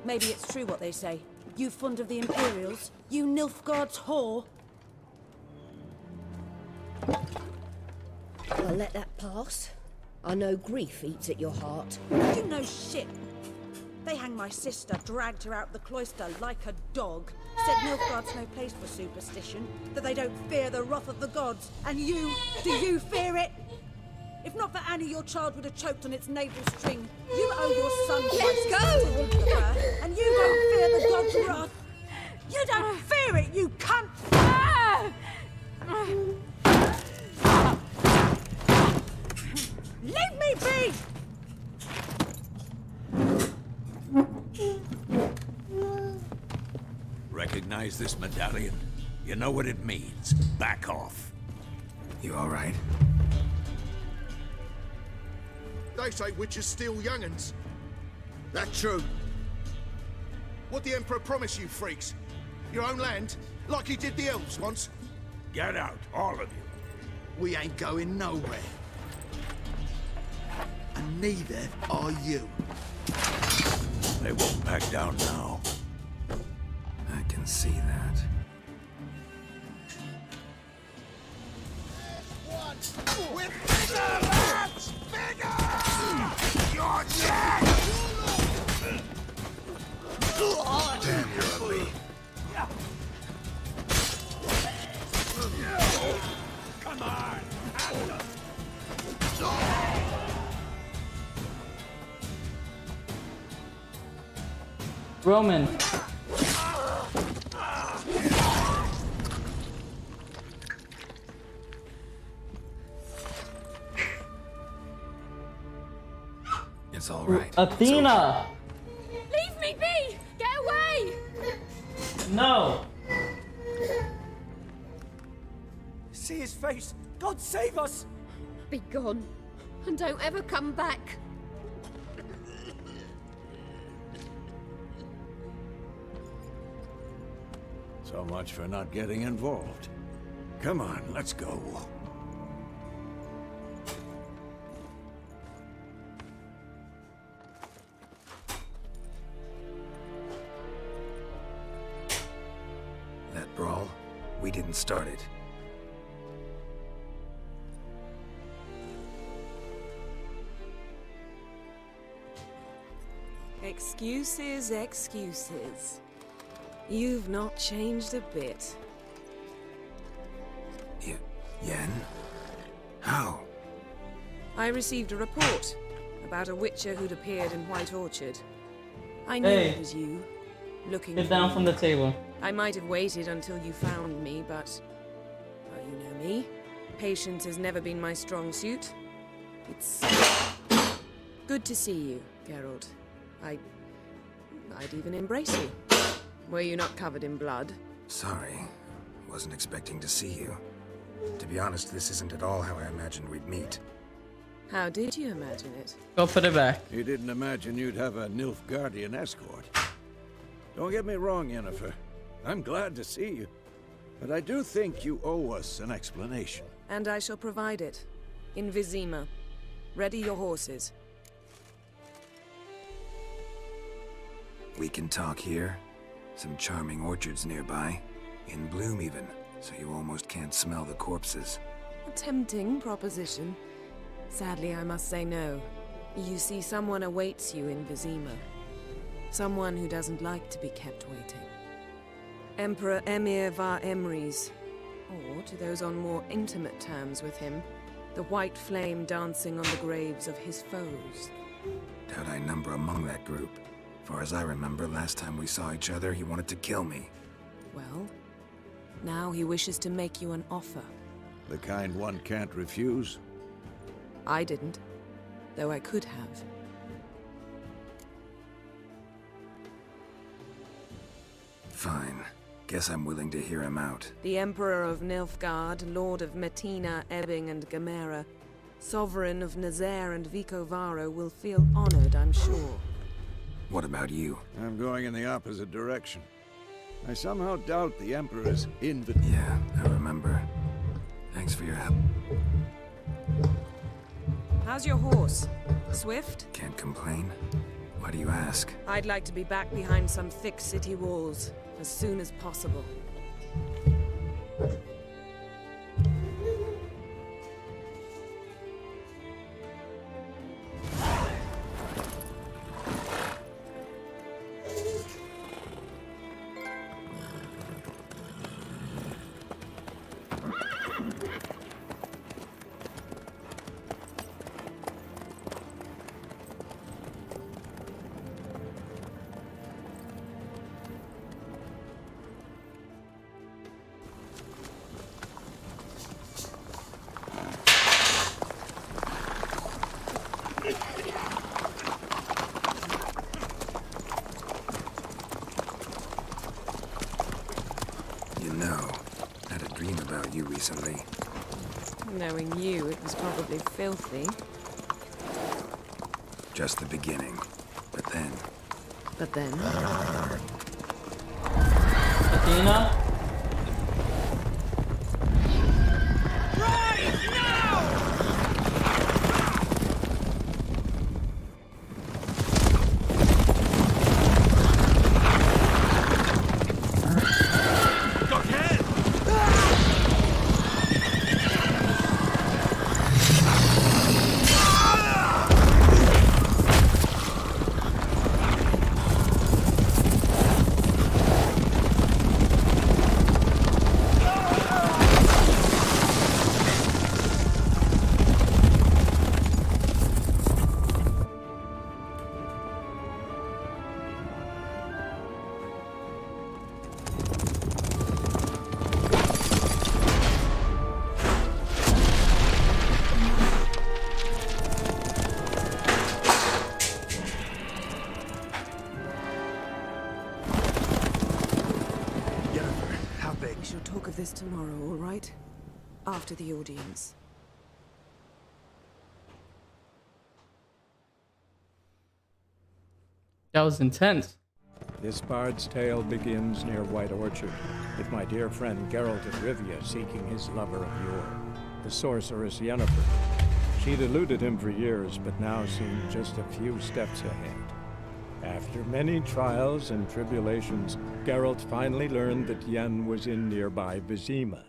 Maybe it's true what they say. You fond of the Imperials? You Nilfgaard's whore? I'll let that pass. I know grief eats at your heart. You know shit. They hanged my sister, dragged her out the cloister like a dog. Said Nilfgaard's no place for superstition, that they don't fear the wrath of the gods. And you, do you fear it? If not for Annie, your child would have choked on its navel string. You owe your son Let go! And you don't fear the god's wrath. You don't fear it, you cunt! Leave me be! Recognize this medallion? You know what it means. Back off. You all right? They say witches steal young'uns. That true. What the Emperor promised you freaks? Your own land? Like he did the elves once? Get out, all of you. We ain't going nowhere. And neither are you. They won't back down now. I can see that. With bigger lads! Bigger! You're dead! Damn, you're ugly. Come on! Roman. It's all right. Athena! Leave me be! Get away! No! See his face! God save us! Be gone, and don't ever come back. So much for not getting involved. Come on, let's go. That brawl, we didn't start it. Excuses, excuses. You've not changed a bit. Yen? How? I received a report about a witcher who'd appeared in White Orchard. I knew Hey. it was you, looking Get for down me. from the table. I might have waited until you found me, but... well, you know me. Patience has never been my strong suit. It's... good to see you, Geralt. I'd even embrace you. Were you not covered in blood? Sorry. Wasn't expecting to see you. To be honest, this isn't at all how I imagined we'd meet. How did you imagine it? Go put it back. You didn't imagine you'd have a Nilfgaardian escort. Don't get me wrong, Yennefer. I'm glad to see you. But I do think you owe us an explanation. And I shall provide it. In Vizima. Ready your horses. We can talk here. Some charming orchards nearby. In bloom even, so you almost can't smell the corpses. A tempting proposition. Sadly, I must say no. You see, someone awaits you in Vizima. Someone who doesn't like to be kept waiting. Emperor Emir var Emrys. Or, to those on more intimate terms with him, the white flame dancing on the graves of his foes. Doubt I number among that group. Far as I remember, last time we saw each other, he wanted to kill me. Well, now he wishes to make you an offer. The kind one can't refuse? I didn't, though I could have. Fine. Guess I'm willing to hear him out. The Emperor of Nilfgaard, Lord of Metina, Ebbing, and Gamera, Sovereign of Nazaire and Vicovaro will feel honored, I'm sure. What about you? I'm going in the opposite direction. I somehow doubt the Emperor's Yeah, I remember. Thanks for your help. How's your horse? Swift? Can't complain. Why do you ask? I'd like to be back behind some thick city walls as soon as possible. You know, I had a dream about you recently. Knowing you, it was probably filthy. Just the beginning. But then... But then... Athena? We shall talk of this tomorrow, all right? After the audience. That was intense. This bard's tale begins near White Orchard, with my dear friend Geralt of Rivia seeking his lover of yore, the sorceress Yennefer. She'd eluded him for years, but now seemed just a few steps ahead. After many trials and tribulations, Geralt finally learned that Yen was in nearby Vizima.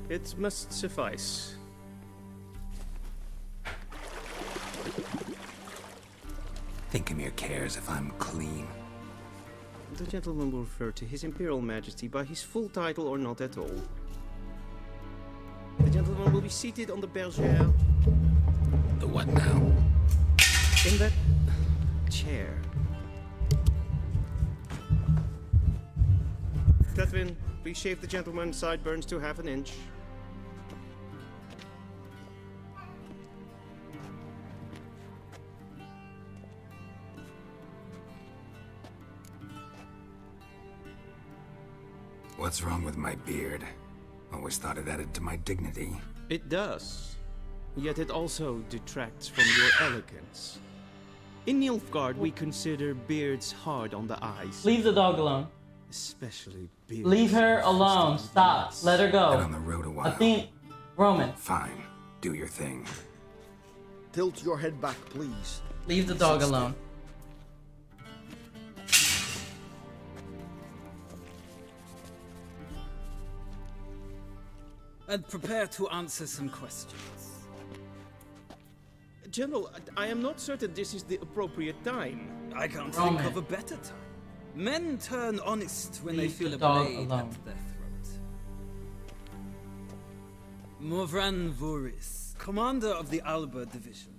It must suffice. Think Emir cares if I'm clean? The gentleman will refer to His Imperial Majesty by his full title or not at all. The gentleman will be seated on the bergère. The what now? In that chair. Tetwin, please shave the gentleman's sideburns to half an inch. What's wrong with my beard? Always thought it added to my dignity. It does. Yet it also detracts from your elegance. In Nilfgaard, we consider beards hard on the eyes. Leave the dog alone. Especially beards. Leave her alone. Stop. Let her go. Been on the road a while. I think, Roman. Fine. Do your thing. Tilt your head back, please. Leave the dog alone. And prepare to answer some questions. General, I am not certain this is the appropriate time. I can't think of a better time. Men turn honest when they feel a blade at their throat. Morvran Voris, commander of the Alba Division.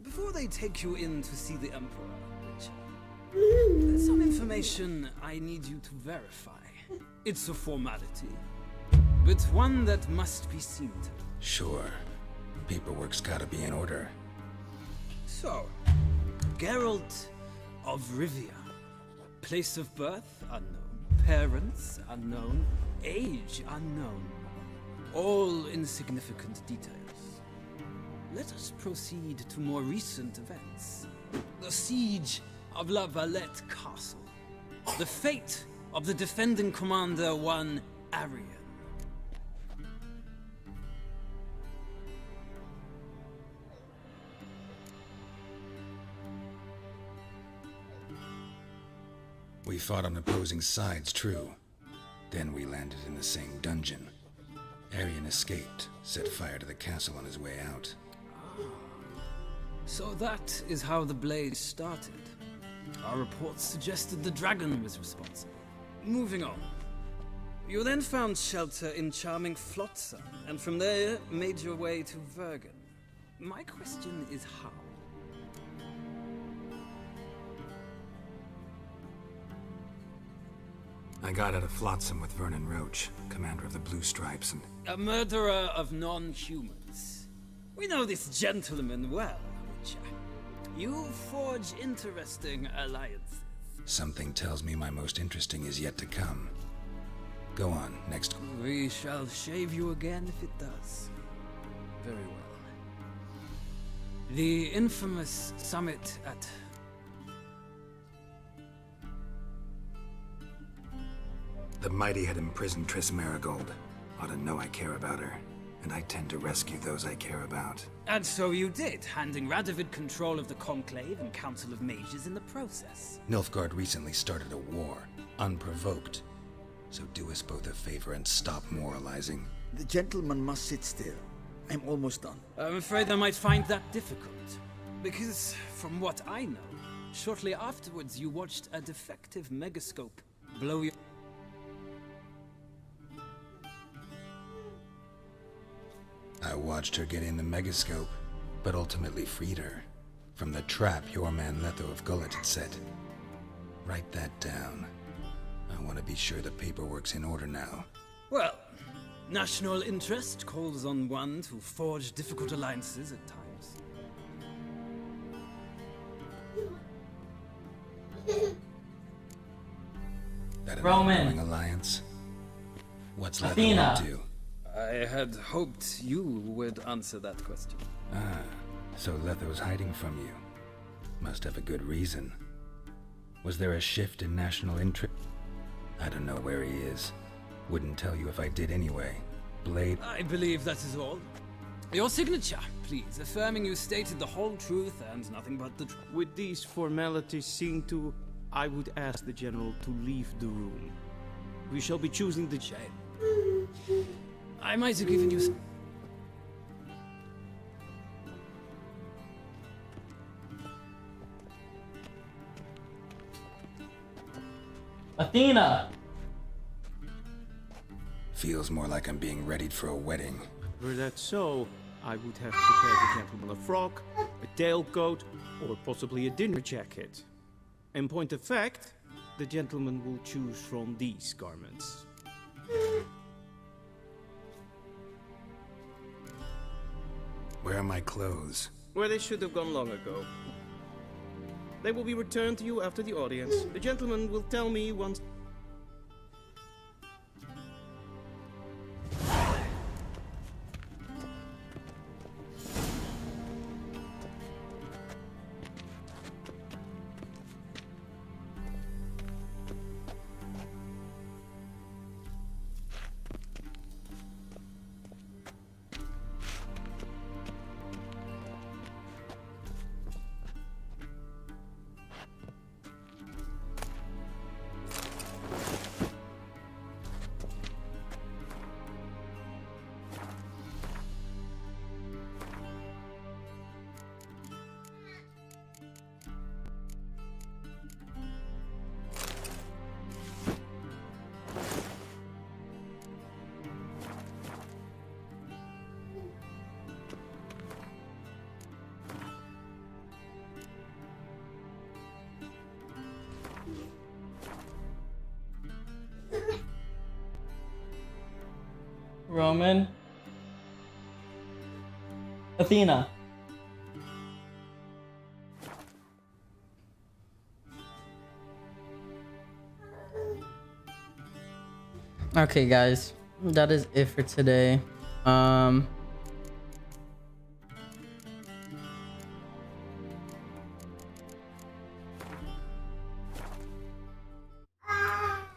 Before they take you in to see the Emperor, Richard, there's some information I need you to verify. It's a formality, but one that must be seen to. Sure. Paperwork's gotta be in order. So, Geralt of Rivia. Place of birth, unknown. Parents, unknown. Age, unknown. All insignificant details. Let us proceed to more recent events. The siege of La Valette Castle. The fate of the defending commander, one Arian. We fought on opposing sides, true. Then we landed in the same dungeon. Arian escaped, set fire to the castle on his way out. So that is how the blaze started. Our reports suggested the dragon was responsible. Moving on. You then found shelter in charming Flotsam, and from there made your way to Vergen. My question is how? I got out of Flotsam with Vernon Roach, commander of the Blue Stripes, and... A murderer of non-humans. We know this gentleman well, Witcher. You forge interesting alliances. Something tells me my most interesting is yet to come. Go on, next... We shall shave you again if it does. Very well. The infamous summit at... The mighty had imprisoned Triss Marigold. Ought to know I care about her, and I tend to rescue those I care about. And so you did, handing Radovid control of the Conclave and Council of Mages in the process. Nilfgaard recently started a war, unprovoked. So do us both a favor and stop moralizing. The gentleman must sit still. I'm almost done. I'm afraid I might find that difficult. Because, from what I know, shortly afterwards you watched a defective megascope blow your... I watched her get in the megascope, but ultimately freed her. From the trap your man Letho of Gullet had set. Write that down. I want to be sure the paperwork's in order now. Well, national interest calls on one to forge difficult alliances at times. That an Roman. ongoing alliance? What's Letho Athena. up to? I had hoped you would answer that question. Ah, so Letho's hiding from you. Must have a good reason. Was there a shift in national interest? I don't know where he is. Wouldn't tell you if I did anyway. Blade... I believe that is all. Your signature, please, affirming you stated the whole truth and nothing but the truth. With these formalities seen to, I would ask the General to leave the room. We shall be choosing the... Shame. I might have given you some... Athena! Feels more like I'm being readied for a wedding. Were that so, I would have prepared the gentleman a frock, a tailcoat, or possibly a dinner jacket. In point of fact, the gentleman will choose from these garments. Where are my clothes? Where they should have gone long ago. They will be returned to you after the audience. The gentleman will tell me once... Roman. Athena. Okay, guys, that is it for today.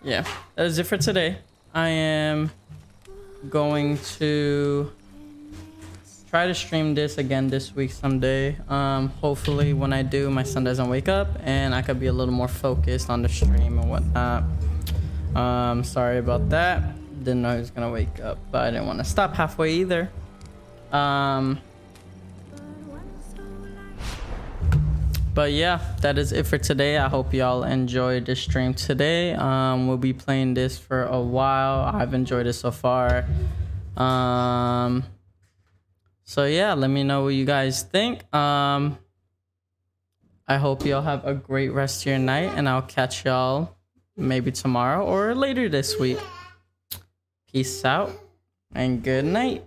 Yeah, that is it for today. I am going to try to stream this again this week someday. Hopefully when I do, my son doesn't wake up and I could be a little more focused on the stream and whatnot. Sorry about that. Didn't know he was gonna wake up, but I didn't want to stop halfway either. But yeah, that is it for today. I hope y'all enjoyed the stream today. We'll be playing this for a while. I've enjoyed it so far. So yeah, let me know what you guys think. I hope y'all have a great rest of your night, and I'll catch y'all maybe tomorrow or later this week. Peace out and good night.